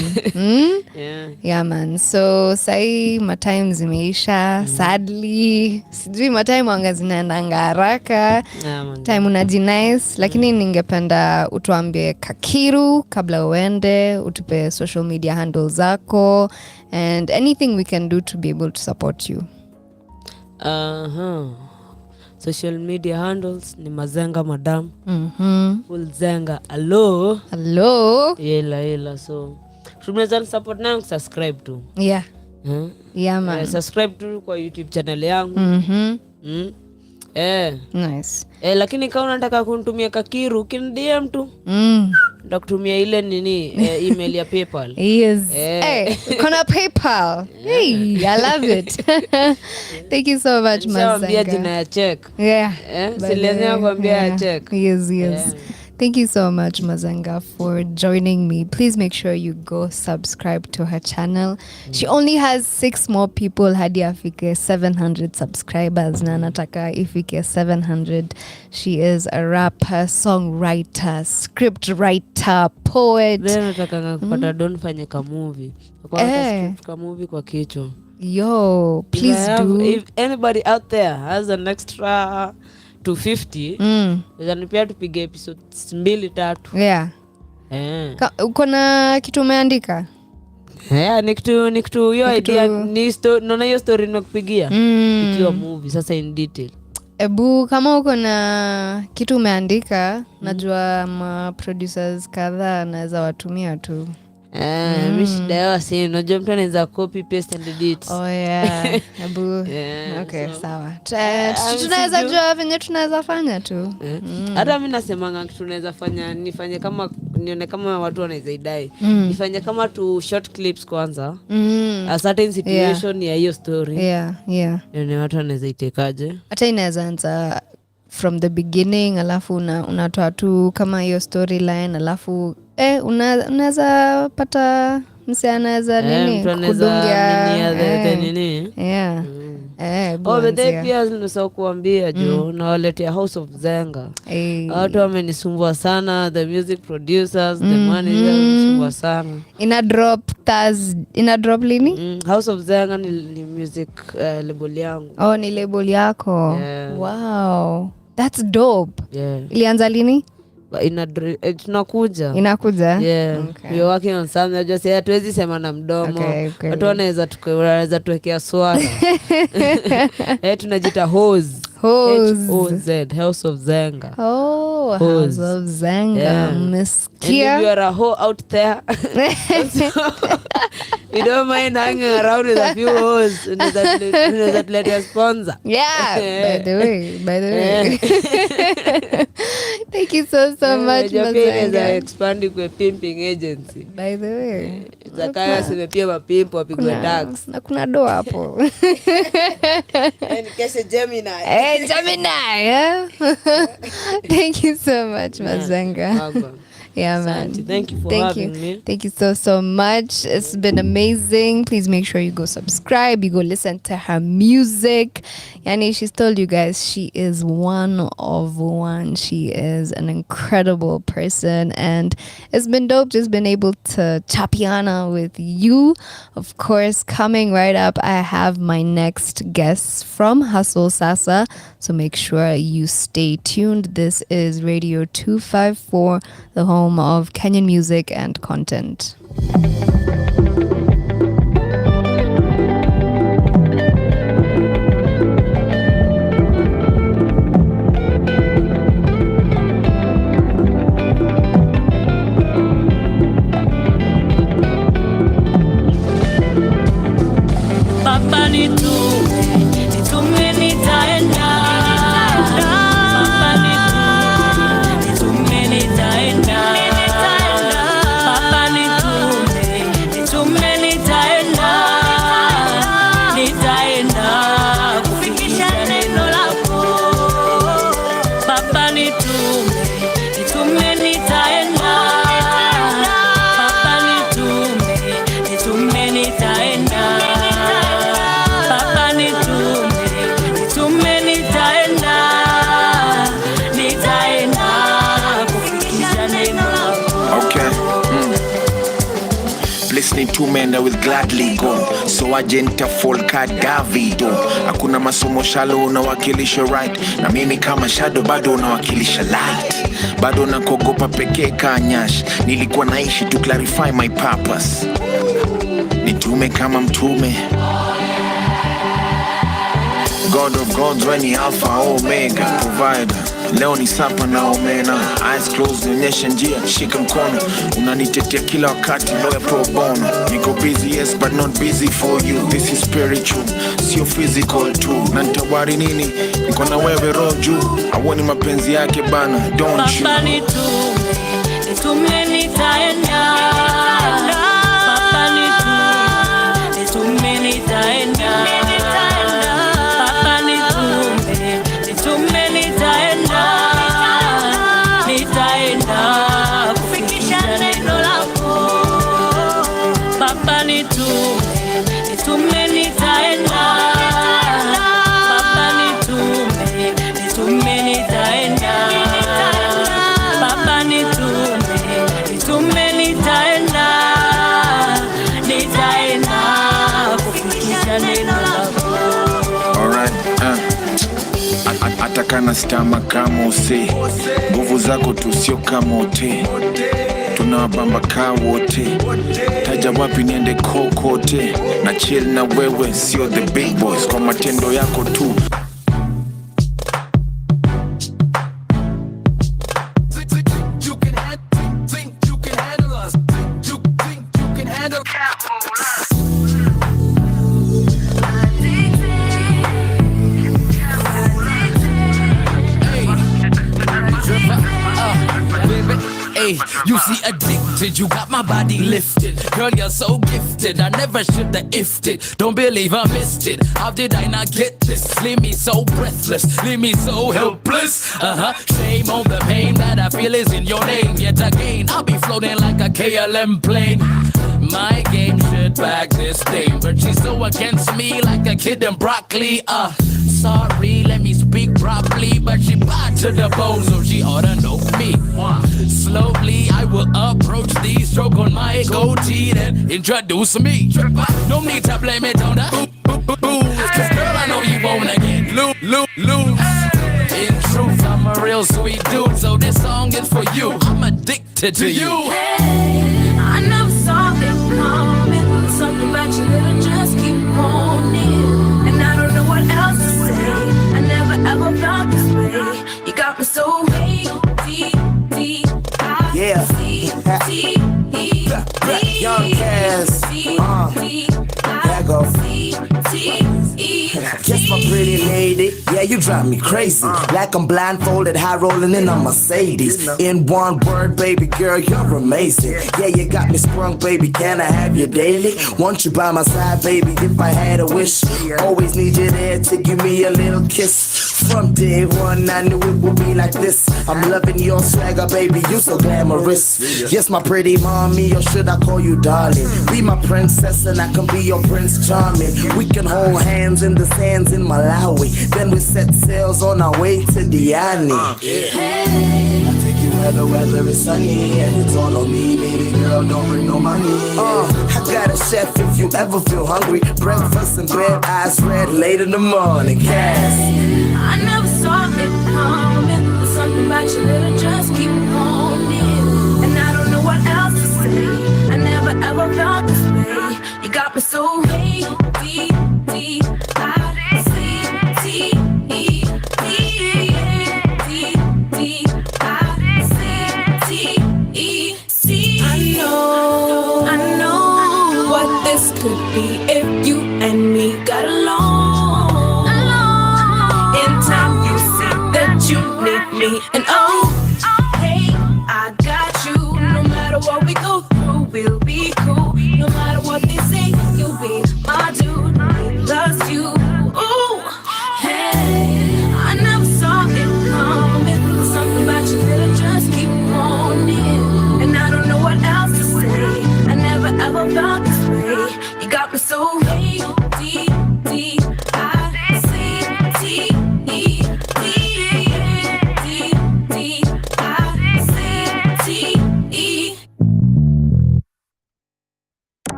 S4: Yeah, man. So sai matime zimeisha. Sadly, sijui matime wanga zinaendanga haraka. Time unajinice. Lakini ningependa utuambie kakiru kabla uende, utupe social media handles zako and anything we can do to be able to support you.
S3: Social media handles ni Mazenga Madam. Full Zenga. Hello. Yela. So tunaweza support na subscribe tu.
S4: Yeah. Yeah, man.
S3: Subscribe tu kwa YouTube channel yangu.
S4: Nice.
S3: Lakini kama unataka kunitumia kakiru, DM tu. Ndakutumia ile nini email ya PayPal.
S4: Yes. Kuna PayPal. Hey, I love it. Thank you so much, Mazenga.
S3: Jina ya check.
S4: Yeah.
S3: Silenzia kuambia ya check.
S4: Yes. Thank you so much, Mazenga, for joining me. Please make sure you go subscribe to her channel. She only has 6 more people hadi afike 700 subscribers. Na nataka ifike 700. She is a rapper, songwriter, script writer, poet.
S3: Nataka kupata don't fanye ka movie. Kwa script ka movie kwa kichwa.
S4: Yo, please do.
S3: If anybody out there has an extra 250, pia tupige episodes 2-3.
S4: Yeah. Uko na kitu umeandika?
S3: Ni kitu hiyo idea ni naona hiyo story nimekupigia ikiwa movie sasa in detail.
S4: Ebu kama uko na kitu umeandika, najua ma producers kadhaa naweza watumia tu.
S3: Shida yao si unajua mtu anaweza copy paste and edit.
S4: Ebu. Okay, sawa. Tunaweza jua venye tunaweza fanya tu.
S3: Hata mimi nasemanga tunaweza fanya nifanye kama nione kama watu wanaweza idai. Nifanye kama tu short clips kwanza. A certain situation ya hiyo story.
S4: Yeah.
S3: Ni watu wanaweza itekaje?
S4: Hata inaweza anza from the beginning alafu unatoa tu kama hiyo storyline alafu unaweza pata mse anaweza nini kudungia
S3: nini.
S4: But
S3: pia nimesahau kuambia jo nawaletea House of Zenga. Watu wamenisumbua sana, the music producers, the managers wamenisumbua sana.
S4: Ina drop lini?
S3: House of Zenga ni music label yangu.
S4: Ni label yako. Wow, that's dope. Ilianza lini?
S3: Tunakuja.
S4: Inakuja?
S3: Yeah. Okay. We are working on something. Najua si hatuwezi sema na mdomo. Watu wanaweza tuwekea swala. Tunajita Hose. H-O-Z, House of Zenga.
S4: House of Zenga. Mesikia.
S3: And if you are a hoe out there, you don't mind hanging around with a few hoes. Unaweza tuletea sponsor.
S4: Yeah, by the way. Thank you so much, Mazenga.
S3: Expand kwa pimping agency.
S4: By the way.
S3: Zakaya simepia mapimpo wapigwe tax.
S4: Na kuna do hapo.
S3: Kese Gemini.
S4: Gemini, yeah. Thank you so much, Mazenga. Yeah, man.
S3: Thank you for having me.
S4: Thank you so much. It's been amazing. Please make sure you go subscribe. You go listen to her music. Yani, she's told you guys she is one of one. She is an incredible person. And it's been dope just being able to chapiana with you. Of course, coming right up, I have my next guest from Hustle Sasa. So make sure you stay tuned. This is Radio 254, the home of Kenyan music and content.
S6: Papa nitume, nitume nitaenda. Papa nitume, nitume nitaenda. Papa nitume, nitume nitaenda. Nitaenda kufikisha neno lako.
S24: Okay. Listening to men that will gladly go. So agenta folka Davido. Hakuna masomo shallow unawakilisha right. Na mimi kama shadow bado unawakilisha light. Bado nakogopa pekee kanyash. Nilikuwa naishi to clarify my purpose. Nitume kama mtume. God of gods when he alpha omega provider. Leo ni sapa na omena. Eyes closed nionyeshe njia, shika mkono. Unanitetea kila wakati, lawyer pro bono. Niko busy yes but not busy for you. This is spiritual, sio physical too. Na nitawari nini, niko na wewe roho juu. Hauoni mapenzi yake bana, don't you?
S6: Papa nitume, nitume nitaenda. Papa nitume, nitume nitaenda. Papa nitume, nitume nitaenda. Nitaenda kufikisha neno lako. Papa nitume, nitume nitaenda. Papa nitume, nitume nitaenda. Papa nitume, nitume nitaenda. Nitaenda kufikisha neno lako.
S24: Alright, atakana stama kama use. Nguvu zako tu sio kama ote. Tunawabamba kaa wote. Taja wapi niende kokote. Na chill na wewe sio the big boys. Kwa matendo yako tu.
S10: You see addicted, you got my body lifted. Girl, you're so gifted, I never should have ifed it. Don't believe I missed it, how did I not get this? Leave me so breathless, leave me so helpless. Shame on the pain that I feel is in your name. Yet again, I'll be floating like a KLM plane. My game should back this thing, but she's so against me like a kid in broccoli. Sorry, let me speak properly, but she bad to the bone, so she oughta know me. Slowly, I will approach these, stroke on my goatee, then introduce me. No need to blame it on the booze, cause girl, I know you wanna get loose. In truth, I'm a real sweet dude, so this song is for you. I'm addicted to you.
S2: Hey, I never saw it coming. Something about you that I just keep wanting, and I don't know what else to say. I never ever felt this way. You got me so deep.
S22: Yeah. Young Cass. There go. Guess my pretty lady. Yeah, you drive me crazy. Like I'm blindfolded, high rolling in a Mercedes. In one word, baby girl, you're amazing. Yeah, you got me sprung, baby. Can I have you daily? Want you by my side, baby, if I had a wish. Always need you there to give me a little kiss. From day one, I knew it would be like this. I'm loving your swagger, baby, you so glamorous. Yes, my pretty mommy, or should I call you darling? Be my princess and I can be your prince charming. We can hold hands in the sands in Malawi. Then we set sails on our way to Diani.
S2: Hey,
S22: I take you where the weather is sunny, and it's all on me, baby girl, don't bring no money. I got a chef if you ever feel hungry. Breakfast in bed, eyes red, late in the morning. Cass.
S2: I never saw it coming. There's something about you that I just keep wanting, and I don't know what else to say. I never ever felt this way. You got me so deep. I know what this could be if you and me got along. In time you see that you need me, and hey, I got you. No matter what we go through, we'll be cool. No matter what they say, you'll be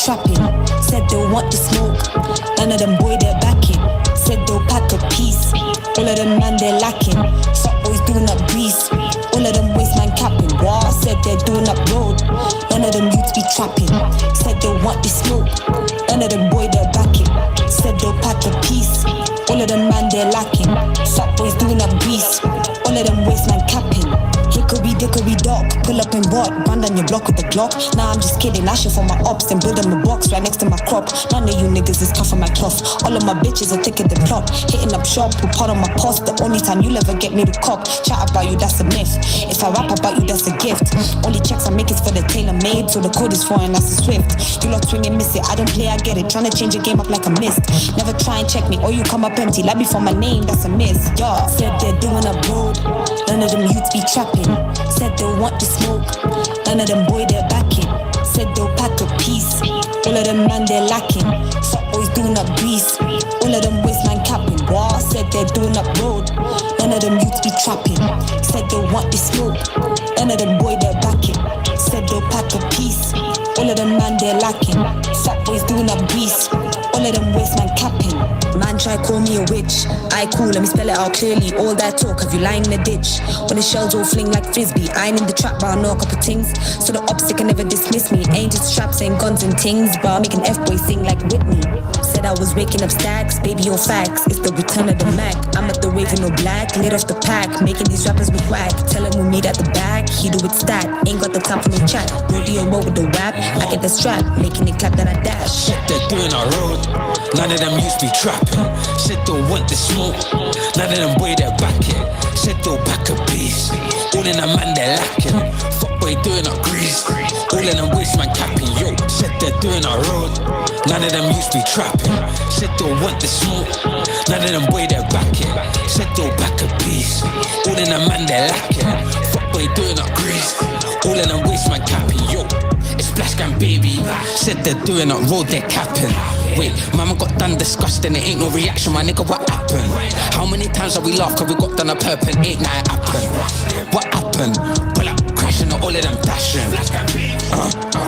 S7: trapping. Said they want the smoke, none of them boy they're backing. Said they'll pack a piece, all of them man they're lacking. Fuck boys doing up grease, all of them waste man capping. What? Said they're doing up road, none of them youths be trapping. Said they want the smoke, none of them boy they're backing. Said they'll pack a piece, all of them man they're lacking. Fuck boys doing up grease, all of them waste man capping. Hickory dock, pull up and what? Band on your block with the Glock. Nah, I'm just kidding, I shit for my ops, then build them a box right next to my crop. None of you niggas is tough on my cloth. All of my bitches are thicker than plot. Hitting up shop, who part of my post. The only time you'll ever get me to cop. Chat about you, that's a myth. If I rap about you, that's a gift. Only checks I make is for the tailor made, so the code is foreign, that's a Swift. You lot swing and miss it, I don't play, I get it. Tryna change the game up like a mist. Never try and check me, or you come up empty. Like before my name, that's a miss. Yeah, said they're doing up road, none of them youths be trapping. Said they want the smoke, none of them boy they're backing. Said they'll pack a piece, all of them man they're lacking. Fuck boys doing up grease, all of them waste man capping. What? Said they're doing up road, none of them youths be trapping. Said they want the smoke, none of them boy they're backing. Said they'll pack a piece, all of them man they're lacking. Fuck boys doing up grease, all of them waste man capping. Man try call me a witch, I cool, let me spell it out clearly. All that talk, have you lying in the ditch? When the shells all fling like frisbee, I ain't in the trap, but I know a couple things. So the ops, they can never dismiss me. Ain't just straps, ain't guns and things, but I'll make an F-boy sing like Whitney. Said I was waking up stacks, baby all facts. It's the return of the Mac. I'm at the wave in no black, lit off the pack, making these rappers look whack. Tell him we'll meet at the back, he do it stat. Ain't got the time for no chat. Rodeo roll with the rap, I get the strap, making it clap that I dash.
S23: Shit they're doing our road, none of them used to be trapping. Said they'll want the smoke, none of them boy they're backing. Said they'll pack a piece, all in a man they're lacking. Fuck boy doing our grease, all in them waste man capping. Yo, said they're doing our road, none of them used to be trapping. Said they'll want the smoke, none of them boy they're backing. Said they'll pack a piece, all in a man they're lacking. Fuck boy doing our grease, all in them waste man capping. Yo, it's Splash Gang baby, said they're doing our road they're capping. Wait, mama got done disgusting, it ain't no reaction, my nigga, what happened? How many times have we laughed cause we got done a perp and ain't nothing happened? What happened? Pull up, crashing, all of them dashing.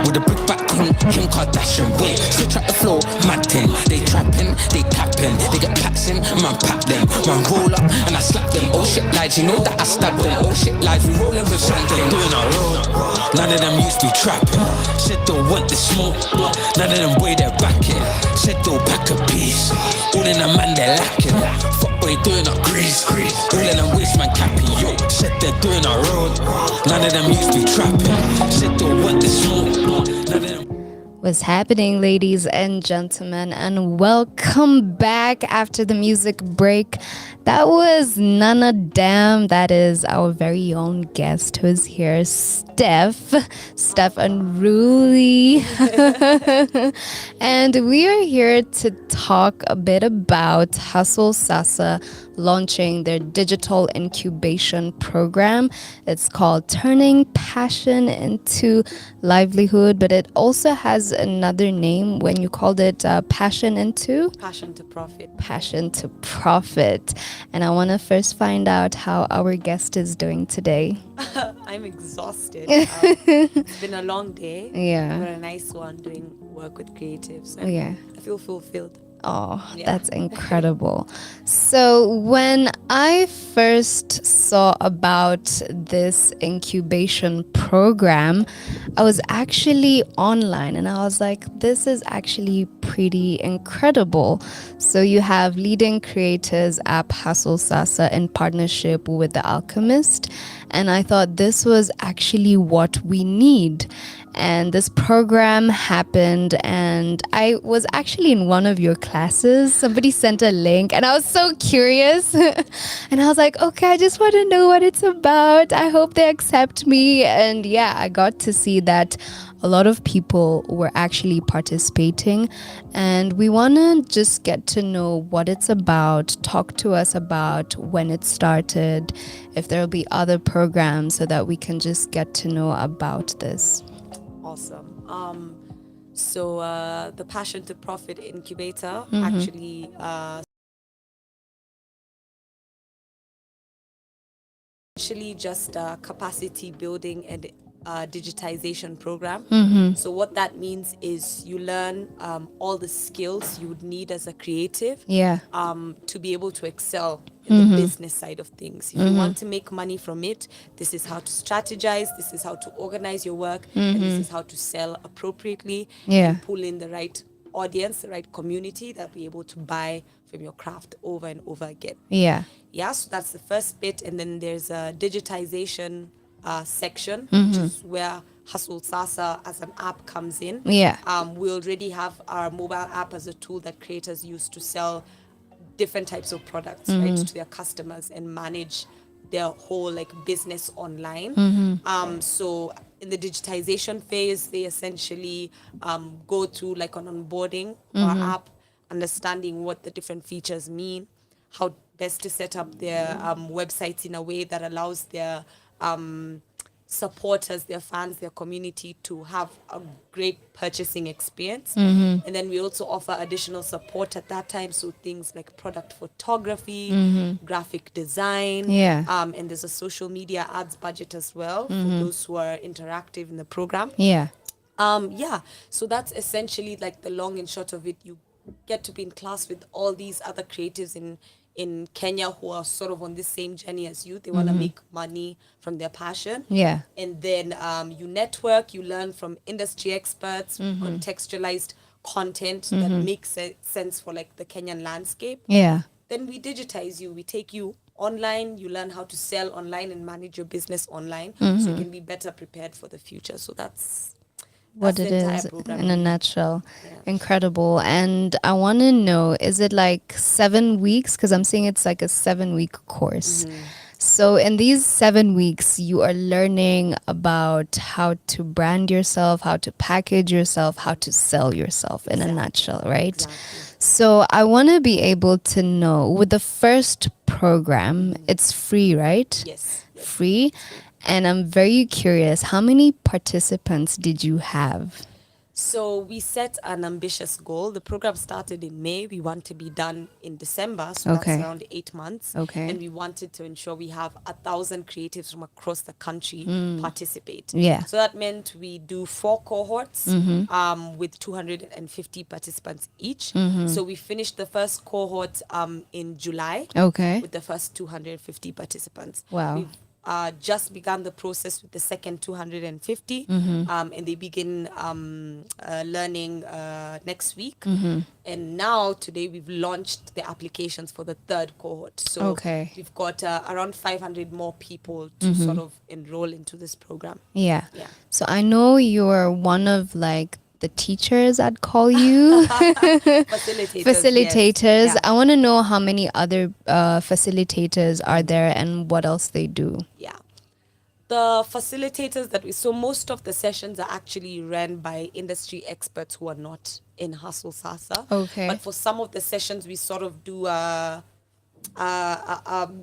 S23: With a brick back on Kim Kardashian. Wait, switch up the floor, mad thing. They trapping, they capping, they get packs in, man pack them. Man roll up and I slap them. Oh shit lies, you know that I stab them. Oh shit lies, we rolling with something. Doing our road, none of them used to be trapping. Said they'll want the smoke, none of them boy they're backing. Said they'll pack a piece, all in a man they're lacking. Fuck boy doing a grease, all in them waste man capping. Yo, said they're doing our road, none of them used to be trapping. Said they'll want the smoke, none of them.
S4: What's happening, ladies and gentlemen, and welcome back after the music break. That was Nana Dam. That is our very own guest who is here, Steph Unruly. And we are here to talk a bit about Hustle Sasa launching their digital incubation program. It's called Turning Passion into Livelihood, but it also has another name when you called it Passion to Profit. Passion to Profit. And I want to first find out how our guest is doing today.
S11: I'm exhausted. It's been a long day.
S4: Yeah.
S11: But a nice one doing work with creatives. So
S4: yeah.
S11: I feel fulfilled.
S4: Oh, yeah. That's incredible. So when I first saw about this incubation program, I was actually online and I was like, this is actually pretty incredible. So you have leading creators app Hustle Sasa in partnership with The Alchemist. And I thought this was actually what we need. And this program happened and I was actually in one of your classes. Somebody sent a link and I was so curious. And I was like, okay, I just want to know what it's about. I hope they accept me. And yeah, I got to see that a lot of people were actually participating. And we want to just get to know what it's about, talk to us about when it started, if there'll be other programs so that we can just get to know about this.
S11: Awesome. So the Passion to Profit Incubator actually just capacity building and digitization program.
S4: Mhm.
S11: So what that means is you learn all the skills you would need as a creative
S4: Yeah.
S11: to be able to excel in the
S4: Mhm.
S11: business side of things. If you want to make money from it, this is how to strategize, this is how to organize your work, and this
S4: Mhm.
S11: is how to sell appropriately
S4: Yeah.
S11: and pull in the right audience, the right community that will be able to buy from your craft over and over again.
S4: Yeah.
S11: Yeah, so that's the first bit. And then there's a digitization section, which
S4: Mhm.
S11: is where Hustle Sasa as an app comes in.
S4: Yeah.
S11: We already have our mobile app as a tool that creators use to sell different types of products, right,
S4: Mhm.
S11: to their customers and manage their whole like business online.
S4: Mhm.
S11: So in the digitization phase, they essentially go through like an onboarding for
S4: Mhm.
S11: our app, understanding what the different features mean, how best to set up their websites in a way that allows their supporters, their fans, their community to have a great purchasing experience.
S4: Mhm.
S11: And then we also offer additional support at that time. So things like product photography,
S4: Mhm.
S11: graphic design,
S4: Yeah.
S11: and there's a social media ads budget as well for
S4: Mhm.
S11: those who are interactive in the program.
S4: Yeah.
S11: Yeah, so that's essentially like the long and short of it. You get to be in class with all these other creatives in Kenya who are sort of on the same journey as you. They want to
S4: Mhm.
S11: make money from their passion.
S4: Yeah.
S11: And then you network, you learn from industry experts,
S4: Mhm.
S11: contextualized content that
S4: Mhm.
S11: makes sense for like the Kenyan landscape.
S4: Yeah.
S11: Then we digitize you. We take you online. You learn how to sell online and manage your business online, so you
S4: Mhm.
S11: can be better prepared for the future. So that's
S4: What
S11: the
S4: it
S11: entire
S4: is
S11: program.
S4: in a nutshell. Incredible. And I want to know, is it like 7 weeks? Because I'm seeing it's like a 7-week course. So in these 7 weeks, you are learning about how to brand yourself, how to package yourself, how to sell yourself in a nutshell, right? So I want to be able to know, with the first program, it's free, right?
S11: Yes.
S4: Free. And I'm very curious, how many participants did you have?
S11: So we set an ambitious goal. The program started in May. We want to be done in December, so
S4: Okay.
S11: that's around 8 months.
S4: Okay.
S11: And we wanted to ensure we have 1,000 creatives from across the country participate.
S4: Yeah.
S11: So that meant we do 4 cohorts with 250 participants each. So we finished the first cohort in July.
S4: Okay.
S11: With the first 250 participants.
S4: Wow.
S11: We've just begun the process with the second 250, and they begin learning next week. And now today we've launched the applications for the third cohort. So
S4: Okay.
S11: we've got around 500 more people to sort of enroll into this program.
S4: Yeah.
S11: Yeah.
S4: So I know you're one of like the teachers, I'd call you.
S11: Facilitators.
S4: Facilitators.
S11: Yes. Yeah.
S4: I want to know how many other facilitators are there and what else they do.
S11: Yeah. The facilitators so most of the sessions are actually run by industry experts who are not in Hustle Sasa.
S4: Okay.
S11: But for some of the sessions, we sort of do a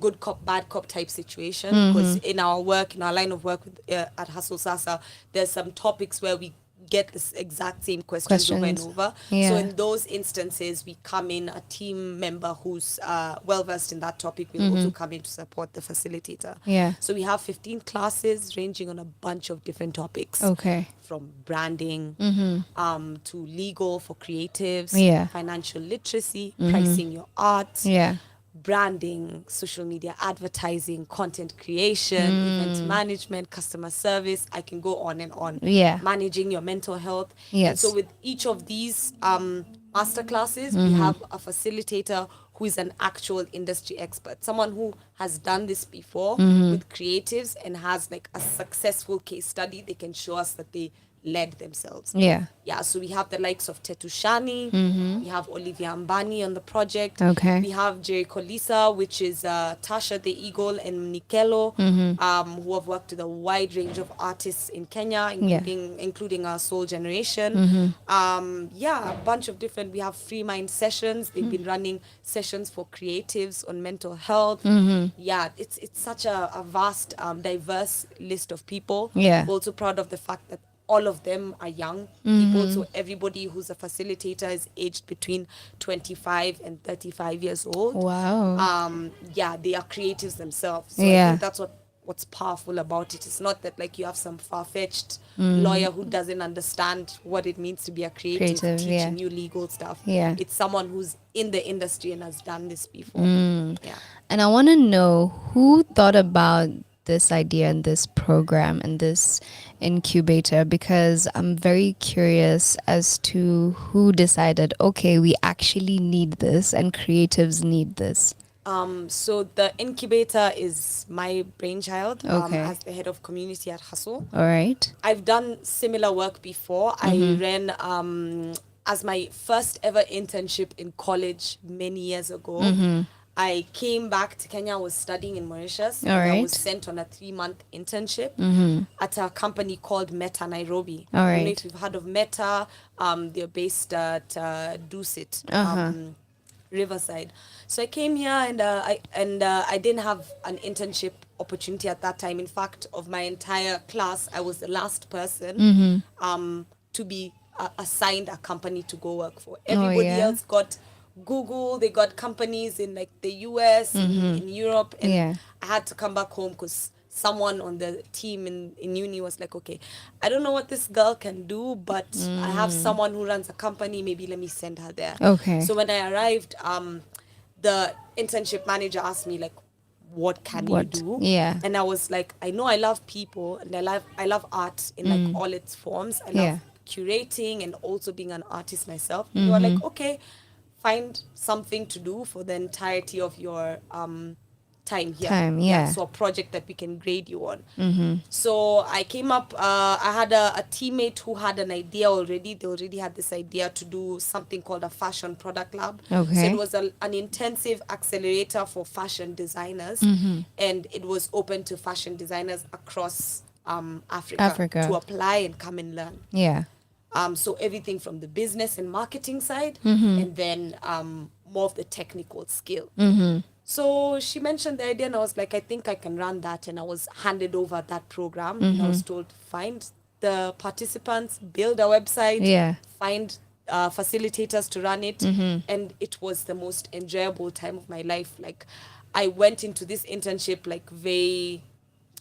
S11: good cop, bad cop type situation. Because in our work, in our line of work with, at Hustle Sasa, there's some topics where we get this exact same questions over and over.
S4: Yeah.
S11: So in those instances, we come in, a team member who's well versed in that topic will also come in to support the facilitator.
S4: Yeah.
S11: So we have 15 classes ranging on a bunch of different topics.
S4: Okay.
S11: From branding to legal for creatives,
S4: Yeah.
S11: financial literacy, pricing your art,
S4: Yeah.
S11: branding, social media advertising, content creation, event management, customer service. I can go on and on.
S4: Yeah.
S11: Managing your mental health.
S4: Yes.
S11: And so with each of these master classes, we have a facilitator who is an actual industry expert, someone who has done this before with creatives and has like a successful case study. They can show us that they led themselves.
S4: Yeah.
S11: Yeah, so we have the likes of Tuchapiane, we have Olivia Ambani on the project.
S4: Okay.
S11: We have Jerry Kolisa, which is Tasha the Eagle and Nikelo, who have worked with a wide range of artists in Kenya, including our Soul Generation. Yeah, a bunch of different. We have free mind sessions. They've been running sessions for creatives on mental health. Yeah, it's such a vast, diverse list of people.
S4: Yeah.
S11: We're also proud of the fact that all of them are young people. So everybody who's a facilitator is aged between 25 and 35 years old.
S4: Wow.
S11: Yeah, they are creatives themselves. So
S4: Yeah.
S11: I think that's what what's powerful about it. It's not that like you have some far-fetched lawyer who doesn't understand what it means to be a creative teaching you legal stuff. It's someone who's in the industry and has done this before.
S4: And I want to know who thought about this idea and this program and this incubator, because I'm very curious as to who decided, okay, we actually need this and creatives need this.
S11: So the incubator is my brainchild as the head of community at Hustle.
S4: All right.
S11: I've done similar work before. I ran as my first ever internship in college many years ago. I came back to Kenya. I was studying in Mauritius. I was sent on a 3-month internship at a company called Meta Nairobi. I don't know if you've heard of Meta. They're based at Dusit, Riverside. So I came here and I didn't have an internship opportunity at that time. In fact, of my entire class, I was the last person to be assigned a company to go work for. Everybody else got Google, they got companies in like the US, in Europe, and I had to come back home because someone on the team in uni was like, okay, I don't know what this girl can do, but I have someone who runs a company, maybe let me send her there. So when I arrived, the internship manager asked me like, what can you do? And I was like, I know I love people and I love art in like all its forms. I love curating and also being an artist myself. And they were like, okay, find something to do for the entirety of your time here. So a project that we can grade you on. So I came up, I had a teammate who had an idea already. They already had this idea to do something called a fashion product lab. So it was an intensive accelerator for fashion designers. And it was open to fashion designers across Africa to apply and come and learn. So everything from the business and marketing side, and then more of the technical skill. So she mentioned the idea and I was like, I think I can run that. And I was handed over that program. And I was told, find the participants, build a website, find facilitators to run it. And it was the most enjoyable time of my life. Like I went into this internship like very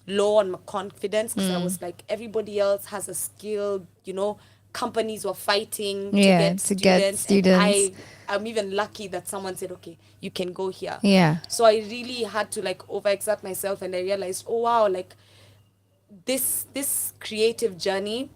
S11: low on my confidence because I was like, everybody else has a skill, you know, companies were fighting to get students. And I'm even lucky that someone said, okay, you can go here. So I really had to like overexert myself and I realized, oh wow, like this creative journey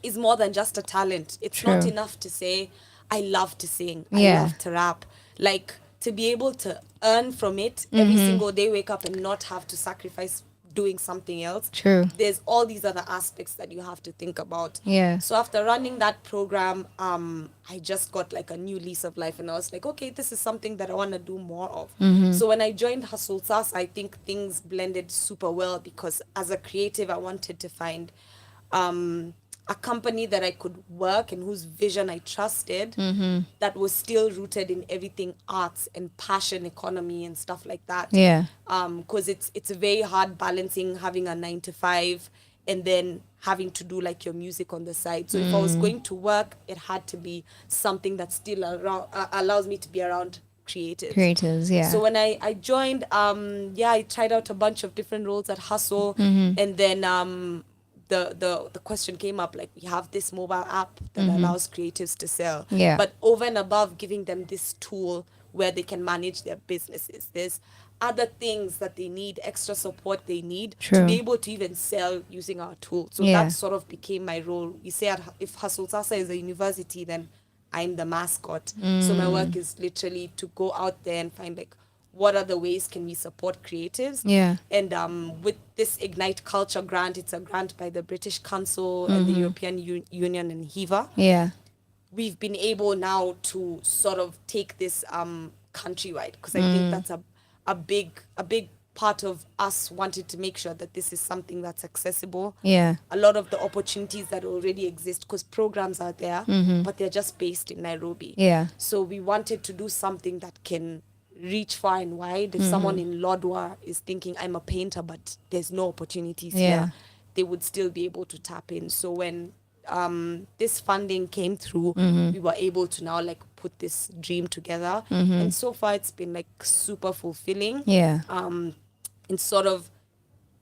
S11: is more than just a talent. It's not enough to say, I love to sing, I love to rap. Like to be able to earn from it every single day, wake up and not have to sacrifice doing something else. There's all these other aspects that you have to think about. So after running that program, I just got like a new lease of life and I was like, okay, this is something that I want to do more of. So when I joined Hustle Sas, I think things blended super well because as a creative, I wanted to find a company that I could work and whose vision I trusted, that was still rooted in everything arts and passion economy and stuff like that. Because it's very hard balancing having a 9 to 5 and then having to do like your music on the side. So if I was going to work, it had to be something that still allows me to be around creatives. So when I joined, I tried out a bunch of different roles at Hustle, and then the question came up, like, we have this mobile app that allows creatives to sell. But over and above giving them this tool where they can manage their businesses, there's other things that they need, extra support they need to be able to even sell using our tool. So that sort of became my role. You say if Hustle Sasa is a university, then I'm the mascot. So my work is literally to go out there and find like, what other ways can we support creatives? And with this Ignite Culture grant, it's a grant by the British Council and the European Union and HIVA. We've been able now to sort of take this countrywide, because I think that's a big part of us wanted to make sure that this is something that's accessible. A lot of the opportunities that already exist, because programs are there, but they're just based in Nairobi. So we wanted to do something that can reach far and wide. If someone in Lodwar is thinking, I'm a painter, but there's no opportunities here, they would still be able to tap in. So when this funding came through, we were able to now like put this dream together. And so far it's been like super fulfilling. And sort of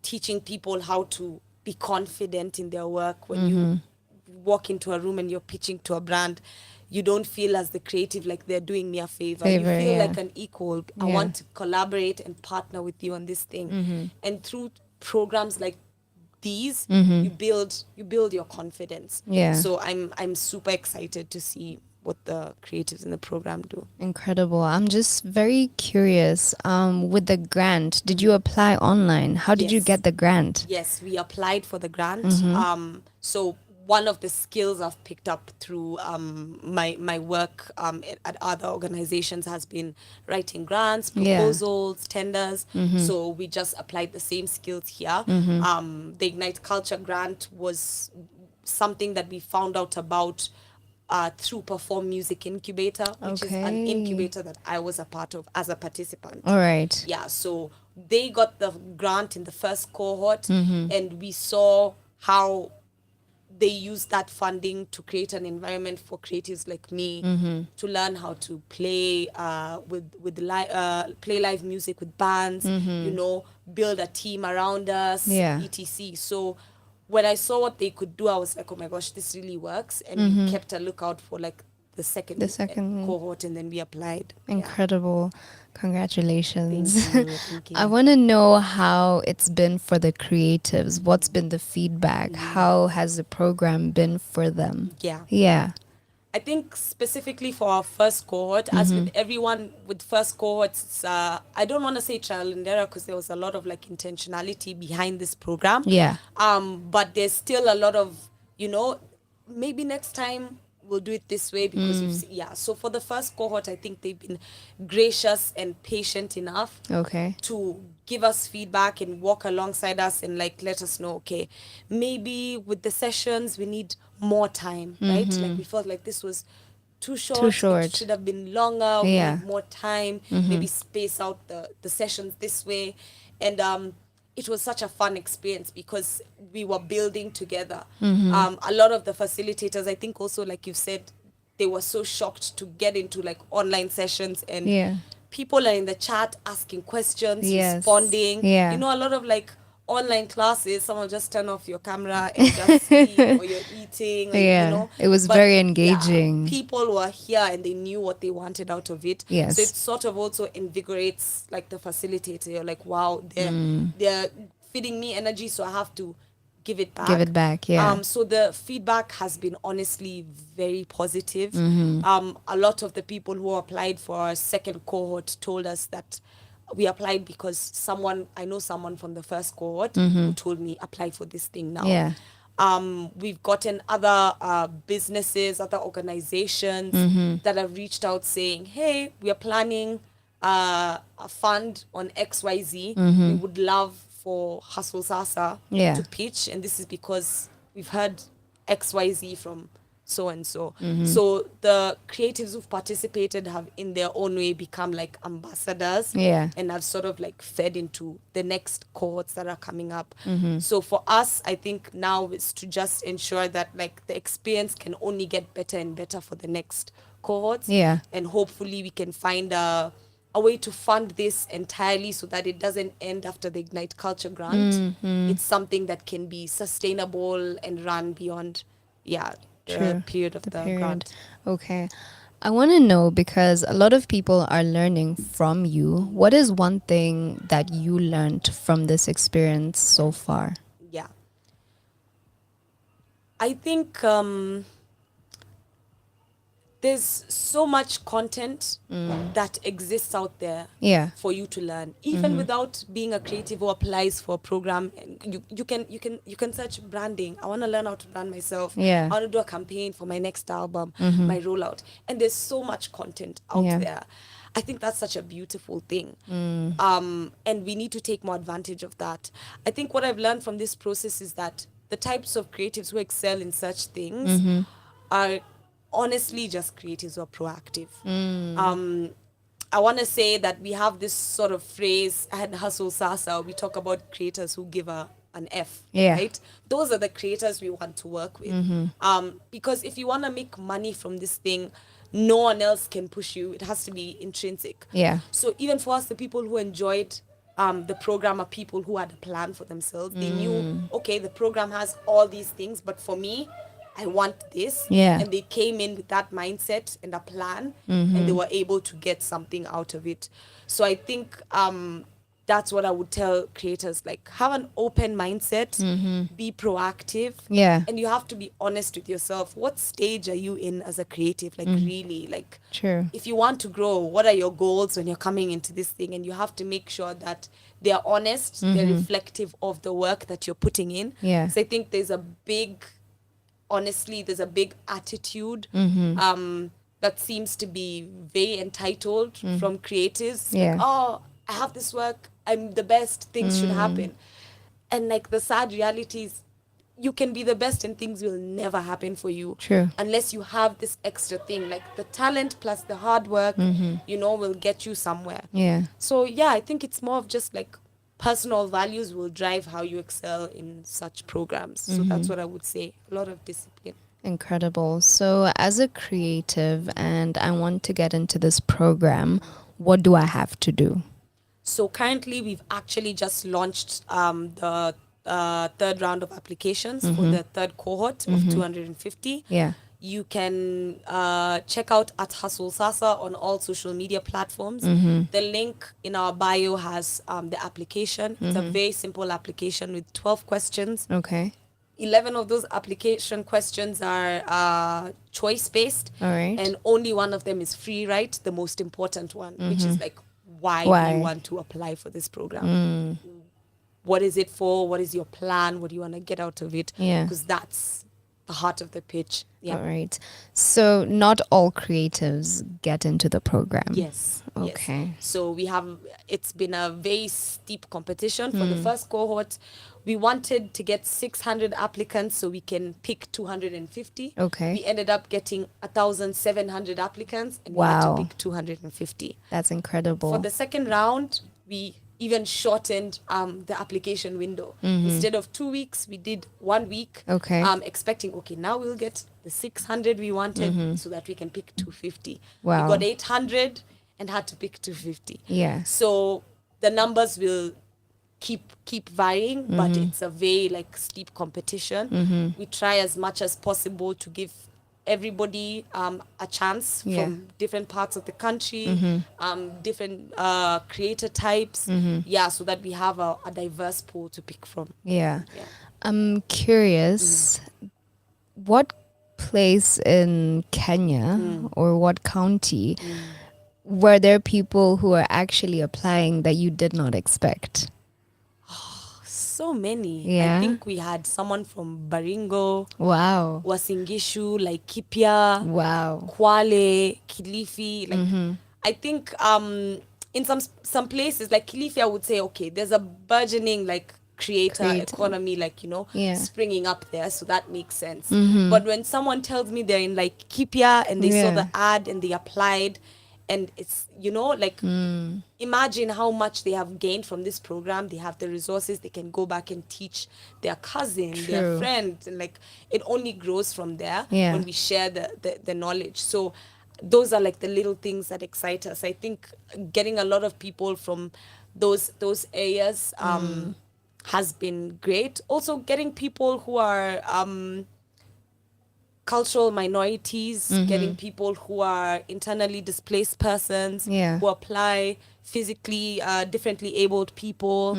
S11: teaching people how to be confident in their work. When you walk into a room and you're pitching to a brand, you don't feel as the creative like they're doing me a favor. You feel like an equal. I want to collaborate and partner with you on this thing. And through programs like these, you build your confidence. So I'm super excited to see what the creatives in the program do.
S4: Incredible. I'm just very curious. With the grant, did you apply online? How did you get the grant?
S11: Yes, we applied for the grant. So one of the skills I've picked up through my work at other organizations has been writing grants, proposals, tenders. So we just applied the same skills here. The Ignite Culture grant was something that we found out about through Perform Music Incubator, which is an incubator that I was a part of as a participant.
S4: All right.
S11: Yeah, so they got the grant in the first cohort, and we saw how they used that funding to create an environment for creatives like me to learn how to play play live music with bands, you know, build a team around us, etc. So when I saw what they could do, I was like, oh my gosh, this really works. And we kept a lookout for like the second cohort, and then we applied.
S4: Incredible. Congratulations.
S11: Thank you. Thank you.
S4: I want to know how it's been for the creatives. What's been the feedback? How has the program been for them? Yeah.
S11: I think specifically for our first cohort, as with everyone with first cohorts, it's, I don't want to say trial and error because there was a lot of like intentionality behind this program. But there's still a lot of, you know, maybe next time we'll do it this way because we've seen, so for the first cohort, I think they've been gracious and patient enough to give us feedback and walk alongside us and like let us know, okay, maybe with the sessions we need more time, right? Like we felt like this was too short. It should have been longer. We need more time. Maybe space out the sessions this way. And it was such a fun experience because we were building together. A lot of the facilitators, I think also like you said, they were so shocked to get into like online sessions and people are in the chat asking questions, responding. You know, a lot of like online classes, someone just turn off your camera and just sleep or you're eating. Or, you know?
S4: It was very engaging.
S11: People were here and they knew what they wanted out of it. So it sort of also invigorates like the facilitator. You're like, wow, they're feeding me energy, so I have to give it back. So the feedback has been honestly very positive. A lot of the people who applied for our second cohort told us that we applied because I know someone from the first cohort who told me apply for this thing now. We've gotten other businesses, other organizations that have reached out saying, hey, we are planning a fund on XYZ. We would love for Hustle Sasa to pitch, and this is because we've heard XYZ from so and so. So the creatives who've participated have in their own way become like ambassadors and have sort of like fed into the next cohorts that are coming up. So for us, I think now is to just ensure that like the experience can only get better and better for the next cohorts. And hopefully we can find a way to fund this entirely so that it doesn't end after the Ignite Culture grant. It's something that can be sustainable and run beyond the period of the grant.
S4: Okay. I want to know, because a lot of people are learning from you, what is one thing that you learned from this experience so far?
S11: I think there's so much content that exists out there for you to learn, even without being a creative who applies for a program. You can search branding. I want to learn how to brand myself. I want to do a campaign for my next album, my rollout, and there's so much content out there. I think that's such a beautiful thing, and we need to take more advantage of that. I think what I've learned from this process is that the types of creatives who excel in such things are honestly just creatives who are proactive. I want to say that we have this sort of phrase at Hustle Sasa, we talk about creators who give an F, right? Those are the creators we want to work with. Because if you want to make money from this thing, no one else can push you. It has to be intrinsic. So even for us, the people who enjoyed the program are people who had a plan for themselves. They knew, okay, the program has all these things, but for me, I want this.
S4: Yeah.
S11: And they came in with that mindset and a plan, and they were able to get something out of it. So I think that's what I would tell creators, like, have an open mindset, be proactive.
S4: Yeah.
S11: And you have to be honest with yourself. What stage are you in as a creative? Like, really, like,
S4: True.
S11: if you want to grow, what are your goals when you're coming into this thing? And you have to make sure that they are honest, they're reflective of the work that you're putting in.
S4: Yeah.
S11: So I think there's a big attitude that seems to be very entitled from creatives.
S4: Yeah.
S11: Like, oh, I have this work, I'm the best, things should happen. And like, the sad reality is, you can be the best and things will never happen for you.
S4: True.
S11: Unless you have this extra thing, like the talent plus the hard work, will get you somewhere.
S4: Yeah.
S11: So yeah, I think it's more of just like personal values will drive how you excel in such programs. So that's what I would say. A lot of discipline.
S4: Incredible. So as a creative and I want to get into this program, what do I have to do?
S11: So currently we've actually just launched the third round of applications for the third cohort of 250.
S4: Yeah.
S11: You can check out at Hustle Sasa on all social media platforms. The link in our bio has the application. It's a very simple application with 12 questions.
S4: Okay.
S11: 11 of those application questions are choice-based.
S4: All right.
S11: And only one of them is free, right? The most important one, which is like, why do you want to apply for this program? What is it for? What is your plan? What do you want to get out of it?
S4: Yeah.
S11: Because that's the heart of the pitch. Yeah.
S4: All right. So not all creatives get into the program.
S11: Yes.
S4: Okay.
S11: Yes. So it's been a very steep competition for the first cohort. We wanted to get 600 applicants so we can pick 250.
S4: Okay.
S11: We ended up getting 1,700 applicants and we
S4: Wow.
S11: had to pick 250.
S4: That's incredible.
S11: For the second round, we even shortened the application window. Instead of 2 weeks, we did 1 week.
S4: Okay.
S11: Expecting, okay, now we'll get the 600 we wanted so that we can pick 250.
S4: Wow.
S11: We got 800 and had to pick 250.
S4: Yeah.
S11: So the numbers will keep varying, but it's a very like steep competition. We try as much as possible to give everybody a chance from different parts of the country, different creator types, so that we have a diverse pool to pick from.
S4: Yeah. I'm curious, what place in Kenya or what county were there people who are actually applying that you did not expect?
S11: So many.
S4: Yeah.
S11: I think we had someone from Baringo.
S4: Wow.
S11: Wasingishu, Laikipia.
S4: Wow.
S11: Kwale, Kilifi. Like, I think in some places like Kilifi, I would say, okay, there's a burgeoning like creator economy, like, springing up there. So that makes sense. But when someone tells me they're in like Laikipia and they saw the ad and they applied, and it's, imagine how much they have gained from this program. They have the resources. They can go back and teach their cousin, their friend. And like, it only grows from there when we share the knowledge. So those are like the little things that excite us. I think getting a lot of people from those areas has been great. Also getting people who are cultural minorities, getting people who are internally displaced persons, who apply, physically differently abled people,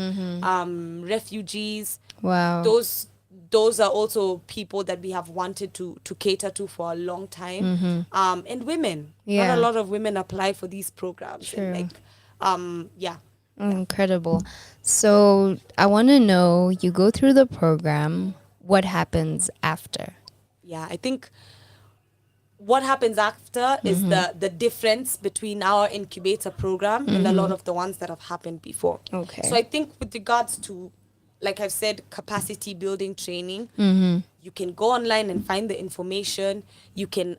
S11: refugees.
S4: Wow.
S11: Those are also people that we have wanted to cater to for a long time. And women. Not a lot of women apply for these programs.
S4: True.
S11: And like,
S4: Incredible. So I want to know, you go through the program, what happens after?
S11: Yeah, I think what happens after is the difference between our incubator program and a lot of the ones that have happened before.
S4: Okay.
S11: So I think with regards to, like I've said, capacity building training, you can go online and find the information. You can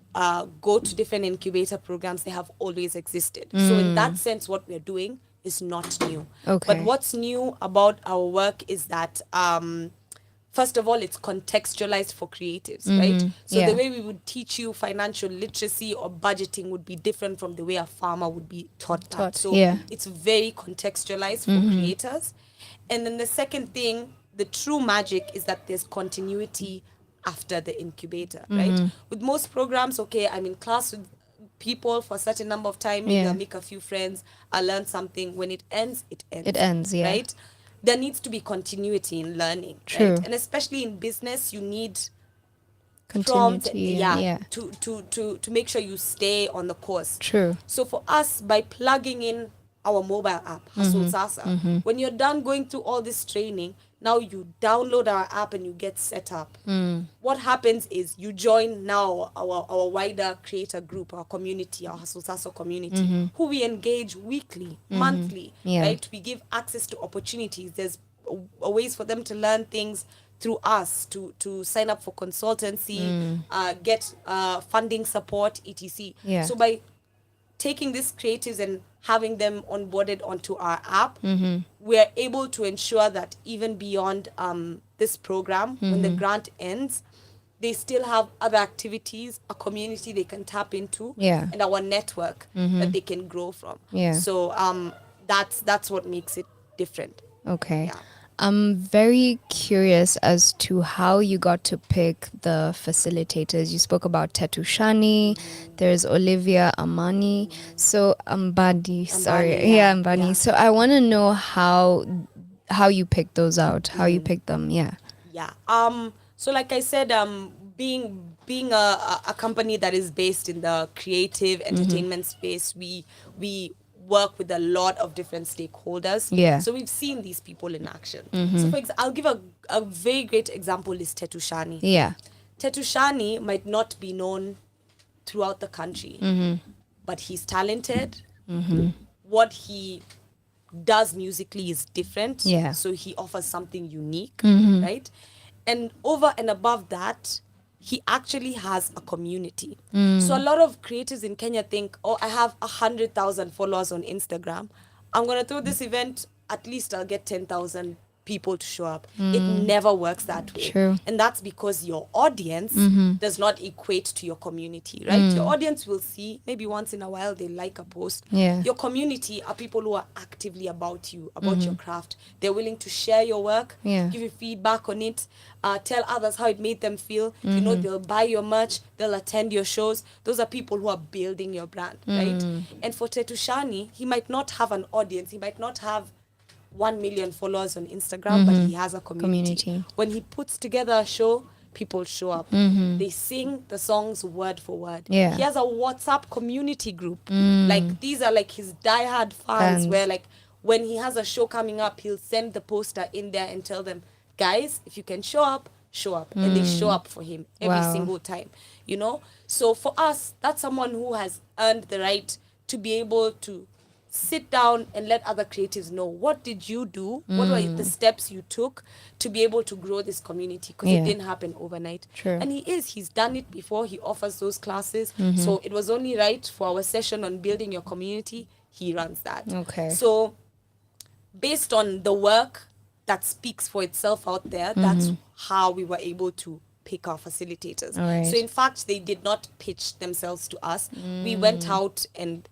S11: go to different incubator programs. They have always existed. So in that sense, what we're doing is not new.
S4: Okay.
S11: But what's new about our work is that first of all, it's contextualized for creatives, right? So the way we would teach you financial literacy or budgeting would be different from the way a farmer would be taught that. So it's very contextualized for creators. And then the second thing, the true magic is that there's continuity after the incubator, right? With most programs, okay, I'm in class with people for a certain number of time, I'll make a few friends, I'll learn something. When it ends, it ends.
S4: It ends,
S11: right? There needs to be continuity in learning.
S4: True.
S11: Right? And especially in business, you need
S4: continuity.
S11: To make sure you stay on the course.
S4: True.
S11: So for us, by plugging in our mobile app, Hustle Sasa, when you're done going through all this training, now you download our app and you get set up. What happens is you join now our wider creator group, our community, our Hustle Sasa community, who we engage weekly, monthly, right? We give access to opportunities. There's ways for them to learn things through us, to sign up for consultancy, get funding support, etc. So by taking these creatives and having them onboarded onto our app, we're able to ensure that even beyond this program, when the grant ends, they still have other activities, a community they can tap into, and our network that they can grow from. So that's what makes it different.
S4: Okay. I'm very curious as to how you got to pick the facilitators. You spoke about Tuchapiane, there's Olivia Amani, so Ambani.
S11: Yeah.
S4: So I want to know how you picked those out, how you picked them. Yeah.
S11: So like I said, being a company that is based in the creative entertainment space, we work with a lot of different stakeholders. So we've seen these people in action. So for example, I'll give a very great example is Tuchapiane. Tuchapiane might not be known throughout the country, but he's talented. What he does musically is different. So he offers something unique, right? And over and above that, he actually has a community. So a lot of creatives in Kenya think, oh, I have 100,000 followers on Instagram. I'm going to throw this event, at least I'll get 10,000 people to show up. It never works that way.
S4: True.
S11: And that's because your audience does not equate to your community, right? Your audience will see, maybe once in a while they like a post. Your community are people who are actively about you, about your craft. They're willing to share your work, give you feedback on it, tell others how it made them feel. You know, they'll buy your merch, they'll attend your shows. Those are people who are building your brand, right? And for Tuchapiane, he might not have an audience. He might not have 1 million followers on Instagram, but he has a community. When he puts together a show, people show up. They sing the songs word for word. He has a WhatsApp community group. Like these are like his diehard fans where like when he has a show coming up, he'll send the poster in there and tell them, guys, if you can show up. And they show up for him every single time, you know? So for us, that's someone who has earned the right to be able to sit down and let other creatives know, what did you do? What were the steps you took to be able to grow this community? Because it didn't happen overnight. And he's done it before. He offers those classes. So it was only right for our session on building your community. He runs that. So based on the work that speaks for itself out there, that's how we were able to pick our facilitators. So in fact, they did not pitch themselves to us. We went out and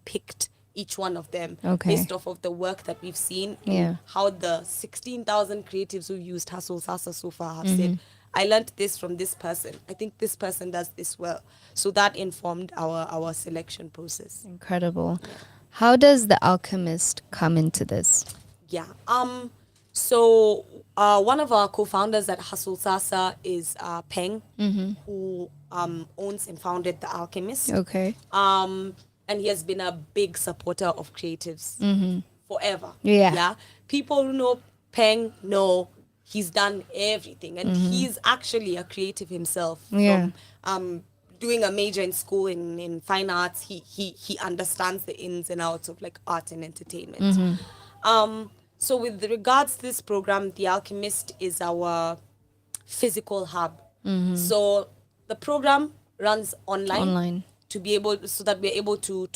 S11: picked each one of them based off of the work that we've seen, how the 16,000 creatives who used Hustle Sasa so far have said, I learned this from this person. I think this person does this well. So that informed our selection process.
S4: Incredible. How does the alchemist come into this?
S11: So one of our co-founders at Hustle Sasa is Peng, who owns and founded The Alchemist. And he has been a big supporter of creatives forever. People who know Peng know he's done everything. And he's actually a creative himself. From doing a major in school in fine arts, he understands the ins and outs of like art and entertainment. So with regards to this program, The Alchemist is our physical hub. So the program runs online. To be able, so that we're able to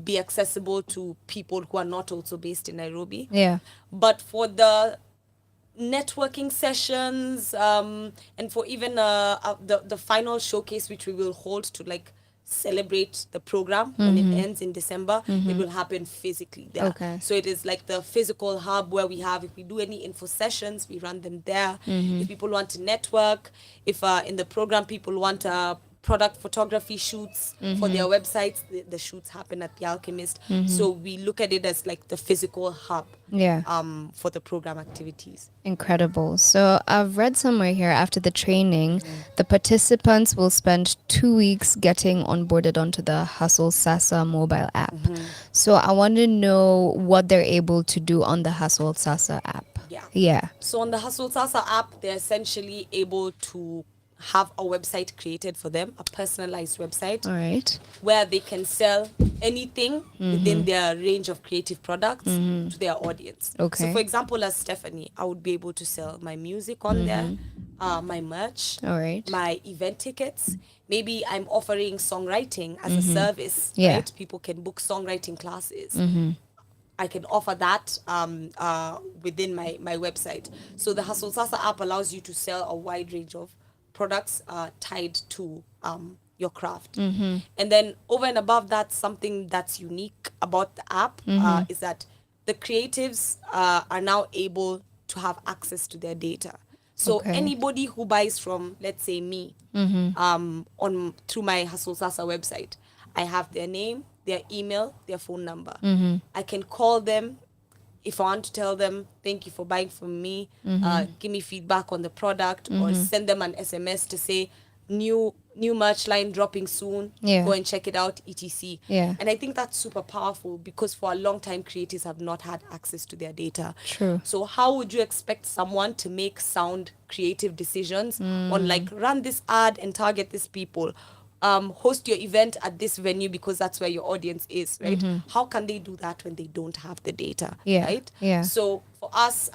S11: be accessible to people who are not also based in Nairobi. But for the networking sessions, and for even the final showcase, which we will hold to like celebrate the program when it ends in December. It will happen physically there.
S4: Okay.
S11: So it is like the physical hub where we have, if we do any info sessions, we run them there. If people want to network, if in the program people want product photography shoots for their websites, the shoots happen at The Alchemist. So we look at it as like the physical hub for the program activities.
S4: Incredible. So I've read somewhere here, after the training, the participants will spend 2 weeks getting onboarded onto the Hustle Sasa mobile app. So I want to know what they're able to do on the Hustle Sasa app. Yeah.
S11: So on the Hustle Sasa app, they're essentially able to have a website created for them, a personalized website.
S4: All right.
S11: Where they can sell anything within their range of creative products to their audience.
S4: Okay.
S11: So for example, as Stephanie, I would be able to sell my music on there, my merch,
S4: all right,
S11: my event tickets. Maybe I'm offering songwriting as a service,
S4: Yeah.
S11: right? People can book songwriting classes. I can offer that within my website. So the Hustle Sasa app allows you to sell a wide range of products tied to your craft. And then over and above that, something that's unique about the app is that the creatives are now able to have access to their data. So anybody who buys from, let's say me, on through my Hustle Sasa website, I have their name, their email, their phone number. I can call them if I want to tell them, thank you for buying from me, give me feedback on the product, or send them an SMS to say, new merch line dropping soon, go and check it out, etc. And I think that's super powerful, because for a long time, creators have not had access to their data.
S4: True.
S11: So how would you expect someone to make sound creative decisions on like, run this ad and target these people? Host your event at this venue because that's where your audience is, right? How can they do that when they don't have the data, right? So for us,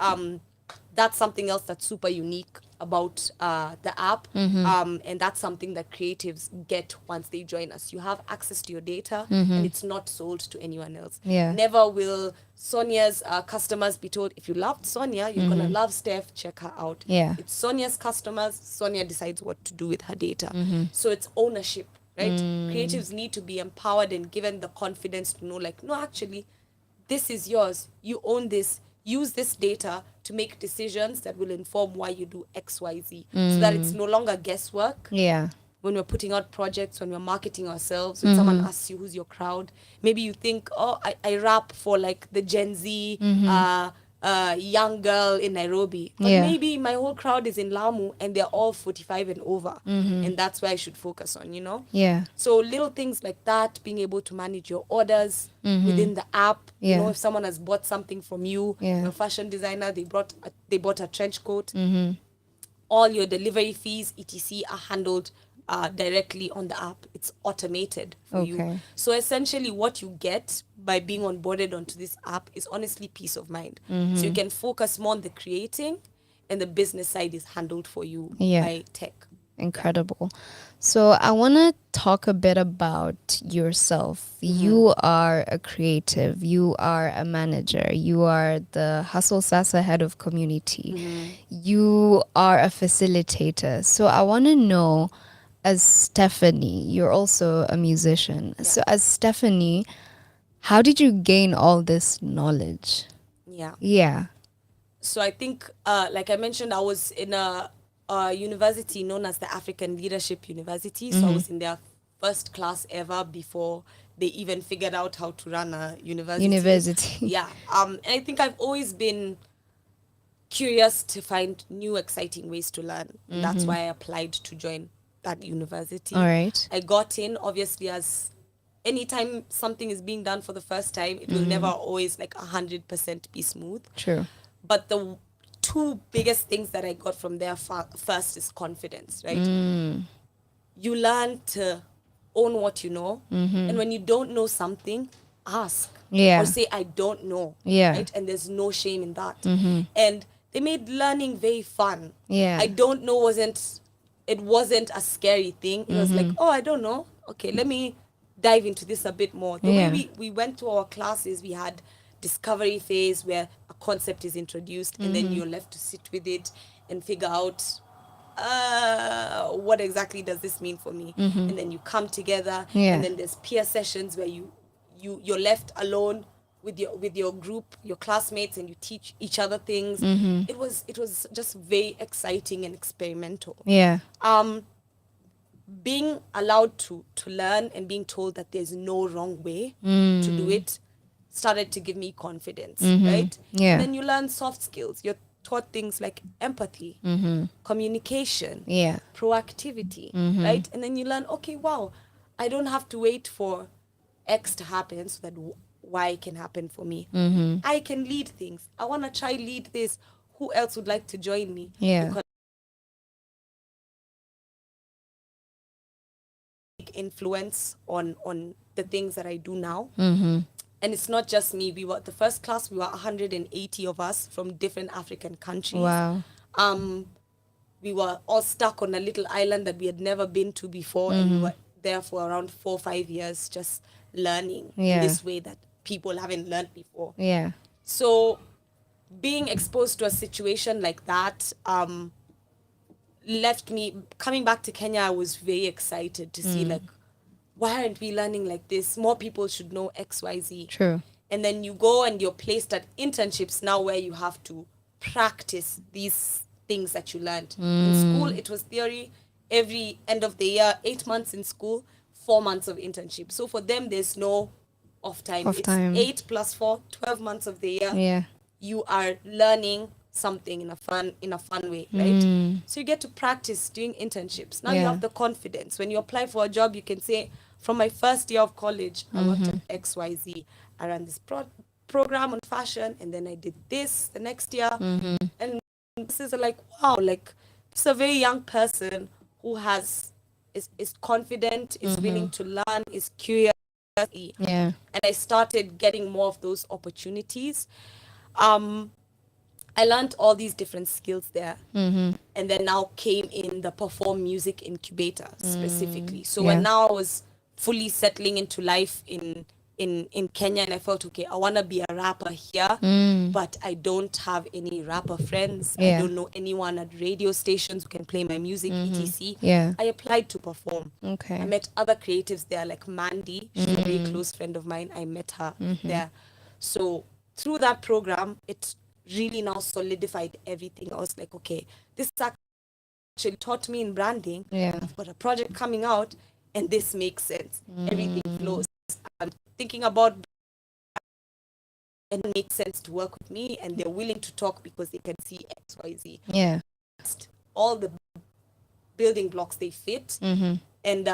S11: that's something else that's super unique about the app, and that's something that creatives get once they join us. You have access to your data, and it's not sold to anyone else. Never will Sonia's customers be told, if you loved Sonia, you're gonna love Steph, check her out. It's Sonia's customers, Sonia decides what to do with her data. So it's ownership, right? Creatives need to be empowered and given the confidence to know, like, no, actually, this is yours. You own this. Use this data to make decisions that will inform why you do X, Y, Z, so that it's no longer guesswork. When we're putting out projects, when we're marketing ourselves, when someone asks you who's your crowd, maybe you think, oh, I rap for like the Gen Z young girl in Nairobi. But maybe my whole crowd is in Lamu and they're all 45 and over. And that's where I should focus on, you know? So little things like that, being able to manage your orders within the app. You know, if someone has bought something from you, you're a fashion designer, they bought a trench coat, all your delivery fees, etc. are handled directly on the app. It's automated for you. So essentially what you get by being onboarded onto this app is honestly peace of mind. So you can focus more on the creating, and the business side is handled for you by tech.
S4: Incredible. So I want to talk a bit about yourself. You are a creative. You are a manager. You are the Hustle Sasa head of community. You are a facilitator. So I want to know, as Stephanie, you're also a musician. So as Stephanie, how did you gain all this knowledge?
S11: So I think, like I mentioned, I was in a university known as the African Leadership University. So I was in their first class ever before they even figured out how to run a university. And I think I've always been curious to find new exciting ways to learn. That's why I applied to join that university. I got in, obviously, as anytime something is being done for the first time, it will never always like 100% be smooth. But the two biggest things that I got from there first is confidence, right? You learn to own what you know, and when you don't know something, ask or say, I don't know, right? And there's no shame in that. And they made learning very fun. I don't know it wasn't a scary thing. It was like, oh, I don't know. Okay, let me dive into this a bit more. The way we went to our classes, we had discovery phase where a concept is introduced and then you're left to sit with it and figure out what exactly does this mean for me, and then you come together, and then there's peer sessions where you're left alone with your group, your classmates, and you teach each other things. It was just very exciting and experimental. Being allowed to learn and being told that there's no wrong way to do it started to give me confidence, right? And then you learn soft skills. You're taught things like empathy, communication, proactivity, right? And then you learn, okay, wow, I don't have to wait for X to happen so that Y can happen for me. I can lead things. I want to try lead this. Who else would like to join me? Because influence on the things that I do now. And it's not just me. We were the first class. We were 180 of us from different African countries.
S4: Wow.
S11: We were all stuck on a little island that we had never been to before, and we were there for around 4 or 5 years, just learning in this way that people haven't learned before. So, being exposed to a situation like that left me. Coming back to Kenya, I was very excited to see, like, why aren't we learning like this? More people should know XYZ.
S4: True.
S11: And then you go and you're placed at internships now where you have to practice these things that you learned. In school, it was theory. Every end of the year, 8 months in school, 4 months of internship. So for them, there's no off time. It's 8 plus 4, 12 months of the year. You are learning something in a fun way, right? So you get to practice doing internships. Now you have the confidence. When you apply for a job, you can say, from my first year of college, I worked at XYZ. I ran this program on fashion, and then I did this the next year. And this is like, wow, like, it's a very young person who is confident, is willing to learn, is curious. And I started getting more of those opportunities. I learned all these different skills there. And then now came in the Perform Music Incubator specifically. So when now I was fully settling into life in Kenya, and I felt, okay, I want to be a rapper here, but I don't have any rapper friends. I don't know anyone at radio stations who can play my music, etc. I applied to Perform. I met other creatives there, like Mandy. She's a very close friend of mine. I met her there. So through that program, it really now solidified everything. I was like, okay, this actually taught me in branding. I've got a project coming out, and this makes sense. Everything flows. I'm thinking about, and it makes sense to work with me, and they're willing to talk because they can see XYZ. All the building blocks, they fit. And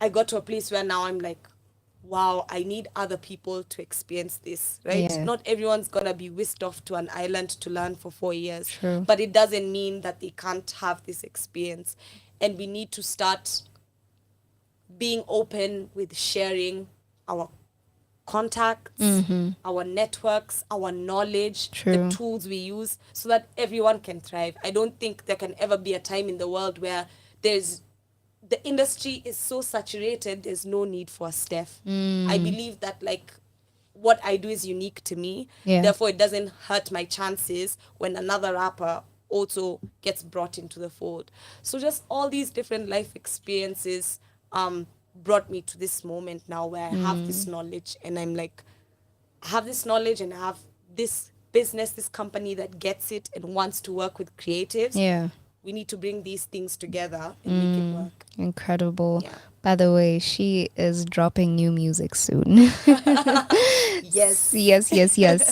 S11: I got to a place where now I'm like, wow, I need other people to experience this, right? Not everyone's gonna be whisked off to an island to learn for 4 years. But it doesn't mean that they can't have this experience. And we need to start being open with sharing our contacts, our networks, our knowledge, the tools we use, so that everyone can thrive. I don't think there can ever be a time in the world where the industry is so saturated, there's no need for a Steph. I believe that, like, what I do is unique to me. Therefore, it doesn't hurt my chances when another rapper also gets brought into the fold. So just all these different life experiences brought me to this moment now where I have this knowledge, and I'm like, I have this knowledge and I have this business, this company that gets it and wants to work with creatives. We need to bring these things together and make it work.
S4: Incredible. By the way, she is dropping new music soon. Yes.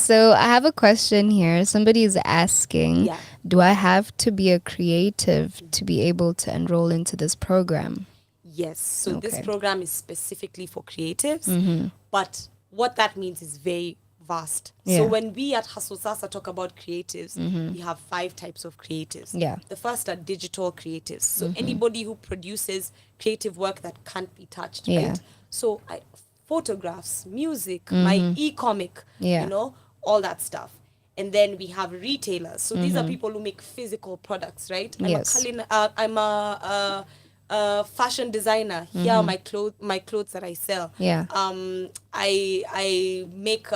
S4: So I have a question here. Somebody is asking, do I have to be a creative to be able to enroll into this program?
S11: Yes. So this program is specifically for creatives, but what that means is very vast. So when we at Hustle Sasa talk about creatives, we have 5 types of creatives. The first are digital creatives. So anybody who produces creative work that can't be touched, right? So photographs, music, my e-comic, you know, all that stuff. And then we have retailers. So these are people who make physical products, right? I'm a a fashion designer. Here are my clothes that I sell.
S4: Yeah.
S11: I make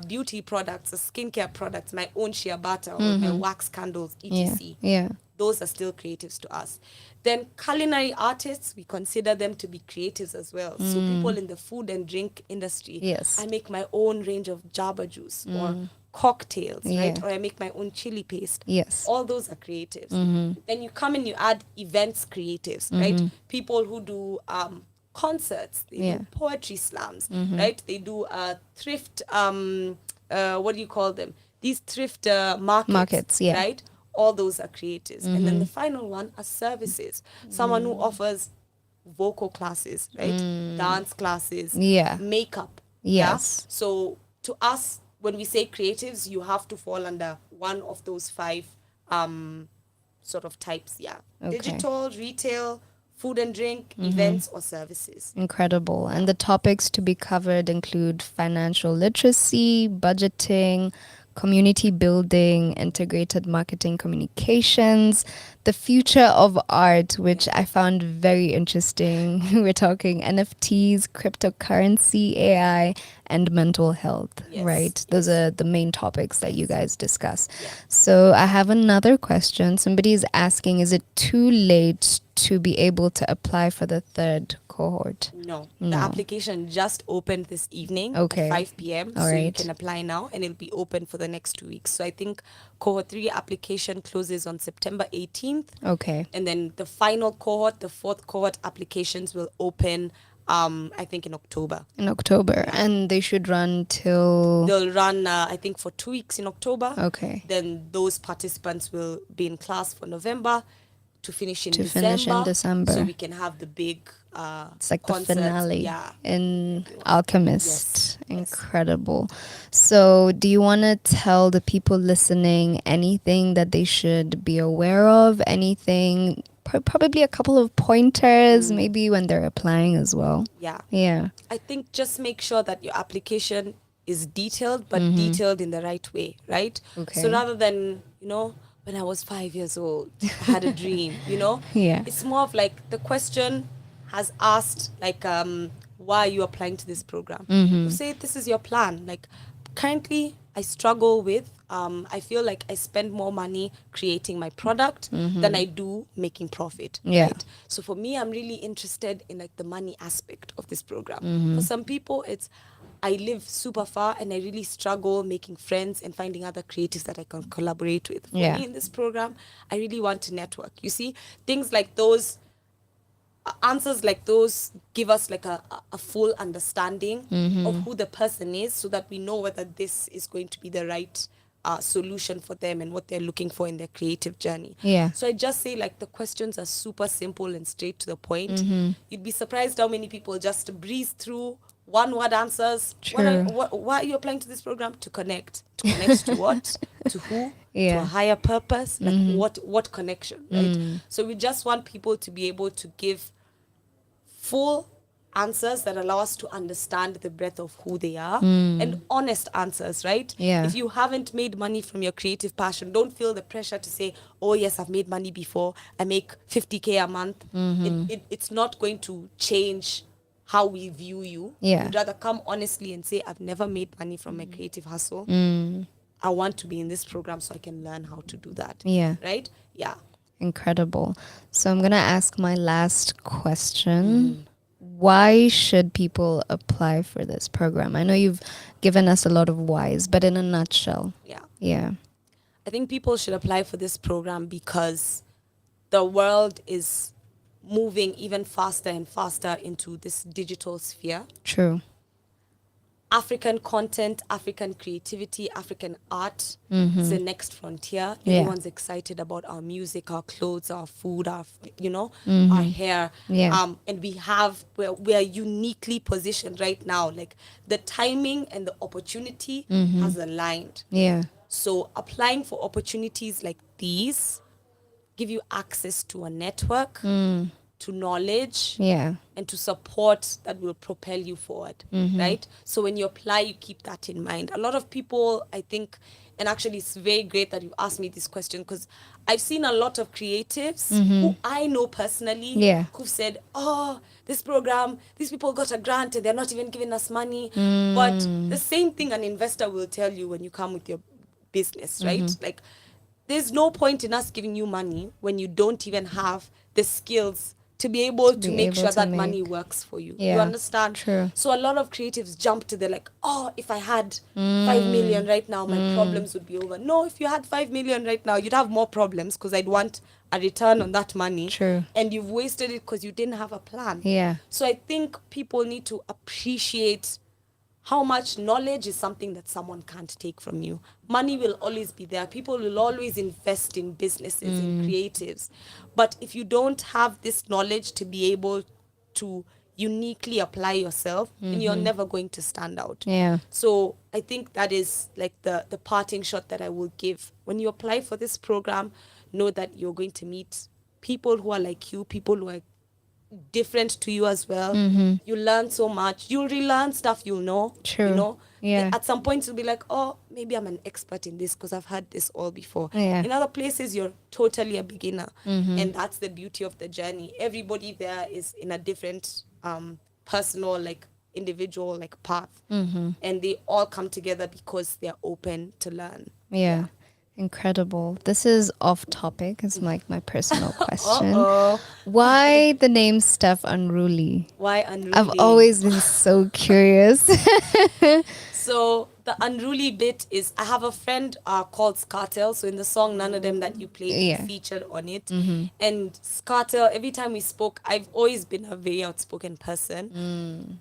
S11: beauty products, skincare products, my own shea butter, or my wax candles, etc.
S4: Yeah.
S11: Those are still creatives to us. Then culinary artists, we consider them to be creatives as well. So people in the food and drink industry.
S4: Yes.
S11: I make my own range of java juice or cocktails, right? Or I make my own chili paste.
S4: Yes.
S11: All those are creatives. Then you come and you add events creatives, right? People who do concerts, they do poetry slams, right? They do thrift, what do you call them? These thrift markets,
S4: yeah.
S11: right? All those are creatives. And then the final one are services. Someone who offers vocal classes, right? Dance classes, makeup.
S4: Yes.
S11: So to us, when we say creatives, you have to fall under one of those 5 sort of types.
S4: Okay.
S11: Digital, retail, food and drink, events, or services.
S4: Incredible. And the topics to be covered include financial literacy, budgeting, community building, integrated marketing communications, the future of art, which I found very interesting. We're talking NFTs, cryptocurrency, AI, and mental health, right? Those are the main topics that you guys discuss. So I have another question. Somebody is asking, is it too late to be able to apply for the 3rd cohort?
S11: No. The application just opened this evening at 5 p.m.
S4: All
S11: so you
S4: right.
S11: can apply now and it'll be open for the next 2 weeks. So I think cohort 3 application closes on September 18th.
S4: Okay.
S11: And then the final cohort, the 4th cohort applications will open, I think in October.
S4: In October. And they should run till...
S11: They'll run, I think, for 2 weeks in October.
S4: Okay.
S11: Then those participants will be in class for November to finish in
S4: December.
S11: So we can have the big
S4: it's like
S11: concert.
S4: the finale in
S11: Yes.
S4: Alchemist. Incredible. So do you want to tell the people listening anything that they should be aware of? Anything, probably a couple of pointers, maybe when they're applying as well? Yeah.
S11: I think just make sure that your application is detailed, but detailed in the right way, right?
S4: Okay.
S11: So rather than, when I was 5 years old, I had a dream,
S4: Yeah.
S11: It's more of like the question has asked, like, why are you applying to this program? You say, this is your plan. Like, currently, I struggle with, I feel like I spend more money creating my product than I do making profit.
S4: Yeah.
S11: Right? So for me, I'm really interested in like the money aspect of this program. For some people, it's, I live super far and I really struggle making friends and finding other creatives that I can collaborate with. For me in this program, I really want to network. You see, things like those, answers like those give us like a full understanding of who the person is so that we know whether this is going to be the right solution for them and what they're looking for in their creative journey.
S4: Yeah.
S11: So I just say like the questions are super simple and straight to the point. You'd be surprised how many people just breeze through one-word answers.
S4: True.
S11: Why are you applying to this program? To connect. To connect to what? To who?
S4: Yeah.
S11: To a higher purpose? Like what connection, right? So we just want people to be able to give full answers that allow us to understand the breadth of who they are and honest answers, right?
S4: Yeah.
S11: If you haven't made money from your creative passion, don't feel the pressure to say, oh yes, I've made money before. I make 50K a month. It's not going to change how we view you.
S4: Yeah.
S11: You'd rather come honestly and say, I've never made money from my creative hustle. I want to be in this program so I can learn how to do that.
S4: Yeah.
S11: Right? Yeah.
S4: Incredible. So I'm going to ask my last question. Why should people apply for this program? I know you've given us a lot of whys, but in a nutshell. Yeah.
S11: I think people should apply for this program because the world is moving even faster and faster into this digital sphere.
S4: True.
S11: African content, African creativity, African art is the next frontier.
S4: Yeah.
S11: Everyone's excited about our music, our clothes, our food, our our hair.
S4: Yeah.
S11: And we are uniquely positioned right now. Like the timing and the opportunity has aligned.
S4: Yeah.
S11: So applying for opportunities like these give you access to a network, to knowledge, and to support that will propel you forward, right? So when you apply, you keep that in mind. A lot of people, I think, And actually, it's very great that you asked me this question, because I've seen a lot of creatives
S4: Mhm.
S11: who I know personally
S4: Yeah.
S11: who've said, oh, this program, these people got a grant and they're not even giving us money.
S4: Mm.
S11: But the same thing an investor will tell you when you come with your business, right?
S4: Mhm.
S11: Like, there's no point in us giving you money when you don't even have the skills to be able to
S4: be
S11: make
S4: able
S11: sure
S4: to
S11: that money
S4: make.
S11: works for you.
S4: Yeah,
S11: You understand?
S4: true.
S11: So a lot of creatives jump to the like, oh, if I had 5
S4: Mm.
S11: million right now, my
S4: Mm.
S11: problems would be over. No, if you had 5 million right now, you'd have more problems, because I'd want a return on that money.
S4: True.
S11: And you've wasted it because you didn't have a plan.
S4: Yeah.
S11: So I think people need to appreciate how much knowledge is something that someone can't take from you. Money will always be there. People will always invest in businesses, in creatives. But if you don't have this knowledge to be able to uniquely apply yourself, then you're
S4: Mhm.
S11: never going to stand out.
S4: Yeah.
S11: So I think that is like the parting shot that I will give. When you apply for this program, know that you're going to meet people who are like you, people who are different to you as well.
S4: Mhm.
S11: You learn so much. You'll relearn stuff you'll know.
S4: True.
S11: You know?
S4: Yeah.
S11: At some point you'll be like, oh, maybe I'm an expert in this because I've had this all before.
S4: Yeah.
S11: In other places you're totally a beginner.
S4: Mhm.
S11: And that's the beauty of the journey. Everybody there is in a different personal, like individual like path.
S4: Mhm.
S11: And they all come together because they're open to learn.
S4: Yeah. Incredible. This is off topic. It's like my personal question.
S11: Uh-oh.
S4: Why the name Steph Unruly?
S11: Why unruly?
S4: I've always been so curious.
S11: So the unruly bit is, I have a friend called Scartel. So in the song None of Them that you played,
S4: Yeah.
S11: he featured on it.
S4: Mhm.
S11: And Scartel, every time we spoke, I've always been a very outspoken person.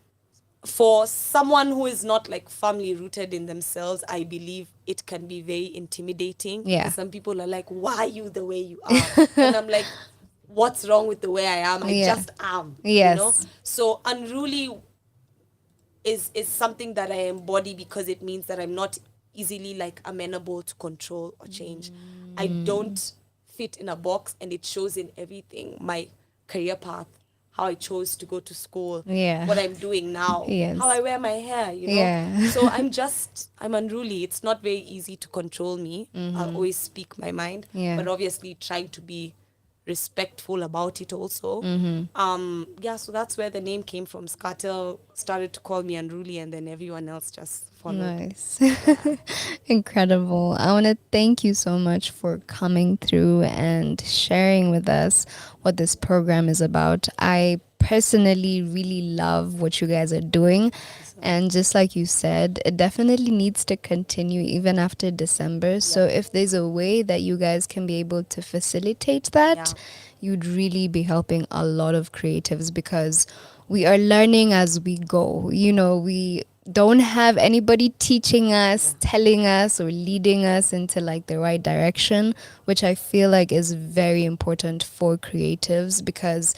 S11: For someone who is not like firmly rooted in themselves, I believe it can be very intimidating.
S4: Yeah.
S11: And some people are like, why are you the way you are? And I'm like, what's wrong with the way I am? I
S4: Yeah.
S11: just am.
S4: Yes.
S11: You know? So unruly is something that I embody because it means that I'm not easily like amenable to control or change. I don't fit in a box, and it shows in everything. My career path, how I chose to go to school,
S4: Yeah.
S11: what I'm doing now,
S4: Yes.
S11: how I wear my hair, you know.
S4: Yeah.
S11: So I'm unruly. It's not very easy to control me. I'll
S4: Mhm.
S11: always speak my mind,
S4: Yeah.
S11: but obviously trying to be respectful about it also.
S4: Mhm.
S11: Yeah, so that's where the name came from. Scartel started to call me unruly, and then everyone else just followed.
S4: Nice. Incredible. I want to thank you so much for coming through and sharing with us what this program is about. I personally really love what you guys are doing. And just like you said, it definitely needs to continue even after December. So if there's a way that you guys can be able to facilitate that, you'd really be helping a lot of creatives, because we are learning as we go. You know, we don't have anybody teaching us, telling us, or leading us into like the right direction, which I feel like is very important for creatives, because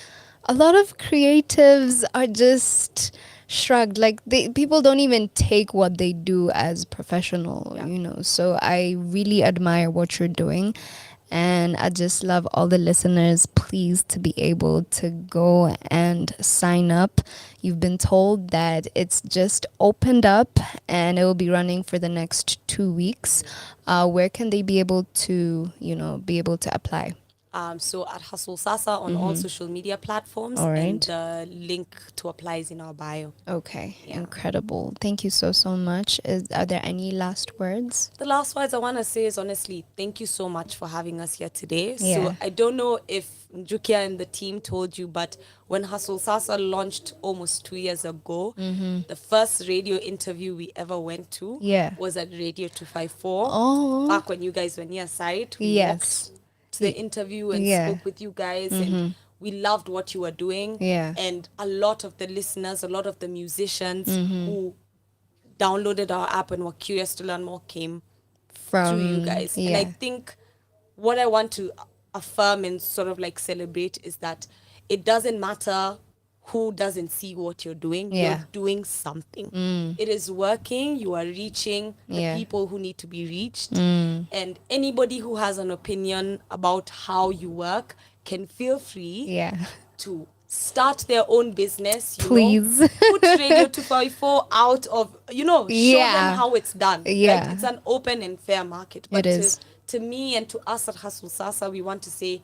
S4: a lot of creatives are just shrugged, like people don't even take what they do as professional, you know. So I really admire what you're doing, and I just love all the listeners, please, to be able to go and sign up. You've been told that it's just opened up and it will be running for the next 2 weeks. Where can they be able to, be able to apply?
S11: So at Hustle Sasa on all social media platforms,
S4: All right.
S11: and the link to apply is in our bio.
S4: Okay, incredible. Thank you so much. Are there any last words?
S11: The last words I want to say is, honestly, thank you so much for having us here today.
S4: Yeah.
S11: So I don't know if Njukia and the team told you, but when Hustle Sasa launched almost 2 years ago, the first radio interview we ever went to was at Radio 254.
S4: Oh.
S11: Back when you guys were near site, we
S4: Yes.
S11: walked to the interview and spoke with you guys, and we loved what you were doing.
S4: Yeah.
S11: And a lot of the listeners, a lot of the musicians who downloaded our app and were curious to learn more came
S4: From
S11: through you guys. And I think what I want to affirm and sort of like celebrate is that it doesn't matter who doesn't see what you're doing. You're doing something. It is working. You are reaching the people who need to be reached. And anybody who has an opinion about how you work can feel free to start their own business.
S4: Please.
S11: Put Radio 254 out of, show them how it's done.
S4: Yeah.
S11: Right? It's an open and fair market. But
S4: it is.
S11: To me and to us at Hustle Sasa, we want to say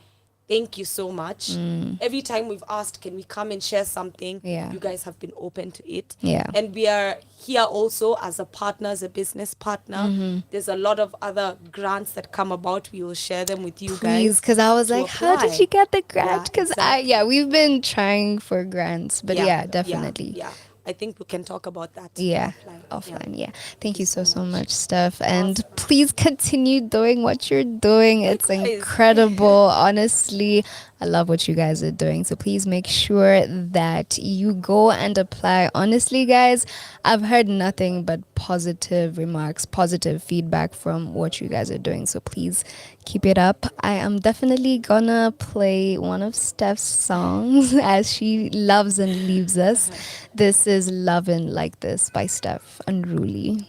S11: thank you so much. Every time we've asked, can we come and share something?
S4: Yeah.
S11: You guys have been open to it.
S4: Yeah.
S11: And we are here also as a partner, as a business partner. There's a lot of other grants that come about. We will share them with you guys.
S4: Because I was like, how did you get the grant? Because we've been trying for grants, but definitely.
S11: Yeah. I think we can talk about that.
S4: Offline. Yeah. Thank you so much, Steph. And please continue doing what you're doing. It's incredible. Honestly, I love what you guys are doing. So please make sure that you go and apply. Honestly, guys, I've heard nothing but positive remarks, positive feedback from what you guys are doing. So please keep it up. I am definitely gonna play one of Steph's songs as she loves and leaves us. This is Lovin' Like This by Steph Unruly.